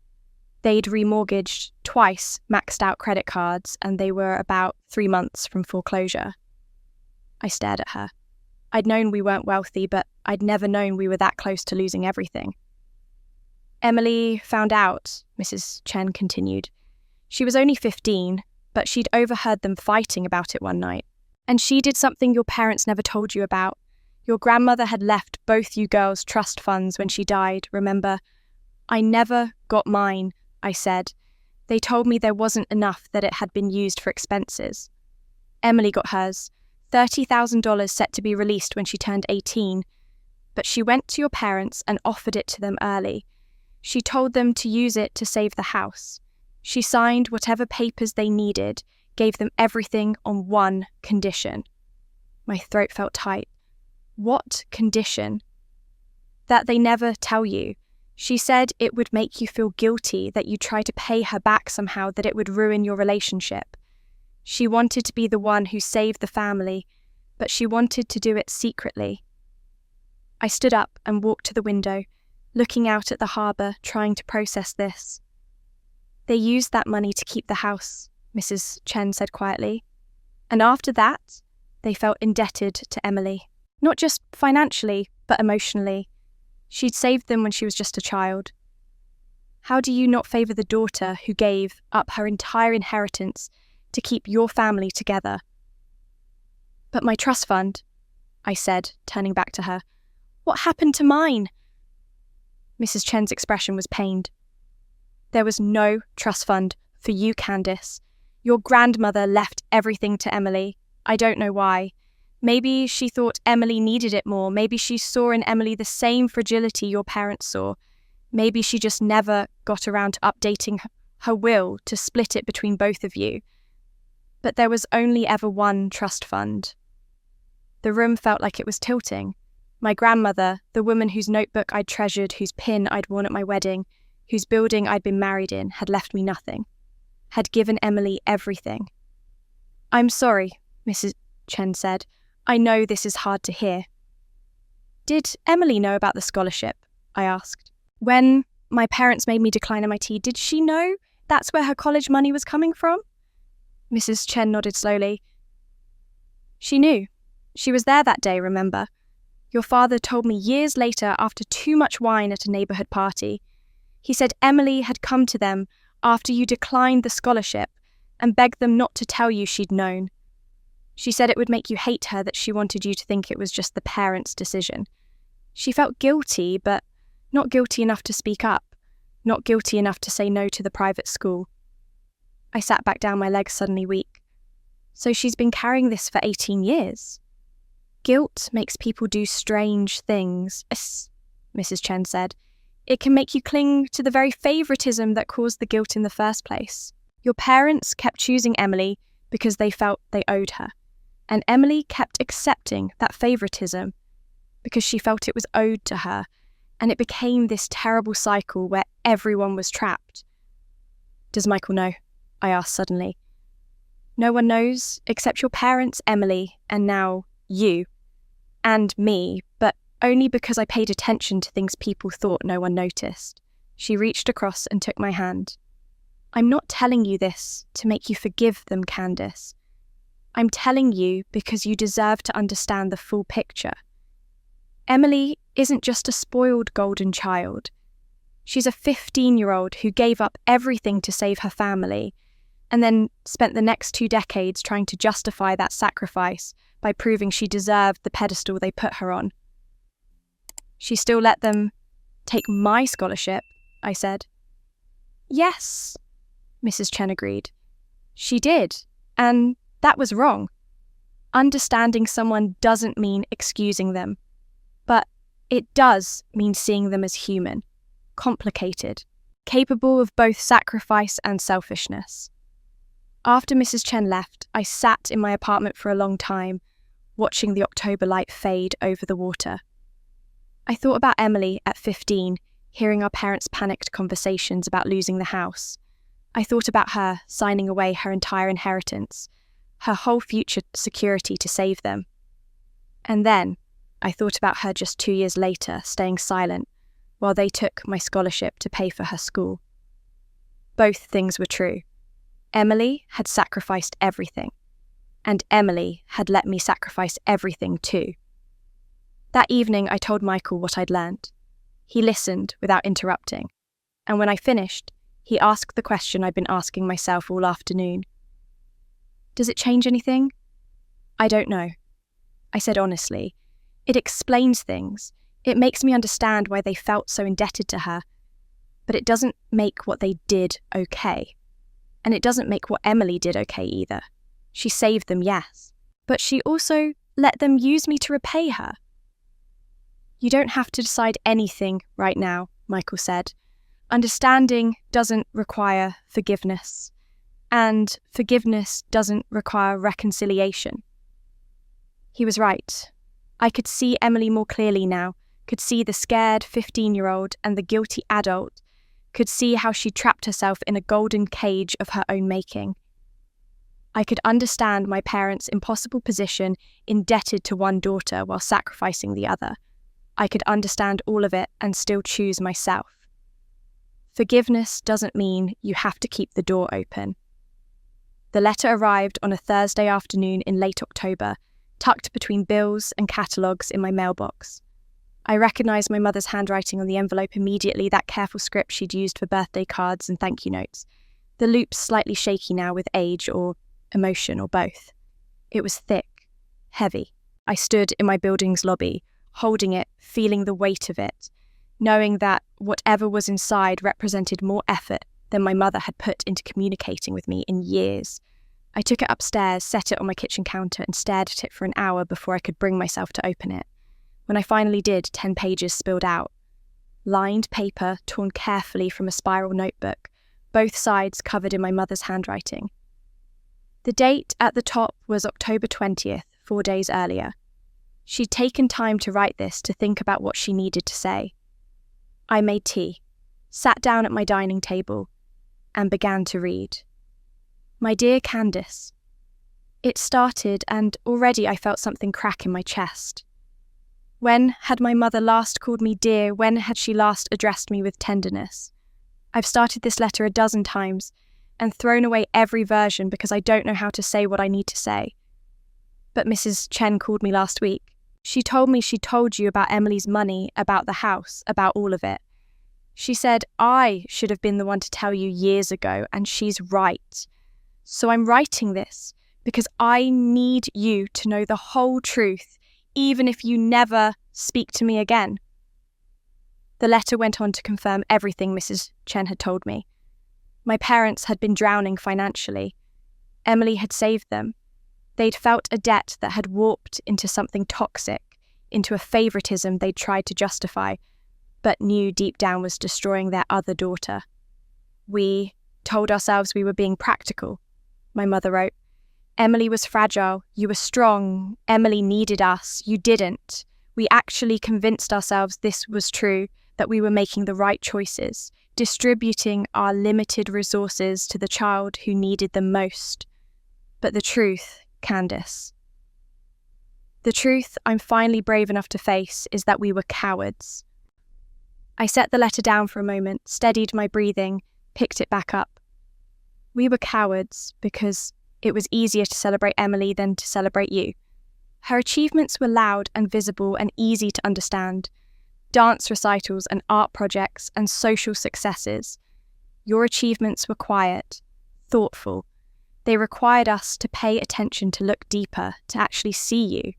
They'd remortgaged twice maxed out credit cards, and they were about 3 months from foreclosure. I stared at her. I'd known we weren't wealthy, but I'd never known we were that close to losing everything. Emily found out, Mrs. Chen continued. She was only 15, but she'd overheard them fighting about it one night. And she did something your parents never told you about. Your grandmother had left both you girls trust funds when she died, remember? I never got mine, I said. They told me there wasn't enough, that it had been used for expenses. Emily got hers, $30,000 set to be released when she turned 18, but she went to your parents and offered it to them early. She told them to use it to save the house. She signed whatever papers they needed, gave them everything on one condition. My throat felt tight. What condition? That they never tell you. She said it would make you feel guilty, that you try to pay her back somehow, that it would ruin your relationship. She wanted to be the one who saved the family, but she wanted to do it secretly. I stood up and walked to the window, looking out at the harbour, trying to process this. They used that money to keep the house, Mrs. Chen said quietly. And after that, they felt indebted to Emily. Not just financially, but emotionally. She'd saved them when she was just a child. How do you not favour the daughter who gave up her entire inheritance to keep your family together? But my trust fund, I said, turning back to her. What happened to mine? Mrs. Chen's expression was pained. There was no trust fund for you, Candice. Your grandmother left everything to Emily. I don't know why. Maybe she thought Emily needed it more. Maybe she saw in Emily the same fragility your parents saw. Maybe she just never got around to updating her will to split it between both of you. But there was only ever one trust fund. The room felt like it was tilting. My grandmother, the woman whose notebook I'd treasured, whose pin I'd worn at my wedding, whose building I'd been married in, had left me nothing. Had given Emily everything. I'm sorry, Mrs. Chen said. I know this is hard to hear. Did Emily know about the scholarship? I asked. When my parents made me decline MIT, did she know that's where her college money was coming from? Mrs. Chen nodded slowly. She knew. She was there that day, remember? Your father told me years later after too much wine at a neighbourhood party. He said Emily had come to them after you declined the scholarship and begged them not to tell you she'd known. She said it would make you hate her, that she wanted you to think it was just the parents' decision. She felt guilty, but not guilty enough to speak up, not guilty enough to say no to the private school. I sat back down, my legs suddenly weak. So she's been carrying this for 18 years. Guilt makes people do strange things, Mrs. Chen said. It can make you cling to the very favouritism that caused the guilt in the first place. Your parents kept choosing Emily because they felt they owed her. And Emily kept accepting that favouritism because she felt it was owed to her, and it became this terrible cycle where everyone was trapped. Does Michael know? I asked suddenly. No one knows except your parents, Emily, and now you. And me, but only because I paid attention to things people thought no one noticed. She reached across and took my hand. I'm not telling you this to make you forgive them, Candice. I'm telling you because you deserve to understand the full picture. Emily isn't just a spoiled golden child. She's a 15-year-old who gave up everything to save her family and then spent the next 2 decades trying to justify that sacrifice by proving she deserved the pedestal they put her on. She still let them take my scholarship, I said. Yes, Mrs. Chen agreed. She did, and that was wrong. Understanding someone doesn't mean excusing them, but it does mean seeing them as human, complicated, capable of both sacrifice and selfishness. After Mrs. Chen left, I sat in my apartment for a long time, watching the October light fade over the water. I thought about Emily at 15, hearing our parents' panicked conversations about losing the house. I thought about her signing away her entire inheritance, her whole future security to save them. And then I thought about her just 2 years later, staying silent, while they took my scholarship to pay for her school. Both things were true. Emily had sacrificed everything, and Emily had let me sacrifice everything too. That evening, I told Michael what I'd learned. He listened without interrupting, and when I finished, he asked the question I'd been asking myself all afternoon. Does it change anything? I don't know. I said honestly. It explains things. It makes me understand why they felt so indebted to her. But it doesn't make what they did okay. And it doesn't make what Emily did okay either. She saved them, yes. But she also let them use me to repay her. You don't have to decide anything right now, Michael said. Understanding doesn't require forgiveness. And forgiveness doesn't require reconciliation. He was right. I could see Emily more clearly now, could see the scared 15-year-old and the guilty adult, could see how she trapped herself in a golden cage of her own making. I could understand my parents' impossible position, indebted to one daughter while sacrificing the other. I could understand all of it and still choose myself. Forgiveness doesn't mean you have to keep the door open. The letter arrived on a Thursday afternoon in late October, tucked between bills and catalogues in my mailbox. I recognised my mother's handwriting on the envelope immediately, that careful script she'd used for birthday cards and thank you notes. The loops slightly shaky now with age or emotion or both. It was thick, heavy. I stood in my building's lobby, holding it, feeling the weight of it, knowing that whatever was inside represented more effort than my mother had put into communicating with me in years. I took it upstairs, set it on my kitchen counter, and stared at it for an hour before I could bring myself to open it. When I finally did, 10 pages spilled out. Lined paper torn carefully from a spiral notebook, both sides covered in my mother's handwriting. The date at the top was October 20th, 4 days earlier. She'd taken time to write this, to think about what she needed to say. I made tea, sat down at my dining table, and began to read. My dear Candace. It started, and already I felt something crack in my chest. When had my mother last called me dear? When had she last addressed me with tenderness? I've started this letter a dozen times and thrown away every version because I don't know how to say what I need to say. But Mrs. Chen called me last week. She told me she told you about Emily's money, about the house, about all of it. She said I should have been the one to tell you years ago, and she's right. So I'm writing this because I need you to know the whole truth, even if you never speak to me again. The letter went on to confirm everything Mrs. Chen had told me. My parents had been drowning financially. Emily had saved them. They'd felt a debt that had warped into something toxic, into a favoritism they'd tried to justify, but knew deep down was destroying their other daughter. We told ourselves we were being practical. My mother wrote, Emily was fragile, you were strong, Emily needed us, you didn't. We actually convinced ourselves this was true, that we were making the right choices, distributing our limited resources to the child who needed them most. But the truth, Candace, the truth I'm finally brave enough to face is that we were cowards. I set the letter down for a moment, steadied my breathing, picked it back up. We were cowards because it was easier to celebrate Emily than to celebrate you. Her achievements were loud and visible and easy to understand. Dance recitals and art projects and social successes. Your achievements were quiet, thoughtful. They required us to pay attention, to look deeper, to actually see you.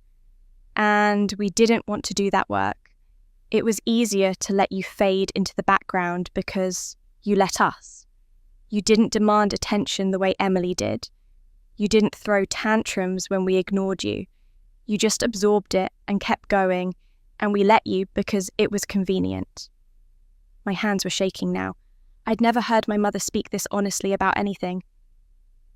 And we didn't want to do that work. It was easier to let you fade into the background because you let us. You didn't demand attention the way Emily did. You didn't throw tantrums when we ignored you. You just absorbed it and kept going, and we let you because it was convenient. My hands were shaking now. I'd never heard my mother speak this honestly about anything.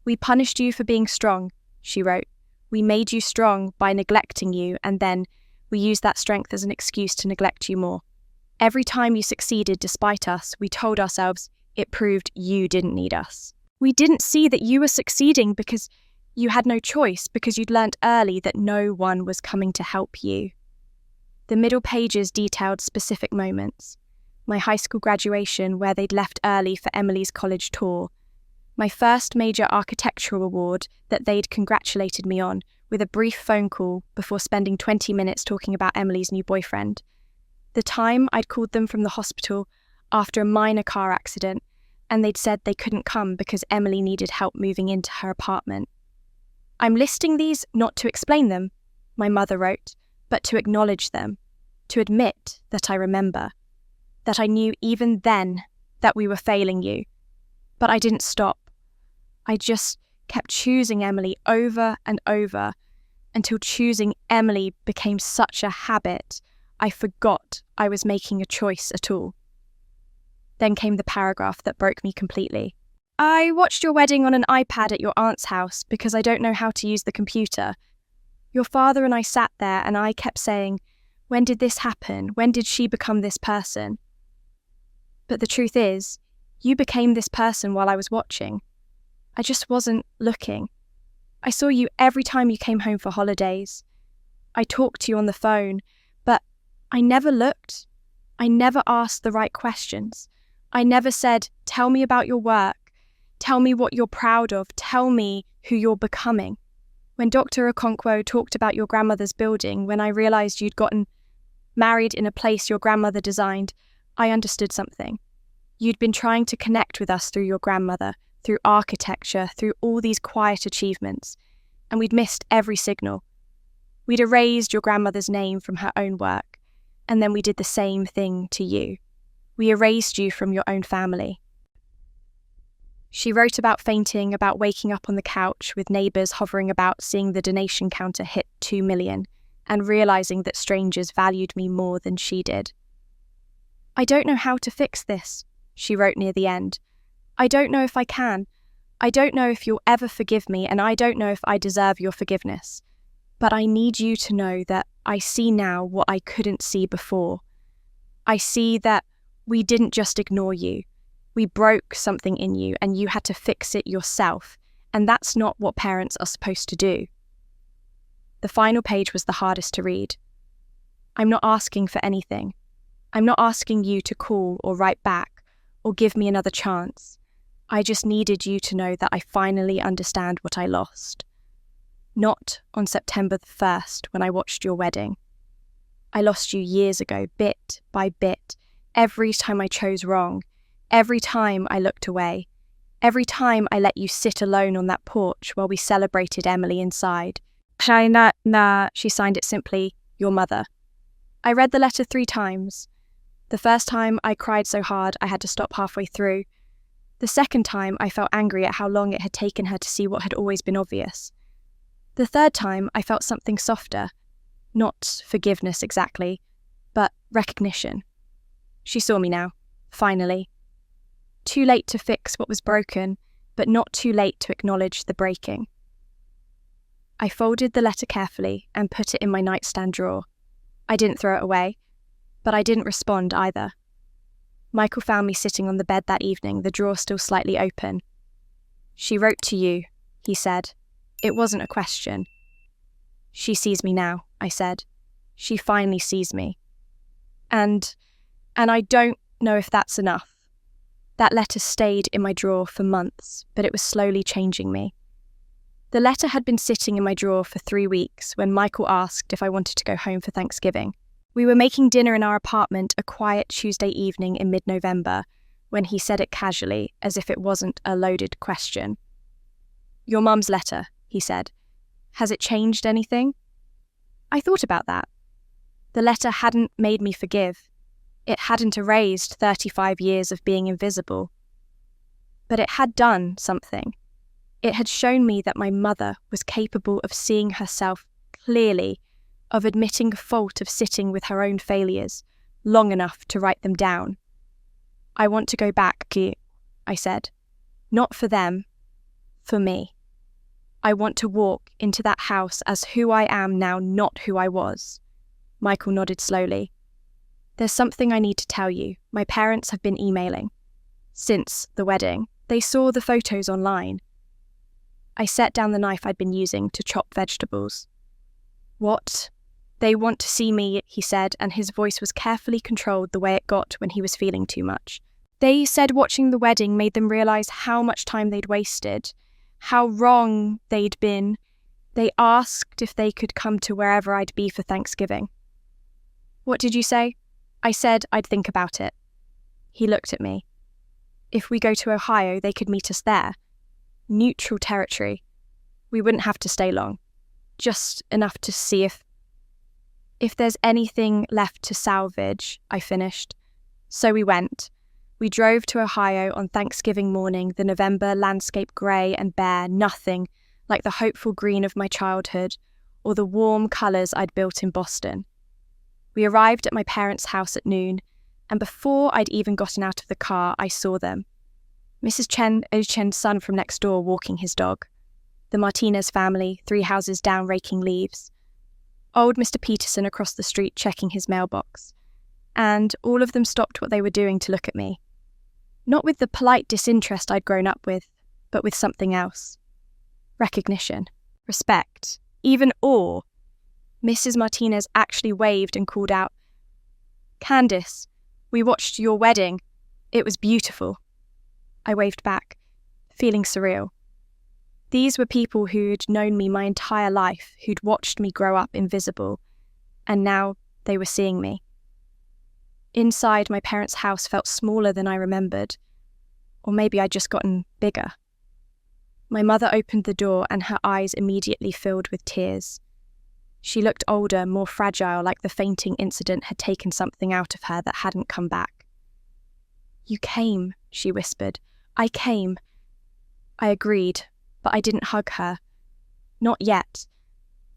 We punished you for being strong, she wrote. We made you strong by neglecting you, and then we used that strength as an excuse to neglect you more. Every time you succeeded despite us, we told ourselves it proved you didn't need us. We didn't see that you were succeeding because you had no choice, because you'd learnt early that no one was coming to help you. The middle pages detailed specific moments. my high school graduation where they'd left early for Emily's college tour, my first major architectural award that they'd congratulated me on, with a brief phone call before spending 20 minutes talking about Emily's new boyfriend, the time I'd called them from the hospital after a minor car accident and they'd said they couldn't come because Emily needed help moving into her apartment. I'm listing these not to explain them, my mother wrote, but to acknowledge them, to admit that I remember, that I knew even then that we were failing you. But I didn't stop. I just kept choosing Emily over and over until choosing Emily became such a habit, I forgot I was making a choice at all. Then came the paragraph that broke me completely. I watched your wedding on an iPad at your aunt's house because I don't know how to use the computer. Your father and I sat there and I kept saying, when did this happen? When did she become this person? But the truth is, you became this person while I was watching. I just wasn't looking. I saw you every time you came home for holidays. I talked to you on the phone, but I never looked. I never asked the right questions. I never said, tell me about your work. Tell me what you're proud of. Tell me who you're becoming. When Dr. Okonkwo talked about your grandmother's building, when I realised you'd gotten married in a place your grandmother designed, I understood something. You'd been trying to connect with us through your grandmother, through architecture, through all these quiet achievements, and we'd missed every signal. We'd erased your grandmother's name from her own work, and then we did the same thing to you. We erased you from your own family. She wrote about fainting, about waking up on the couch with neighbours hovering about seeing the donation counter hit 2 million and realising that strangers valued me more than she did. I don't know how to fix this, she wrote near the end. I don't know if I can. I don't know if you'll ever forgive me, and I don't know if I deserve your forgiveness. But I need you to know that I see now what I couldn't see before. I see that we didn't just ignore you. We broke something in you and you had to fix it yourself, and that's not what parents are supposed to do. The final page was the hardest to read. I'm not asking for anything. I'm not asking you to call or write back or give me another chance. I just needed you to know that I finally understand what I lost. Not on September the 1st when I watched your wedding. I lost you years ago, bit by bit, every time I chose wrong, every time I looked away, every time I let you sit alone on that porch while we celebrated Emily inside. She signed it simply, your mother. I read the letter 3 times. The first time I cried so hard I had to stop halfway through. The second time I felt angry at how long it had taken her to see what had always been obvious. The third time I felt something softer, not forgiveness exactly, but recognition. She saw me now, finally. Too late to fix what was broken, but not too late to acknowledge the breaking. I folded the letter carefully and put it in my nightstand drawer. I didn't throw it away, but I didn't respond either. Michael found me sitting on the bed that evening, the drawer still slightly open. She wrote to you, he said. It wasn't a question. She sees me now, I said. She finally sees me. And I don't know if that's enough. That letter stayed in my drawer for months, but it was slowly changing me. The letter had been sitting in my drawer for 3 weeks when Michael asked if I wanted to go home for Thanksgiving. We were making dinner in our apartment a quiet Tuesday evening in mid-November when he said it casually, as if it wasn't a loaded question. Your mum's letter, he said. Has it changed anything? I thought about that. The letter hadn't made me forgive. It hadn't erased 35 years of being invisible. But it had done something. It had shown me that my mother was capable of seeing herself clearly, of admitting fault, of sitting with her own failures long enough to write them down. I want to go back, I said. Not for them, for me. I want to walk into that house as who I am now, not who I was. Michael nodded slowly. There's something I need to tell you. My parents have been emailing. Since the wedding, they saw the photos online. I set down the knife I'd been using to chop vegetables. What They want to see me, he said, and his voice was carefully controlled the way it got when he was feeling too much. They said watching the wedding made them realise how much time they'd wasted, how wrong they'd been. They asked if they could come to wherever I'd be for Thanksgiving. What did you say? I said I'd think about it. He looked at me. If we go to Ohio, they could meet us there. Neutral territory. We wouldn't have to stay long. Just enough to see if there's anything left to salvage, I finished. So we went. We drove to Ohio on Thanksgiving morning, the November landscape grey and bare, nothing like the hopeful green of my childhood or the warm colours I'd built in Boston. We arrived at my parents' house at noon, and before I'd even gotten out of the car, I saw them. Mrs. Chen's son from next door walking his dog. The Martinez family, 3 houses down, raking leaves. Old Mr. Peterson across the street checking his mailbox. And all of them stopped what they were doing to look at me. Not with the polite disinterest I'd grown up with, but with something else. Recognition, respect, even awe. Mrs. Martinez actually waved and called out, "Candice, we watched your wedding. It was beautiful." I waved back, feeling surreal. These were people who'd known me my entire life, who'd watched me grow up invisible, and now they were seeing me. Inside, my parents' house felt smaller than I remembered, or maybe I'd just gotten bigger. My mother opened the door and her eyes immediately filled with tears. She looked older, more fragile, like the fainting incident had taken something out of her that hadn't come back. "You came," she whispered. "I came." I agreed, but I didn't hug her. Not yet.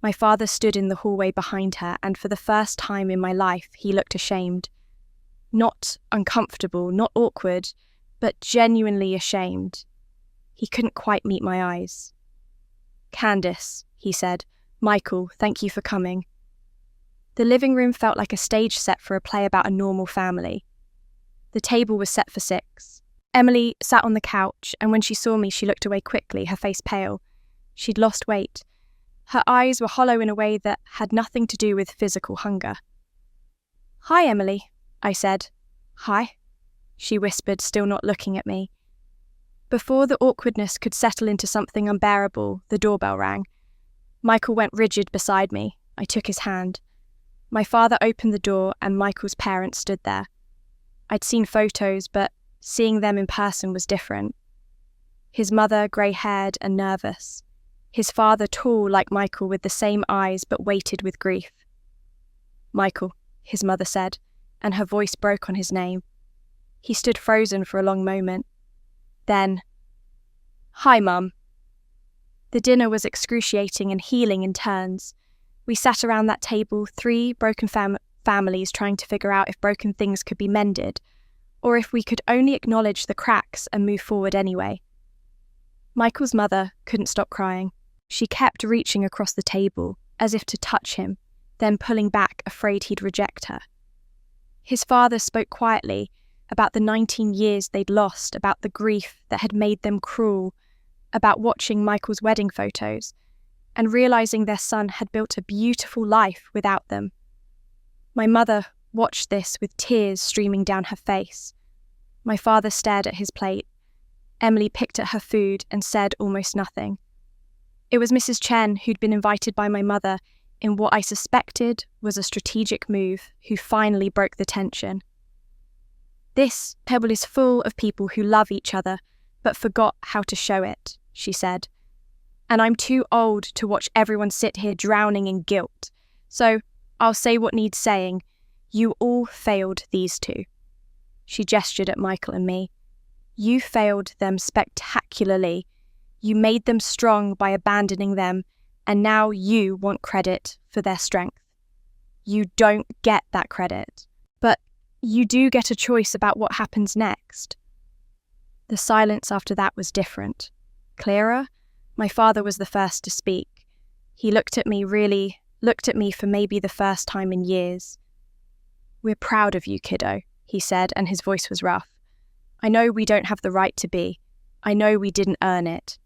My father stood in the hallway behind her, and for the first time in my life, he looked ashamed. Not uncomfortable, not awkward, but genuinely ashamed. He couldn't quite meet my eyes. "Candice," he said. "Michael, thank you for coming." The living room felt like a stage set for a play about a normal family. The table was set for 6. Emily sat on the couch, and when she saw me, she looked away quickly, her face pale. She'd lost weight. Her eyes were hollow in a way that had nothing to do with physical hunger. "Hi, Emily," I said. "Hi," she whispered, still not looking at me. Before the awkwardness could settle into something unbearable, the doorbell rang. Michael went rigid beside me. I took his hand. My father opened the door, and Michael's parents stood there. I'd seen photos, but seeing them in person was different. His mother, grey-haired and nervous. His father, tall like Michael, with the same eyes but weighted with grief. "Michael," his mother said, and her voice broke on his name. He stood frozen for a long moment. Then, "Hi, Mum." The dinner was excruciating and healing in turns. We sat around that table, 3 broken families trying to figure out if broken things could be mended, or if we could only acknowledge the cracks and move forward anyway. Michael's mother couldn't stop crying. She kept reaching across the table, as if to touch him, then pulling back, afraid he'd reject her. His father spoke quietly about the 19 years they'd lost, about the grief that had made them cruel, about watching Michael's wedding photos, and realising their son had built a beautiful life without them. My mother watched this with tears streaming down her face. My father stared at his plate. Emily picked at her food and said almost nothing. It was Mrs. Chen who'd been invited by my mother in what I suspected was a strategic move, who finally broke the tension. "This table is full of people who love each other, but forgot how to show it," she said. "And I'm too old to watch everyone sit here drowning in guilt. So I'll say what needs saying. You all failed these 2. She gestured at Michael and me. "You failed them spectacularly. You made them strong by abandoning them, and now you want credit for their strength. You don't get that credit, but you do get a choice about what happens next." The silence after that was different. Clearer. My father was the first to speak. He looked at me for maybe the first time in years. "We're proud of you, kiddo," he said, and his voice was rough. "I know we don't have the right to be. I know we didn't earn it.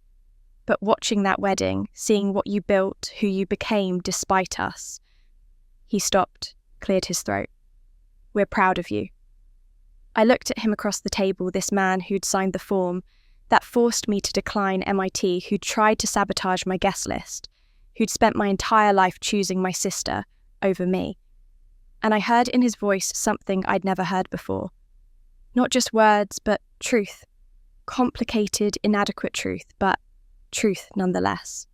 But watching that wedding, seeing what you built, who you became despite us, He stopped, cleared his throat. We're proud of you. I looked at him across the table, this man who'd signed the form that forced me to decline MIT, who'd tried to sabotage my guest list, who'd spent my entire life choosing my sister over me. And I heard in his voice something I'd never heard before. Not just words, but truth. Complicated, inadequate truth, but truth nonetheless.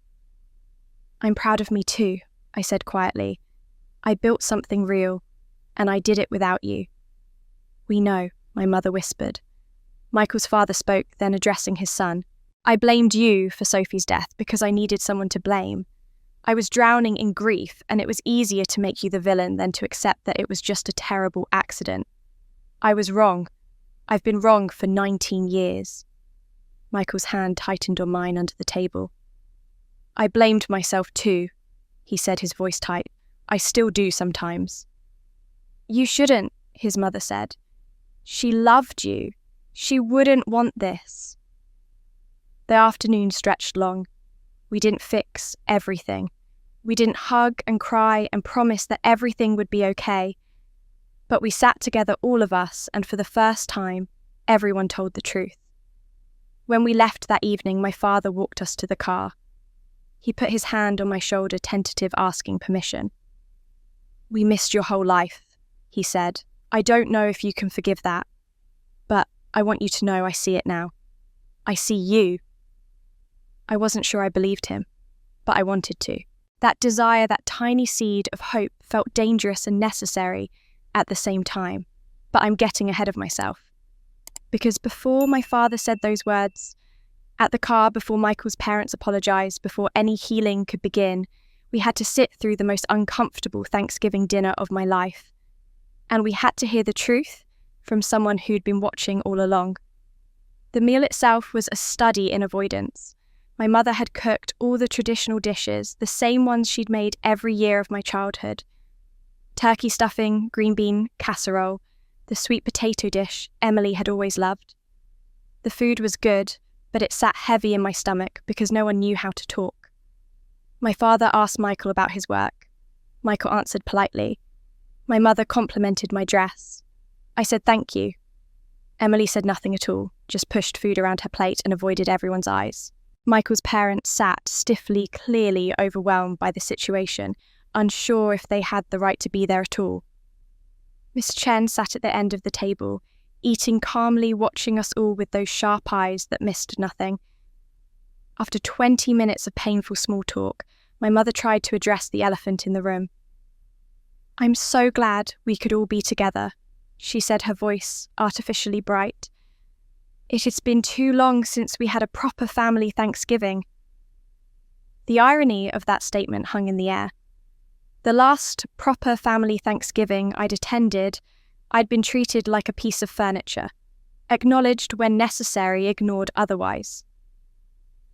I'm proud of me too, I said quietly. I built something real, and I did it without you. We know, my mother whispered. Michael's father spoke, then addressing his son. I blamed you for Sophie's death because I needed someone to blame. I was drowning in grief, and it was easier to make you the villain than to accept that it was just a terrible accident. I was wrong. I've been wrong for 19 years. Michael's hand tightened on mine under the table. I blamed myself too, he said, his voice tight. I still do sometimes. You shouldn't, his mother said. She loved you. She wouldn't want this. The afternoon stretched long. We didn't fix everything. We didn't hug and cry and promise that everything would be okay. But we sat together, all of us, and for the first time, everyone told the truth. When we left that evening, my father walked us to the car. He put his hand on my shoulder, tentative, asking permission. We missed your whole life, he said. I don't know if you can forgive that, but I want you to know I see it now. I see you. I wasn't sure I believed him, but I wanted to. That desire, that tiny seed of hope felt dangerous and necessary at the same time, but I'm getting ahead of myself. Because before my father said those words, at the car, before Michael's parents apologized, before any healing could begin, we had to sit through the most uncomfortable Thanksgiving dinner of my life. And we had to hear the truth from someone who'd been watching all along. The meal itself was a study in avoidance. My mother had cooked all the traditional dishes, the same ones she'd made every year of my childhood. Turkey stuffing, green bean casserole, the sweet potato dish Emily had always loved. The food was good, but it sat heavy in my stomach because no one knew how to talk. My father asked Michael about his work. Michael answered politely. My mother complimented my dress. I said thank you. Emily said nothing at all, just pushed food around her plate and avoided everyone's eyes. Michael's parents sat stiffly, clearly overwhelmed by the situation, unsure if they had the right to be there at all. Miss Chen sat at the end of the table, eating calmly, watching us all with those sharp eyes that missed nothing. After 20 minutes of painful small talk, my mother tried to address the elephant in the room. I'm so glad we could all be together, she said, her voice artificially bright. It has been too long since we had a proper family Thanksgiving. The irony of that statement hung in the air. The last proper family Thanksgiving I'd attended, I'd been treated like a piece of furniture, acknowledged when necessary, ignored otherwise.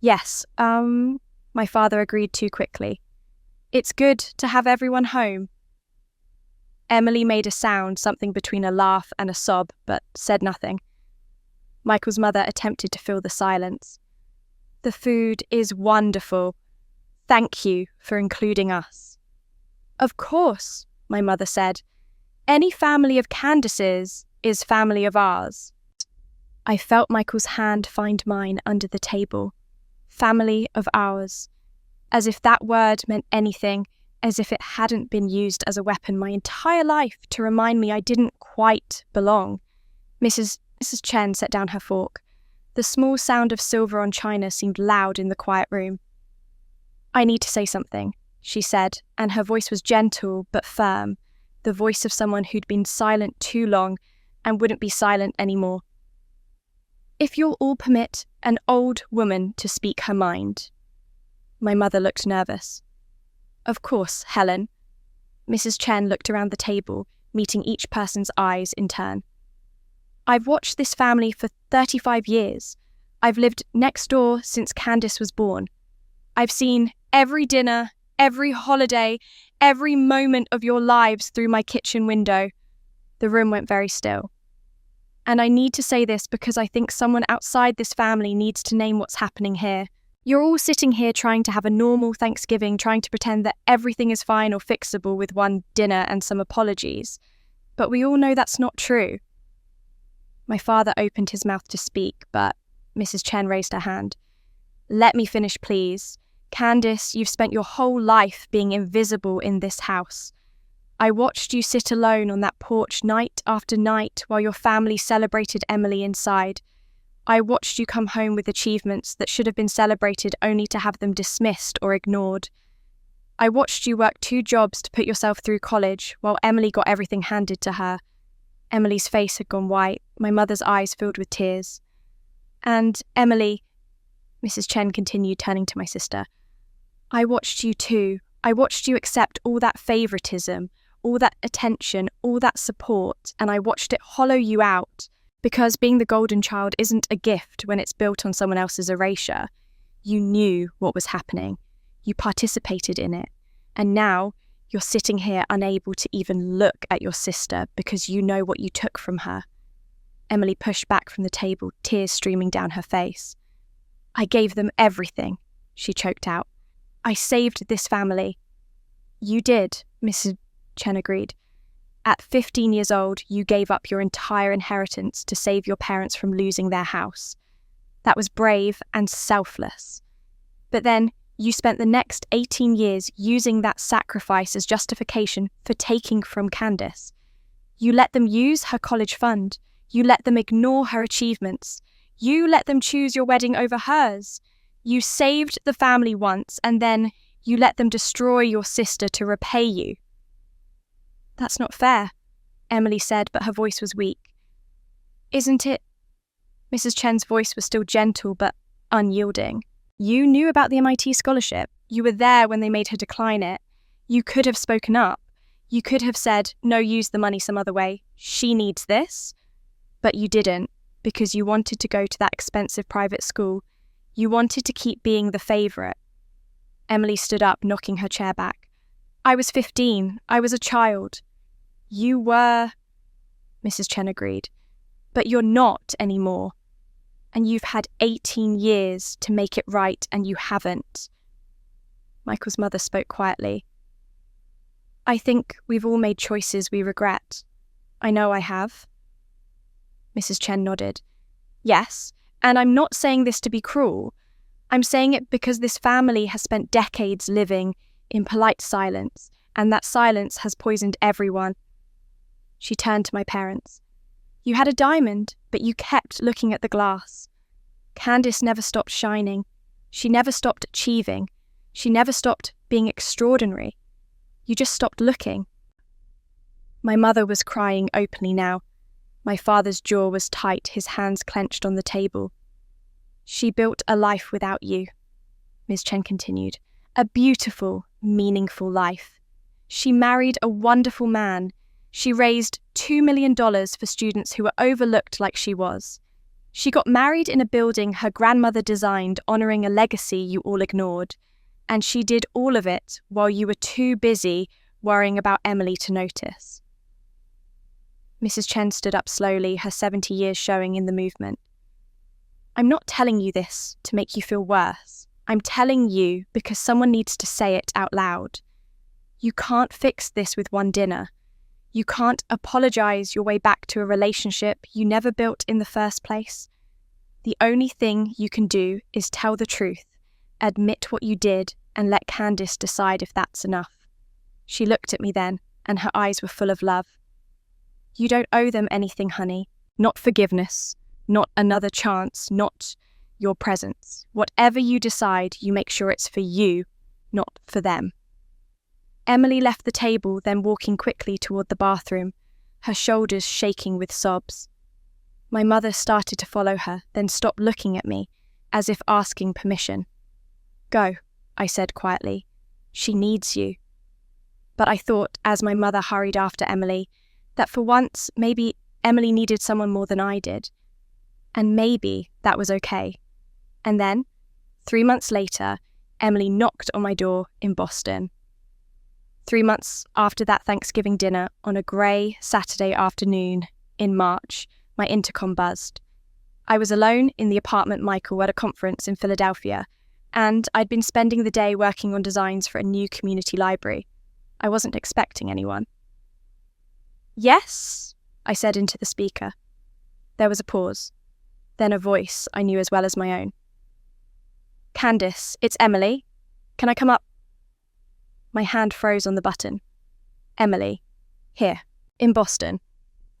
Yes, my father agreed too quickly. It's good to have everyone home. Emily made a sound, something between a laugh and a sob, but said nothing. Michael's mother attempted to fill the silence. The food is wonderful. Thank you for including us. Of course, my mother said. Any family of Candace's is family of ours. I felt Michael's hand find mine under the table. Family of ours. As if that word meant anything, as if it hadn't been used as a weapon my entire life to remind me I didn't quite belong. Mrs. Chen set down her fork. The small sound of silver on china seemed loud in the quiet room. I need to say something, she said, and her voice was gentle but firm, the voice of someone who'd been silent too long and wouldn't be silent anymore. If you'll all permit an old woman to speak her mind. My mother looked nervous. Of course, Helen. Mrs. Chen looked around the table, meeting each person's eyes in turn. I've watched this family for 35 years. I've lived next door since Candace was born. I've seen every dinner, every holiday, every moment of your lives through my kitchen window. The room went very still. And I need to say this because I think someone outside this family needs to name what's happening here. You're all sitting here trying to have a normal Thanksgiving, trying to pretend that everything is fine or fixable with one dinner and some apologies. But we all know that's not true. My father opened his mouth to speak, but Mrs. Chen raised her hand. Let me finish, please. Candice, you've spent your whole life being invisible in this house. I watched you sit alone on that porch night after night while your family celebrated Emily inside. I watched you come home with achievements that should have been celebrated only to have them dismissed or ignored. I watched you work 2 jobs to put yourself through college while Emily got everything handed to her. Emily's face had gone white, my mother's eyes filled with tears. And Emily, Mrs. Chen continued, turning to my sister, I watched you too. I watched you accept all that favoritism, all that attention, all that support, and I watched it hollow you out. Because being the golden child isn't a gift when it's built on someone else's erasure. You knew what was happening. You participated in it. And now you're sitting here unable to even look at your sister because you know what you took from her. Emily pushed back from the table, tears streaming down her face. I gave them everything, she choked out. I saved this family. You did, Mrs. Chen agreed. At 15 years old, you gave up your entire inheritance to save your parents from losing their house. That was brave and selfless. But then, you spent the next 18 years using that sacrifice as justification for taking from Candice. You let them use her college fund. You let them ignore her achievements. You let them choose your wedding over hers. You saved the family once, and then you let them destroy your sister to repay you. That's not fair, Emily said, but her voice was weak. Isn't it? Mrs. Chen's voice was still gentle but unyielding. You knew about the MIT scholarship. You were there when they made her decline it. You could have spoken up. You could have said, no, use the money some other way. She needs this. But you didn't, because you wanted to go to that expensive private school. You wanted to keep being the favourite. Emily stood up, knocking her chair back. I was 15. I was a child. You were, Mrs. Chen agreed, but you're not anymore. And you've had 18 years to make it right, and you haven't. Michael's mother spoke quietly. I think we've all made choices we regret. I know I have. Mrs. Chen nodded. Yes, and I'm not saying this to be cruel. I'm saying it because this family has spent decades living in polite silence, and that silence has poisoned everyone. She turned to my parents. You had a diamond, but you kept looking at the glass. Candice never stopped shining. She never stopped achieving. She never stopped being extraordinary. You just stopped looking. My mother was crying openly now. My father's jaw was tight, his hands clenched on the table. She built a life without you, Ms. Chen continued. A beautiful, meaningful life. She married a wonderful man. She raised $2 million for students who were overlooked like she was. She got married in a building her grandmother designed, honouring a legacy you all ignored. And she did all of it while you were too busy worrying about Emily to notice. Mrs. Chen stood up slowly, her 70 years showing in the movement. I'm not telling you this to make you feel worse. I'm telling you because someone needs to say it out loud. You can't fix this with one dinner. You can't apologise your way back to a relationship you never built in the first place. The only thing you can do is tell the truth, admit what you did, and let Candice decide if that's enough. She looked at me then, and her eyes were full of love. You don't owe them anything, honey. Not forgiveness, not another chance, not your presence. Whatever you decide, you make sure it's for you, not for them. Emily left the table, then walking quickly toward the bathroom, her shoulders shaking with sobs. My mother started to follow her, then stopped looking at me, as if asking permission. Go, I said quietly. She needs you. But I thought, as my mother hurried after Emily, that for once, maybe Emily needed someone more than I did. And maybe that was okay. And then, 3 months later, Emily knocked on my door in Boston. 3 months after that Thanksgiving dinner, on a grey Saturday afternoon in March, my intercom buzzed. I was alone in the apartment Michael at a conference in Philadelphia, and I'd been spending the day working on designs for a new community library. I wasn't expecting anyone. "Yes?" I said into the speaker. There was a pause, then a voice I knew as well as my own. "Candice, it's Emily. Can I come up?" My hand froze on the button. Emily. Here, in Boston.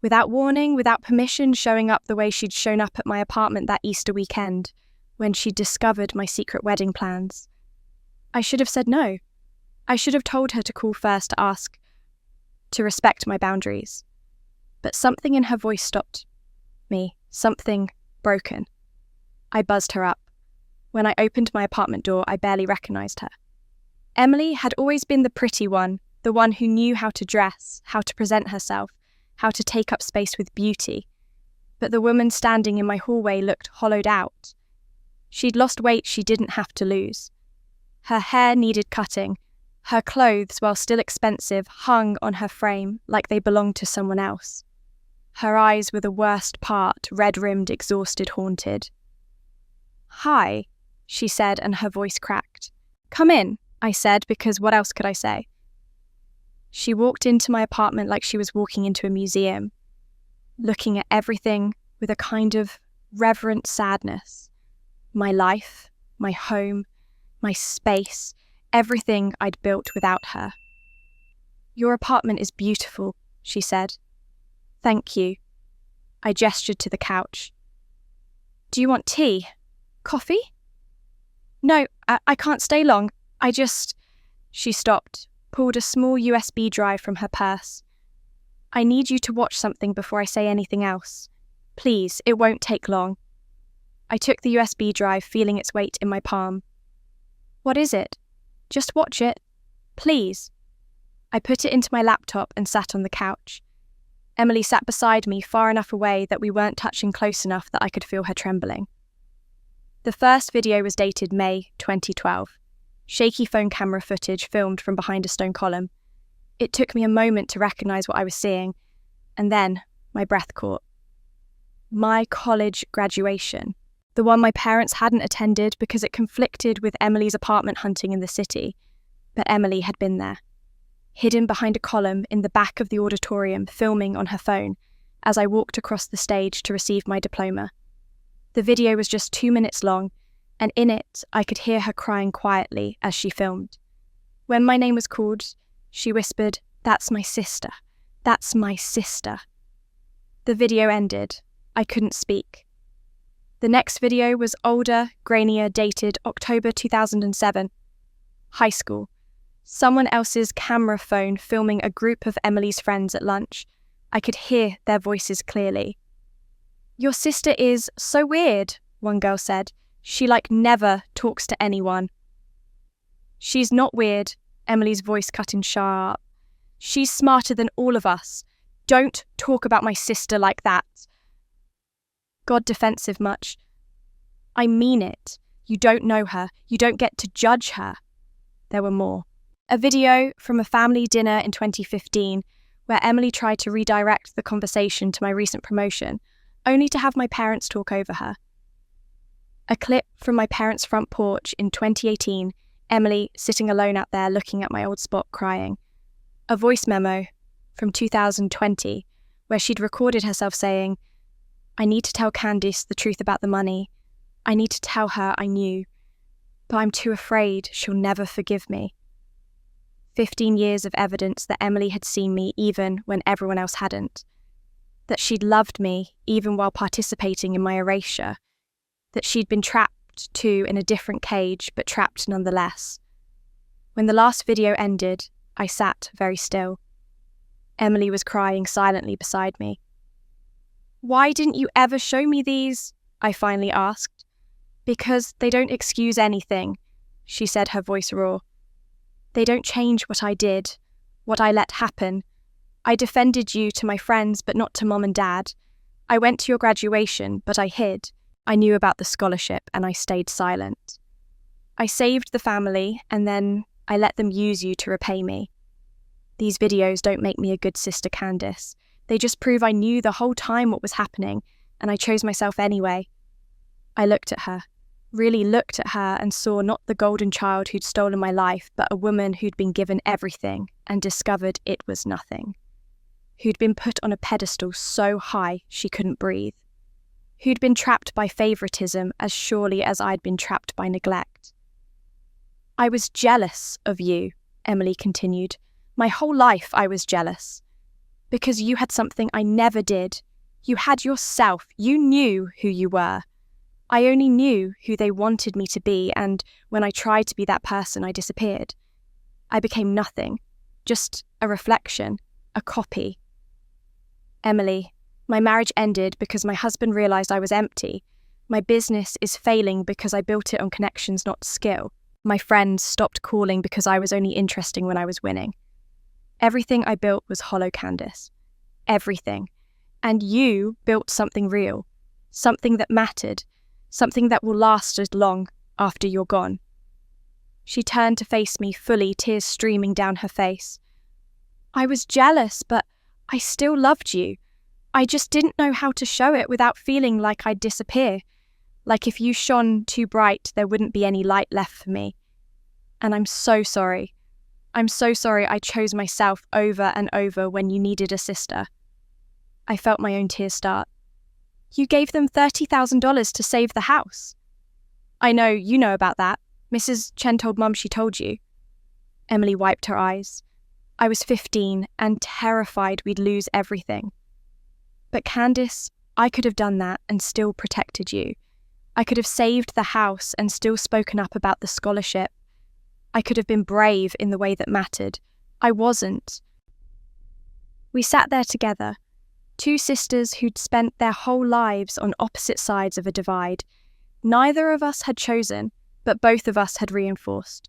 Without warning, without permission, showing up the way she'd shown up at my apartment that Easter weekend, when she'd discovered my secret wedding plans. I should have said no. I should have told her to call first to ask, to respect my boundaries. But something in her voice stopped me, something broken. I buzzed her up. When I opened my apartment door, I barely recognized her. Emily had always been the pretty one, the one who knew how to dress, how to present herself, how to take up space with beauty. But the woman standing in my hallway looked hollowed out. She'd lost weight she didn't have to lose. Her hair needed cutting. Her clothes, while still expensive, hung on her frame like they belonged to someone else. Her eyes were the worst part, red-rimmed, exhausted, haunted. "Hi," she said, and her voice cracked. "Come in," I said, because what else could I say? She walked into my apartment like she was walking into a museum, looking at everything with a kind of reverent sadness. My life, my home, my space, everything I'd built without her. "Your apartment is beautiful," she said. "Thank you." I gestured to the couch. "Do you want tea? Coffee?" "No, I can't stay long. She stopped, pulled a small USB drive from her purse. "I need you to watch something before I say anything else. Please, it won't take long." I took the USB drive, feeling its weight in my palm. "What is it? Just watch it. Please." I put it into my laptop and sat on the couch. Emily sat beside me, far enough away that we weren't touching close enough that I could feel her trembling. The first video was dated May 2012. Shaky phone camera footage filmed from behind a stone column. It took me a moment to recognize what I was seeing, and then my breath caught. My college graduation, the one my parents hadn't attended because it conflicted with Emily's apartment hunting in the city, but Emily had been there, hidden behind a column in the back of the auditorium, filming on her phone as I walked across the stage to receive my diploma. The video was just 2 minutes long, and in it I could hear her crying quietly as she filmed. When my name was called, she whispered, "That's my sister. That's my sister." The video ended. I couldn't speak. The next video was older, grainier, dated October 2007. High school. Someone else's camera phone filming a group of Emily's friends at lunch. I could hear their voices clearly. "Your sister is so weird," one girl said. "She never talks to anyone." "She's not weird," Emily's voice cut in sharp. "She's smarter than all of us. Don't talk about my sister like that." God defensive much. "I mean it. You don't know her. You don't get to judge her." There were more. A video from a family dinner in 2015 where Emily tried to redirect the conversation to my recent promotion, only to have my parents talk over her. A clip from my parents' front porch in 2018, Emily sitting alone out there looking at my old spot crying. A voice memo from 2020 where she'd recorded herself saying, "I need to tell Candice the truth about the money. I need to tell her I knew, but I'm too afraid she'll never forgive me." 15 years of evidence that Emily had seen me even when everyone else hadn't. That she'd loved me even while participating in my erasure. That she'd been trapped too in a different cage, but trapped nonetheless. When the last video ended, I sat very still. Emily was crying silently beside me. "Why didn't you ever show me these?" I finally asked. "Because they don't excuse anything," she said, her voice raw. "They don't change what I did, what I let happen. I defended you to my friends, but not to Mom and Dad. I went to your graduation, but I hid. I knew about the scholarship, and I stayed silent. I saved the family, and then I let them use you to repay me. These videos don't make me a good sister, Candice. They just prove I knew the whole time what was happening, and I chose myself anyway." I looked at her. really looked at her and saw not the golden child who'd stolen my life, but a woman who'd been given everything and discovered it was nothing. Who'd been put on a pedestal so high she couldn't breathe. Who'd been trapped by favoritism as surely as I'd been trapped by neglect. I was jealous of you, Emily continued. My whole life I was jealous. Because you had something I never did. You had yourself. You knew who you were. I only knew who they wanted me to be, and when I tried to be that person, I disappeared. I became nothing. Just a reflection. A copy. Emily, my marriage ended because my husband realised I was empty. My business is failing because I built it on connections, not skill. My friends stopped calling because I was only interesting when I was winning. Everything I built was hollow, Candice. Everything. And you built something real. Something that mattered. Something that will last as long after you're gone. She turned to face me fully, tears streaming down her face. I was jealous, but I still loved you. I just didn't know how to show it without feeling like I'd disappear. Like if you shone too bright, there wouldn't be any light left for me. And I'm so sorry. I'm so sorry I chose myself over and over when you needed a sister. I felt my own tears start. You gave them $30,000 to save the house. I know, you know about that. Mrs. Chen told Mum she told you. Emily wiped her eyes. I was 15 and terrified we'd lose everything. But Candice, I could have done that and still protected you. I could have saved the house and still spoken up about the scholarship. I could have been brave in the way that mattered. I wasn't. We sat there together, two sisters who'd spent their whole lives on opposite sides of a divide. Neither of us had chosen, but both of us had reinforced.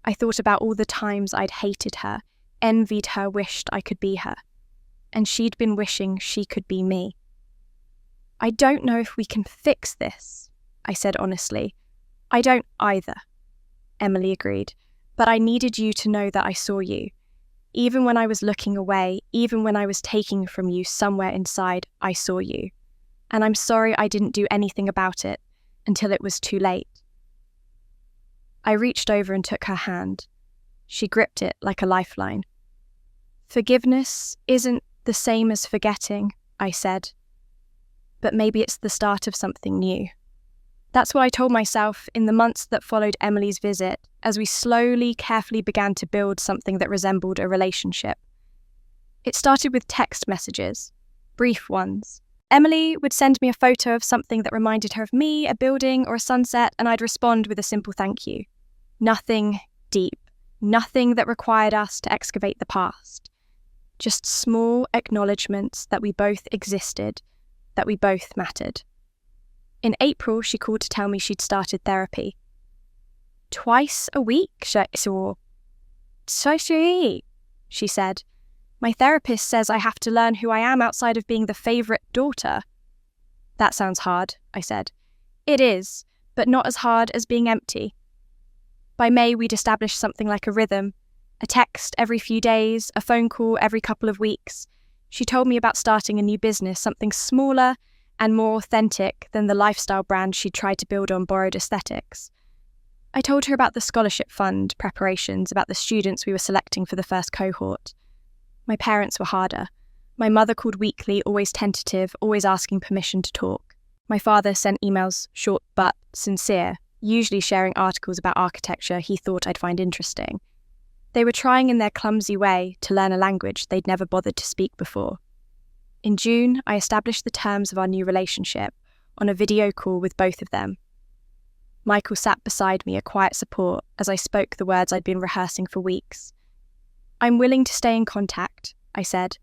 I thought about all the times I'd hated her, envied her, wished I could be her. And she'd been wishing she could be me. I don't know if we can fix this, I said honestly. I don't either, Emily agreed, but I needed you to know that I saw you. Even when I was looking away, even when I was taking from you somewhere inside, I saw you. And I'm sorry I didn't do anything about it until it was too late. I reached over and took her hand. She gripped it like a lifeline. Forgiveness isn't the same as forgetting, I said. But maybe it's the start of something new. That's what I told myself in the months that followed Emily's visit, as we slowly, carefully began to build something that resembled a relationship. It started with text messages, brief ones. Emily would send me a photo of something that reminded her of me, a building or a sunset, and I'd respond with a simple thank you. Nothing deep, nothing that required us to excavate the past. Just small acknowledgements that we both existed, that we both mattered. In April, she called to tell me she'd started therapy. Twice a week, she said. My therapist says I have to learn who I am outside of being the favourite daughter. That sounds hard, I said. It is, but not as hard as being empty. By May, we'd established something like a rhythm. A text every few days, a phone call every couple of weeks. She told me about starting a new business, something smaller and more authentic than the lifestyle brand she'd tried to build on borrowed aesthetics. I told her about the scholarship fund preparations, about the students we were selecting for the first cohort. My parents were harder. My mother called weekly, always tentative, always asking permission to talk. My father sent emails, short but sincere, usually sharing articles about architecture he thought I'd find interesting. They were trying in their clumsy way to learn a language they'd never bothered to speak before. In June, I established the terms of our new relationship on a video call with both of them. Michael sat beside me, a quiet support, as I spoke the words I'd been rehearsing for weeks. I'm willing to stay in contact, I said,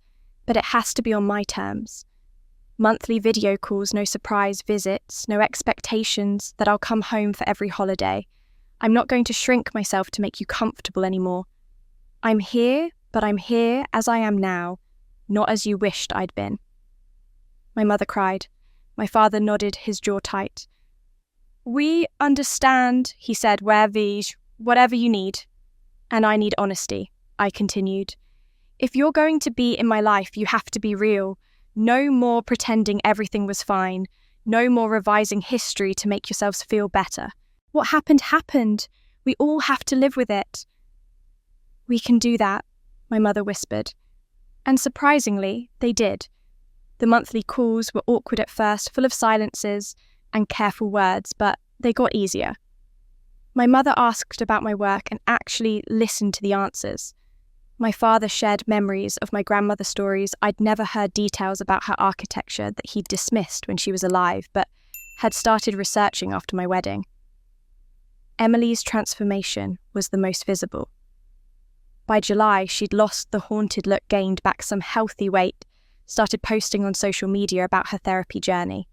but it has to be on my terms. Monthly video calls, no surprise visits, no expectations that I'll come home for every holiday. I'm not going to shrink myself to make you comfortable anymore. I'm here, but I'm here as I am now, not as you wished I'd been. My mother cried. My father nodded, his jaw tight. We understand, he said, whatever you need. And I need honesty, I continued. If you're going to be in my life, you have to be real. No more pretending everything was fine. No more revising history to make yourselves feel better. What happened happened. We all have to live with it. We can do that, my mother whispered. And surprisingly, they did. The monthly calls were awkward at first, full of silences and careful words, but they got easier. My mother asked about my work and actually listened to the answers. My father shared memories of my grandmother's stories. I'd never heard details about her architecture that he'd dismissed when she was alive, but had started researching after my wedding. Emily's transformation was the most visible. By July, she'd lost the haunted look, gained back some healthy weight, started posting on social media about her therapy journey.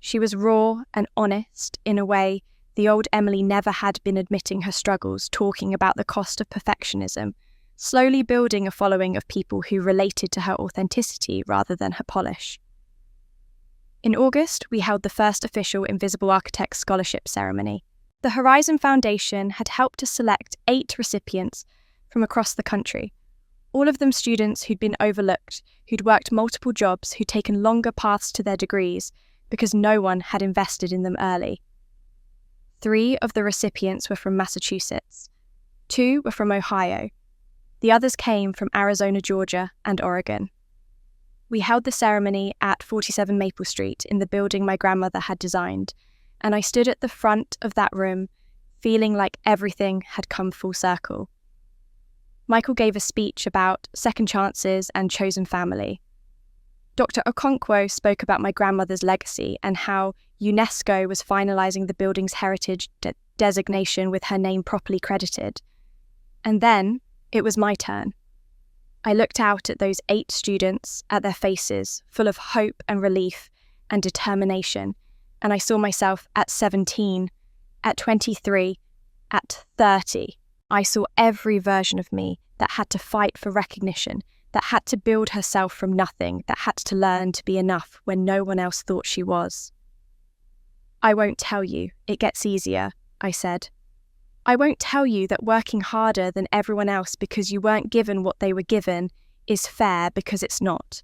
She was raw and honest in a way the old Emily never had been, admitting her struggles, talking about the cost of perfectionism, slowly building a following of people who related to her authenticity rather than her polish. In August, we held the first official Invisible Architects Scholarship ceremony. The Horizon Foundation had helped to select 8 recipients from across the country, all of them students who'd been overlooked, who'd worked multiple jobs, who'd taken longer paths to their degrees because no one had invested in them early. 3 of the recipients were from Massachusetts. 2 were from Ohio. The others came from Arizona, Georgia, and Oregon. We held the ceremony at 47 Maple Street in the building my grandmother had designed, and I stood at the front of that room, feeling like everything had come full circle. Michael gave a speech about second chances and chosen family. Dr. Okonkwo spoke about my grandmother's legacy and how UNESCO was finalising the building's heritage designation with her name properly credited. And then it was my turn. I looked out at those 8 students, at their faces, full of hope and relief and determination, and I saw myself at 17, at 23, at 30. I saw every version of me that had to fight for recognition, that had to build herself from nothing, that had to learn to be enough when no one else thought she was. I won't tell you, it gets easier, I said. I won't tell you that working harder than everyone else because you weren't given what they were given is fair, because it's not.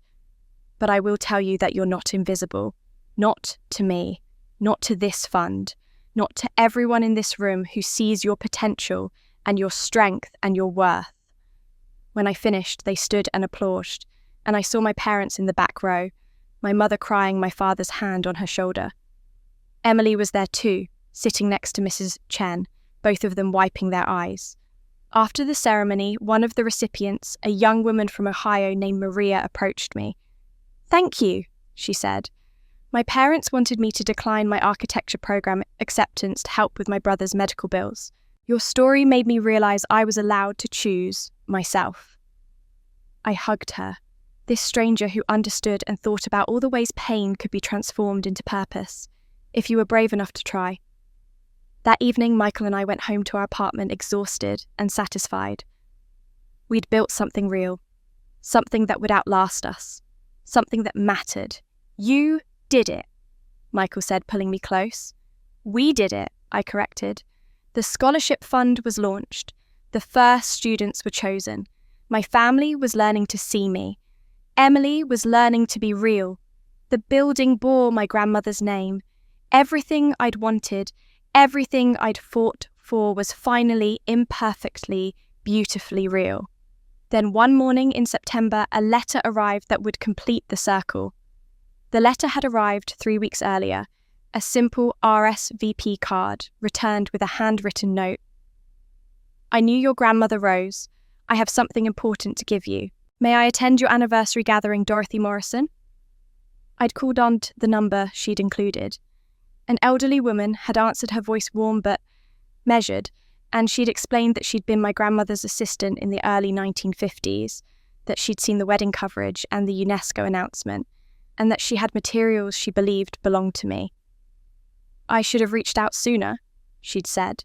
But I will tell you that you're not invisible. Not to me, not to this fund, not to everyone in this room who sees your potential and your strength and your worth. When I finished, they stood and applauded, and I saw my parents in the back row, my mother crying, my father's hand on her shoulder. Emily was there too, sitting next to Mrs. Chen, both of them wiping their eyes. After the ceremony, one of the recipients, a young woman from Ohio named Maria, approached me. "Thank you," she said. "My parents wanted me to decline my architecture program acceptance to help with my brother's medical bills. Your story made me realize I was allowed to choose myself." I hugged her, this stranger who understood and thought about all the ways pain could be transformed into purpose, if you were brave enough to try. That evening, Michael and I went home to our apartment exhausted and satisfied. We'd built something real, something that would outlast us, something that mattered. "You did it," Michael said, pulling me close. "We did it," I corrected. The scholarship fund was launched. The first students were chosen. My family was learning to see me. Emily was learning to be real. The building bore my grandmother's name. Everything I'd wanted, everything I'd fought for was finally, imperfectly, beautifully real. Then one morning in September, a letter arrived that would complete the circle. The letter had arrived 3 weeks earlier, a simple RSVP card returned with a handwritten note. "I knew your grandmother rose. I have something important to give you. May I attend your anniversary gathering, Dorothy Morrison?" I'd called on the number she'd included. An elderly woman had answered, her voice warm but measured, and she'd explained that she'd been my grandmother's assistant in the early 1950s, that she'd seen the wedding coverage and the UNESCO announcement, and that she had materials she believed belonged to me. "I should have reached out sooner," she'd said,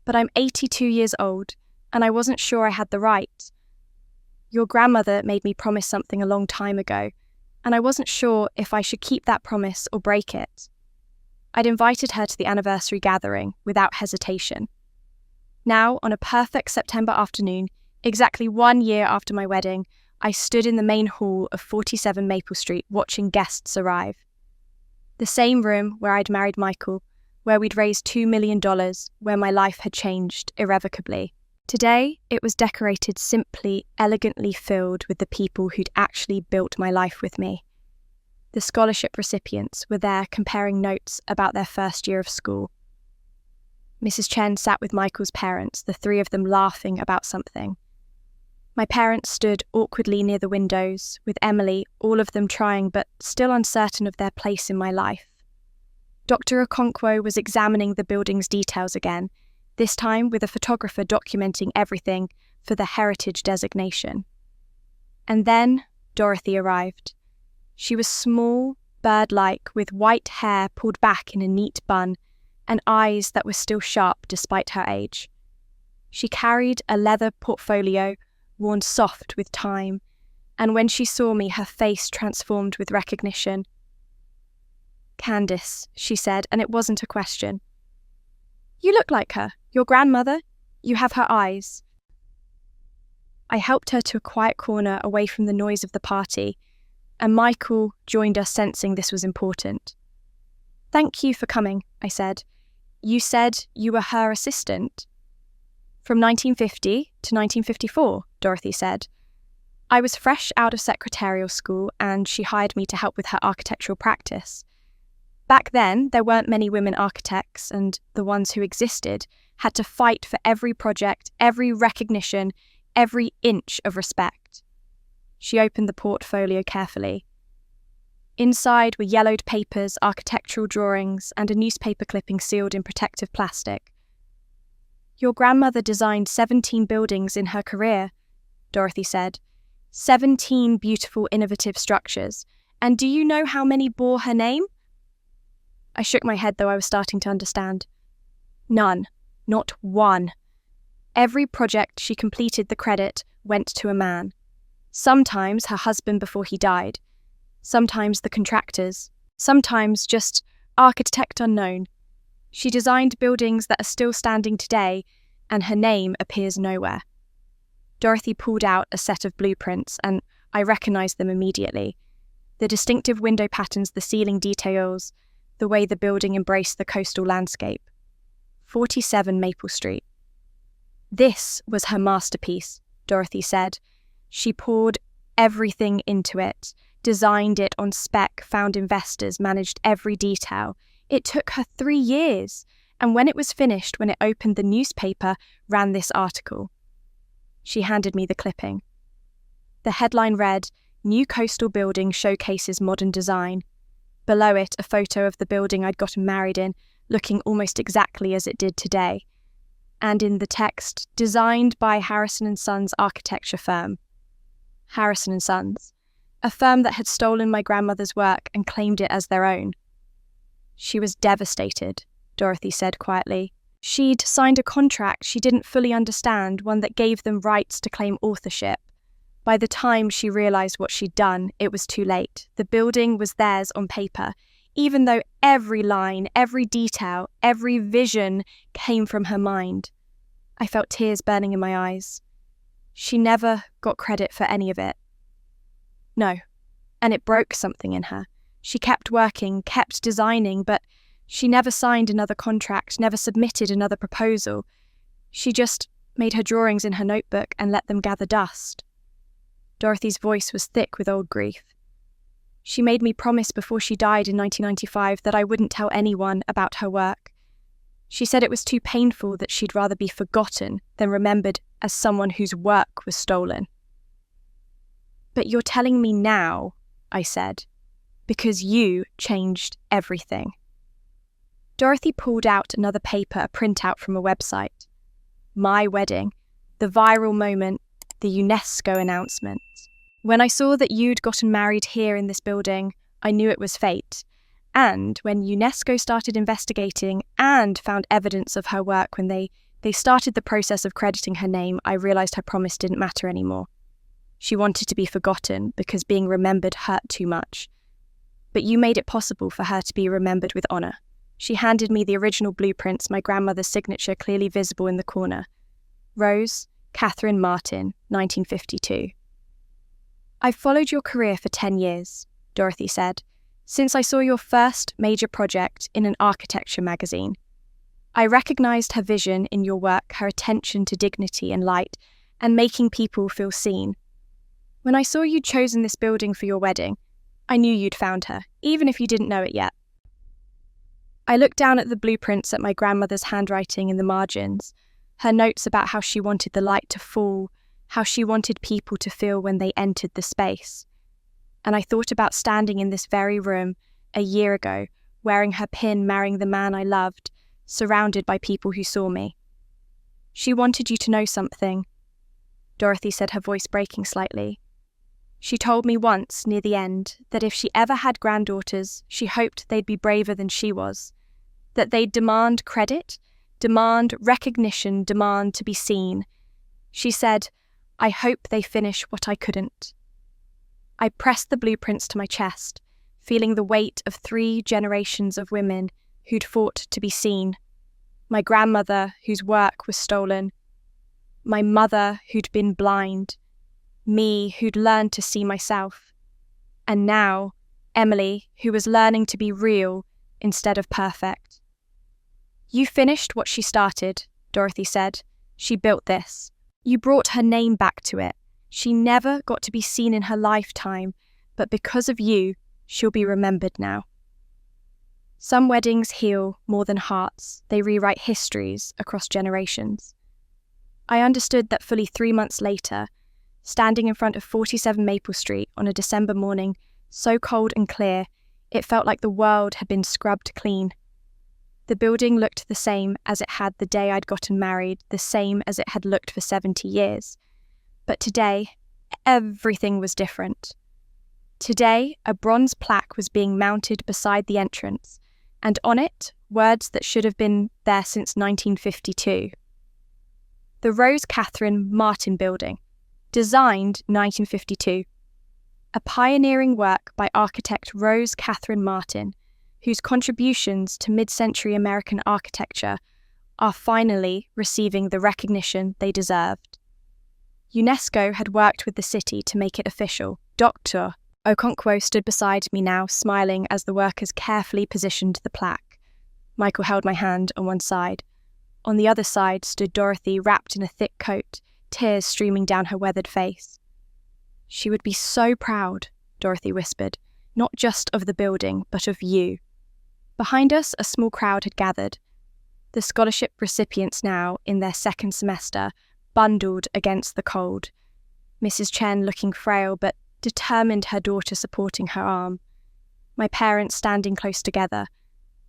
"but I'm 82 years old, and I wasn't sure I had the right. Your grandmother made me promise something a long time ago, and I wasn't sure if I should keep that promise or break it." I'd invited her to the anniversary gathering without hesitation. Now, on a perfect September afternoon, exactly 1 year after my wedding, I stood in the main hall of 47 Maple Street watching guests arrive. The same room where I'd married Michael, where we'd raised $2 million, where my life had changed irrevocably. Today, it was decorated simply, elegantly filled with the people who'd actually built my life with me. The scholarship recipients were there comparing notes about their first year of school. Mrs. Chen sat with Michael's parents, the three of them laughing about something. My parents stood awkwardly near the windows, with Emily, all of them trying but still uncertain of their place in my life. Dr. Okonkwo was examining the building's details again, this time with a photographer documenting everything for the heritage designation. And then Dorothy arrived. She was small, bird-like, with white hair pulled back in a neat bun and eyes that were still sharp despite her age. She carried a leather portfolio worn soft with time, and when she saw me, her face transformed with recognition. "Candace," she said, and it wasn't a question. "You look like her. Your grandmother. You have her eyes." I helped her to a quiet corner away from the noise of the party, and Michael joined us, sensing this was important. "Thank you for coming," I said. "You said you were her assistant." "From 1950 to 1954, Dorothy said. "I was fresh out of secretarial school and she hired me to help with her architectural practice. Back then, there weren't many women architects, and the ones who existed had to fight for every project, every recognition, every inch of respect." She opened the portfolio carefully. Inside were yellowed papers, architectural drawings, and a newspaper clipping sealed in protective plastic. "Your grandmother designed 17 buildings in her career," Dorothy said. 17 beautiful, innovative structures. And do you know how many bore her name? I shook my head, though I was starting to understand. None. Not one. Every project she completed, the credit went to a man. Sometimes her husband before he died. Sometimes the contractors. Sometimes just architect unknown. She designed buildings that are still standing today, and her name appears nowhere. Dorothy pulled out a set of blueprints, and I recognized them immediately. The distinctive window patterns, the ceiling details, the way the building embraced the coastal landscape. 47 Maple Street. This was her masterpiece, Dorothy said. She poured everything into it, designed it on spec, found investors, managed every detail. It took her 3 years, and when it was finished, when it opened the newspaper, ran this article. She handed me the clipping. The headline read, "New Coastal Building Showcases Modern Design." Below it, a photo of the building I'd gotten married in, looking almost exactly as it did today. And in the text, designed by Harrison & Sons architecture firm. Harrison & Sons, a firm that had stolen my grandmother's work and claimed it as their own. She was devastated, Dorothy said quietly. She'd signed a contract she didn't fully understand, one that gave them rights to claim authorship. By the time she realized what she'd done, it was too late. The building was theirs on paper, even though every line, every detail, every vision came from her mind. I felt tears burning in my eyes. She never got credit for any of it. No, and it broke something in her. She kept working, kept designing, but she never signed another contract, never submitted another proposal. She just made her drawings in her notebook and let them gather dust. Dorothy's voice was thick with old grief. She made me promise before she died in 1995 that I wouldn't tell anyone about her work. She said it was too painful, that she'd rather be forgotten than remembered as someone whose work was stolen. "But you're telling me now," I said, "because you changed everything." Dorothy pulled out another paper, a printout from a website. My wedding, the viral moment, the UNESCO announcement. When I saw that you'd gotten married here in this building, I knew it was fate. And when UNESCO started investigating and found evidence of her work, when they started the process of crediting her name, I realized her promise didn't matter anymore. She wanted to be forgotten because being remembered hurt too much. But you made it possible for her to be remembered with honor. She handed me the original blueprints, my grandmother's signature clearly visible in the corner. Rose Catherine Martin, 1952. "I've followed your career for 10 years, Dorothy said. since I saw your first major project in an architecture magazine. I recognized her vision in your work, her attention to dignity and light, and making people feel seen. When I saw you'd chosen this building for your wedding, I knew you'd found her, even if you didn't know it yet. I looked down at the blueprints at my grandmother's handwriting in the margins, her notes about how she wanted the light to fall, how she wanted people to feel when they entered the space. And I thought about standing in this very room a year ago, wearing her pin, marrying the man I loved, surrounded by people who saw me. She wanted you to know something, Dorothy said, her voice breaking slightly. She told me once, near the end, that if she ever had granddaughters, she hoped they'd be braver than she was, that they'd demand credit, demand recognition, demand to be seen. She said, "I hope they finish what I couldn't." I pressed the blueprints to my chest, feeling the weight of 3 generations of women who'd fought to be seen. My grandmother, whose work was stolen. My mother, who'd been blind. Me, who'd learned to see myself. And now, Emily, who was learning to be real instead of perfect. You finished what she started, Dorothy said. She built this. You brought her name back to it. She never got to be seen in her lifetime, but because of you, she'll be remembered now. Some weddings heal more than hearts. They rewrite histories across generations. I understood that fully 3 months later, standing in front of 47 Maple Street on a December morning, so cold and clear, it felt like the world had been scrubbed clean. The building looked the same as it had the day I'd gotten married, the same as it had looked for 70 years. But today, everything was different. Today, a bronze plaque was being mounted beside the entrance, and on it, words that should have been there since 1952. The Rose Catherine Martin Building, designed 1952. A pioneering work by architect Rose Catherine Martin, whose contributions to mid-century American architecture are finally receiving the recognition they deserved. UNESCO had worked with the city to make it official. Dr. Okonkwo stood beside me now, smiling as the workers carefully positioned the plaque. Michael held my hand on one side. On the other side stood Dorothy, wrapped in a thick coat, tears streaming down her weathered face. She would be so proud, Dorothy whispered, not just of the building, but of you. Behind us, a small crowd had gathered. The scholarship recipients now, in their second semester, bundled against the cold. Mrs. Chen looking frail, but determined, her daughter supporting her arm. My parents standing close together.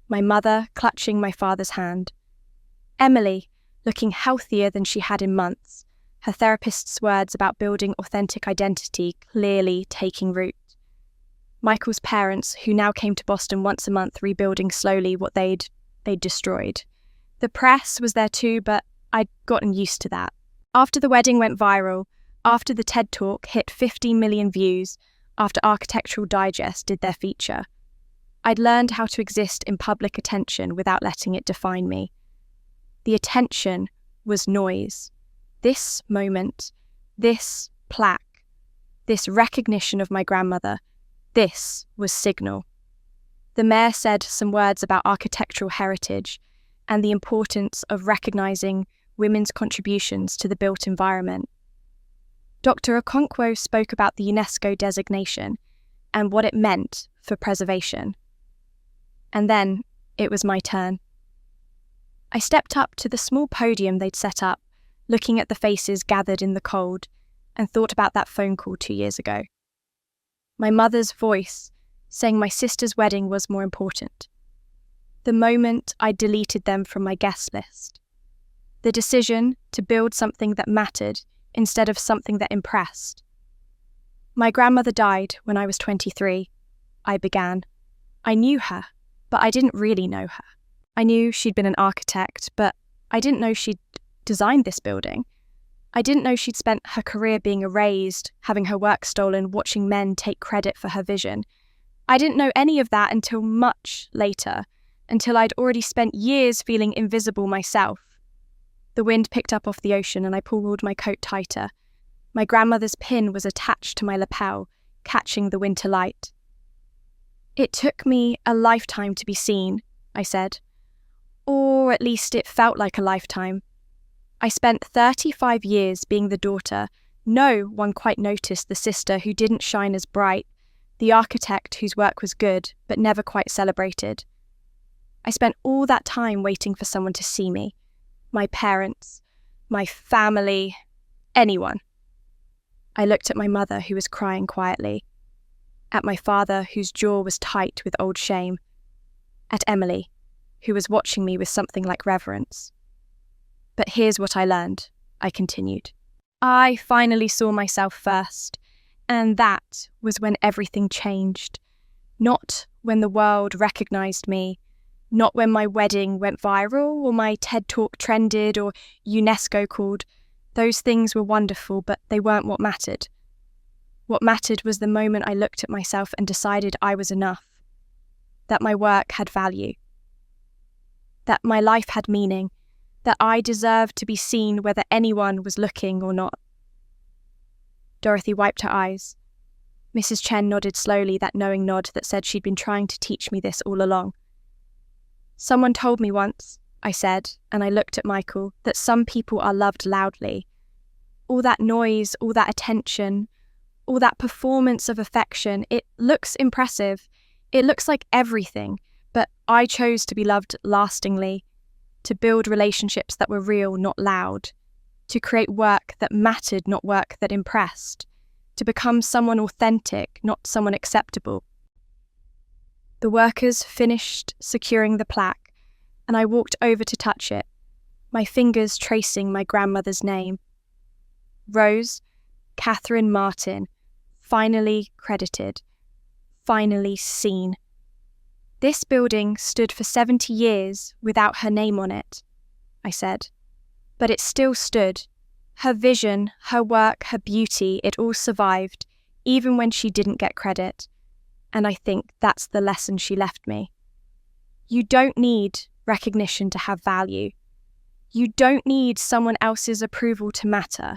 My mother clutching my father's hand. Emily, looking healthier than she had in months, her therapist's words about building authentic identity clearly taking root. Michael's parents, who now came to Boston once a month, rebuilding slowly what they'd destroyed. The press was there too, but I'd gotten used to that. After the wedding went viral, after the TED Talk hit 15 million views, after Architectural Digest did their feature, I'd learned how to exist in public attention without letting it define me. The attention was noise. This moment, this plaque, this recognition of my grandmother, this was signal. The mayor said some words about architectural heritage and the importance of recognizing women's contributions to the built environment. Dr. Okonkwo spoke about the UNESCO designation and what it meant for preservation. And then it was my turn. I stepped up to the small podium they'd set up, looking at the faces gathered in the cold, and thought about that phone call 2 years ago. My mother's voice saying my sister's wedding was more important. The moment I deleted them from my guest list. The decision to build something that mattered instead of something that impressed. My grandmother died when I was 23, I began. I knew her, but I didn't really know her. I knew she'd been an architect, but I didn't know she'd designed this building. I didn't know she'd spent her career being erased, having her work stolen, watching men take credit for her vision. I didn't know any of that until much later, until I'd already spent years feeling invisible myself. The wind picked up off the ocean and I pulled my coat tighter. My grandmother's pin was attached to my lapel, catching the winter light. It took me a lifetime to be seen, I said. Or at least it felt like a lifetime. I spent 35 years being the daughter. No one quite noticed the sister who didn't shine as bright, the architect whose work was good but never quite celebrated. I spent all that time waiting for someone to see me. My parents, my family, anyone. I looked at my mother, who was crying quietly, at my father, whose jaw was tight with old shame, at Emily, who was watching me with something like reverence. But here's what I learned, I continued. I finally saw myself first, and that was when everything changed. Not when the world recognized me, not when my wedding went viral or my TED Talk trended or UNESCO called. Those things were wonderful, but they weren't what mattered. What mattered was the moment I looked at myself and decided I was enough, that my work had value, that my life had meaning, that I deserved to be seen whether anyone was looking or not. Dorothy wiped her eyes. Mrs. Chen nodded slowly, that knowing nod that said she'd been trying to teach me this all along. Someone told me once, I said, and I looked at Michael, that some people are loved loudly. All that noise, all that attention, all that performance of affection, it looks impressive. It looks like everything, but I chose to be loved lastingly, to build relationships that were real, not loud, to create work that mattered, not work that impressed, to become someone authentic, not someone acceptable. The workers finished securing the plaque, and I walked over to touch it, my fingers tracing my grandmother's name. Rose Catherine Martin, finally credited, finally seen. This building stood for 70 years without her name on it, I said. But it still stood. Her vision, her work, her beauty, it all survived, even when she didn't get credit. And I think that's the lesson she left me. You don't need recognition to have value. You don't need someone else's approval to matter.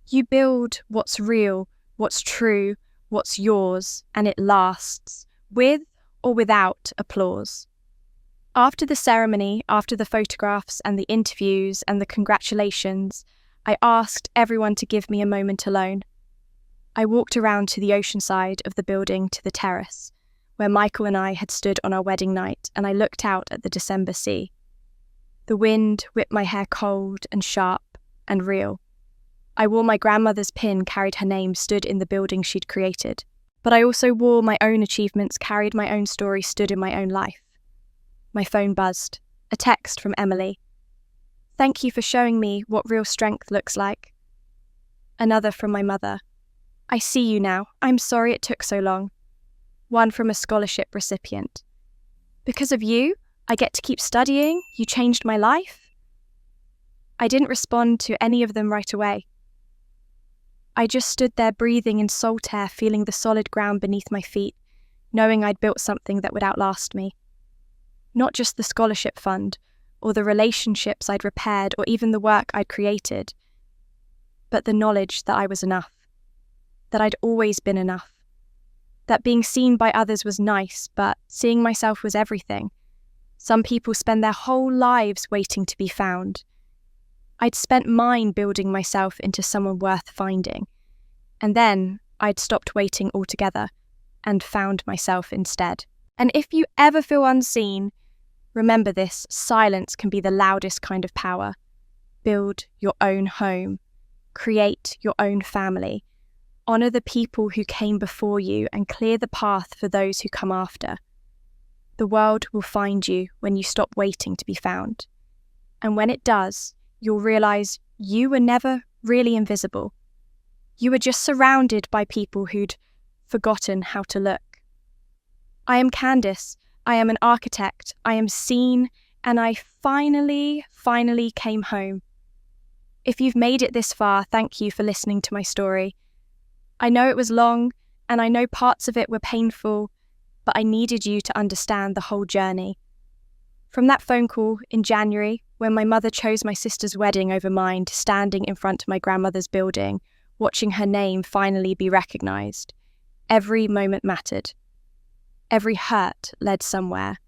You build what's real, what's true, what's yours, and it lasts, with or without applause. After the ceremony, after the photographs and the interviews and the congratulations, I asked everyone to give me a moment alone. I walked around to the ocean side of the building to the terrace, where Michael and I had stood on our wedding night, and I looked out at the December sea. The wind whipped my hair cold and sharp and real. I wore my grandmother's pin, carried her name, stood in the building she'd created. But I also wore my own achievements, carried my own story, stood in my own life. My phone buzzed. A text from Emily. Thank you for showing me what real strength looks like. Another from my mother. I see you now. I'm sorry it took so long. One from a scholarship recipient. Because of you, I get to keep studying. You changed my life. I didn't respond to any of them right away. I just stood there breathing in salt air, feeling the solid ground beneath my feet, knowing I'd built something that would outlast me. Not just the scholarship fund, or the relationships I'd repaired, or even the work I'd created, but the knowledge that I was enough, that I'd always been enough, that being seen by others was nice, but seeing myself was everything. Some people spend their whole lives waiting to be found. I'd spent mine building myself into someone worth finding, and then I'd stopped waiting altogether and found myself instead. And if you ever feel unseen, remember this: silence can be the loudest kind of power. Build your own home. Create your own family. Honor the people who came before you and clear the path for those who come after. The world will find you when you stop waiting to be found. And when it does, you'll realize you were never really invisible. You were just surrounded by people who'd forgotten how to look. I am Candice. I am an architect. I am seen, and I finally came home. If you've made it this far, thank you for listening to my story. I know it was long, and I know parts of it were painful, but I needed you to understand the whole journey. From that phone call in January, when my mother chose my sister's wedding over mine, to standing in front of my grandmother's building, watching her name finally be recognised, every moment mattered. Every hurt led somewhere.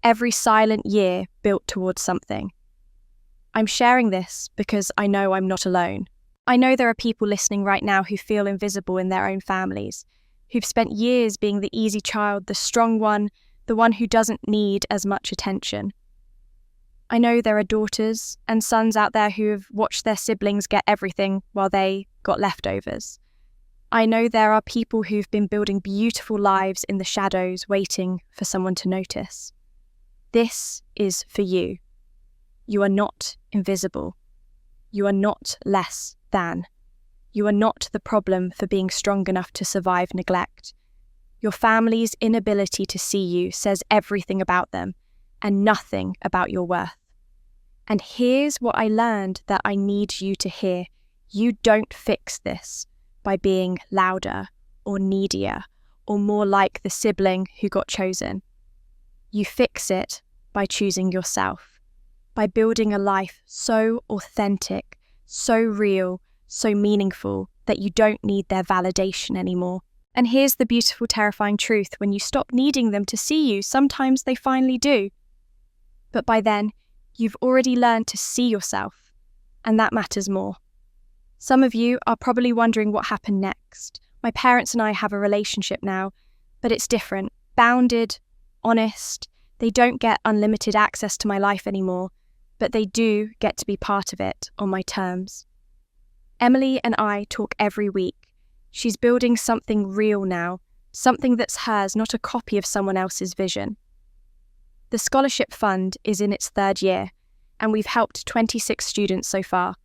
Every silent year built towards something. I'm sharing this because I know I'm not alone. I know there are people listening right now who feel invisible in their own families, who've spent years being the easy child, the strong one, the one who doesn't need as much attention. I know there are daughters and sons out there who have watched their siblings get everything while they got leftovers. I know there are people who've been building beautiful lives in the shadows, waiting for someone to notice. This is for you. You are not invisible. You are not less than. You are not the problem for being strong enough to survive neglect. Your family's inability to see you says everything about them and nothing about your worth. And here's what I learned that I need you to hear. You don't fix this by being louder or needier or more like the sibling who got chosen. You fix it by choosing yourself, by building a life so authentic, so real, so meaningful that you don't need their validation anymore. And here's the beautiful, terrifying truth. When you stop needing them to see you, sometimes they finally do. But by then, you've already learned to see yourself, and that matters more. Some of you are probably wondering what happened next. My parents and I have a relationship now, but it's different, bounded, honest. They don't get unlimited access to my life anymore, but they do get to be part of it on my terms. Emily and I talk every week. She's building something real now, something that's hers, not a copy of someone else's vision. The scholarship fund is in its 3rd year, and we've helped 26 students so far.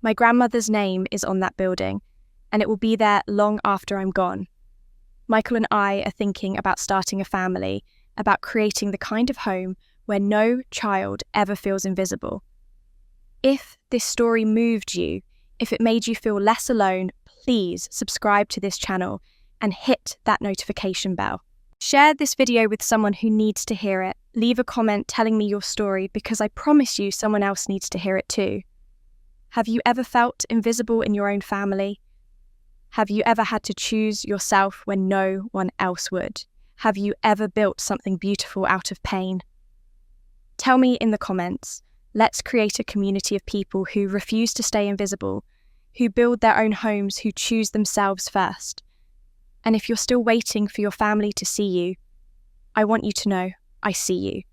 My grandmother's name is on that building, and it will be there long after I'm gone. Michael and I are thinking about starting a family, about creating the kind of home where no child ever feels invisible. If this story moved you, if it made you feel less alone, please subscribe to this channel and hit that notification bell. Share this video with someone who needs to hear it. Leave a comment telling me your story because I promise you someone else needs to hear it too. Have you ever felt invisible in your own family? Have you ever had to choose yourself when no one else would? Have you ever built something beautiful out of pain? Tell me in the comments. Let's create a community of people who refuse to stay invisible, who build their own homes, who choose themselves first. And if you're still waiting for your family to see you, I want you to know I see you.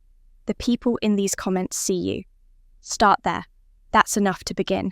The people in these comments see you. Start there. That's enough to begin.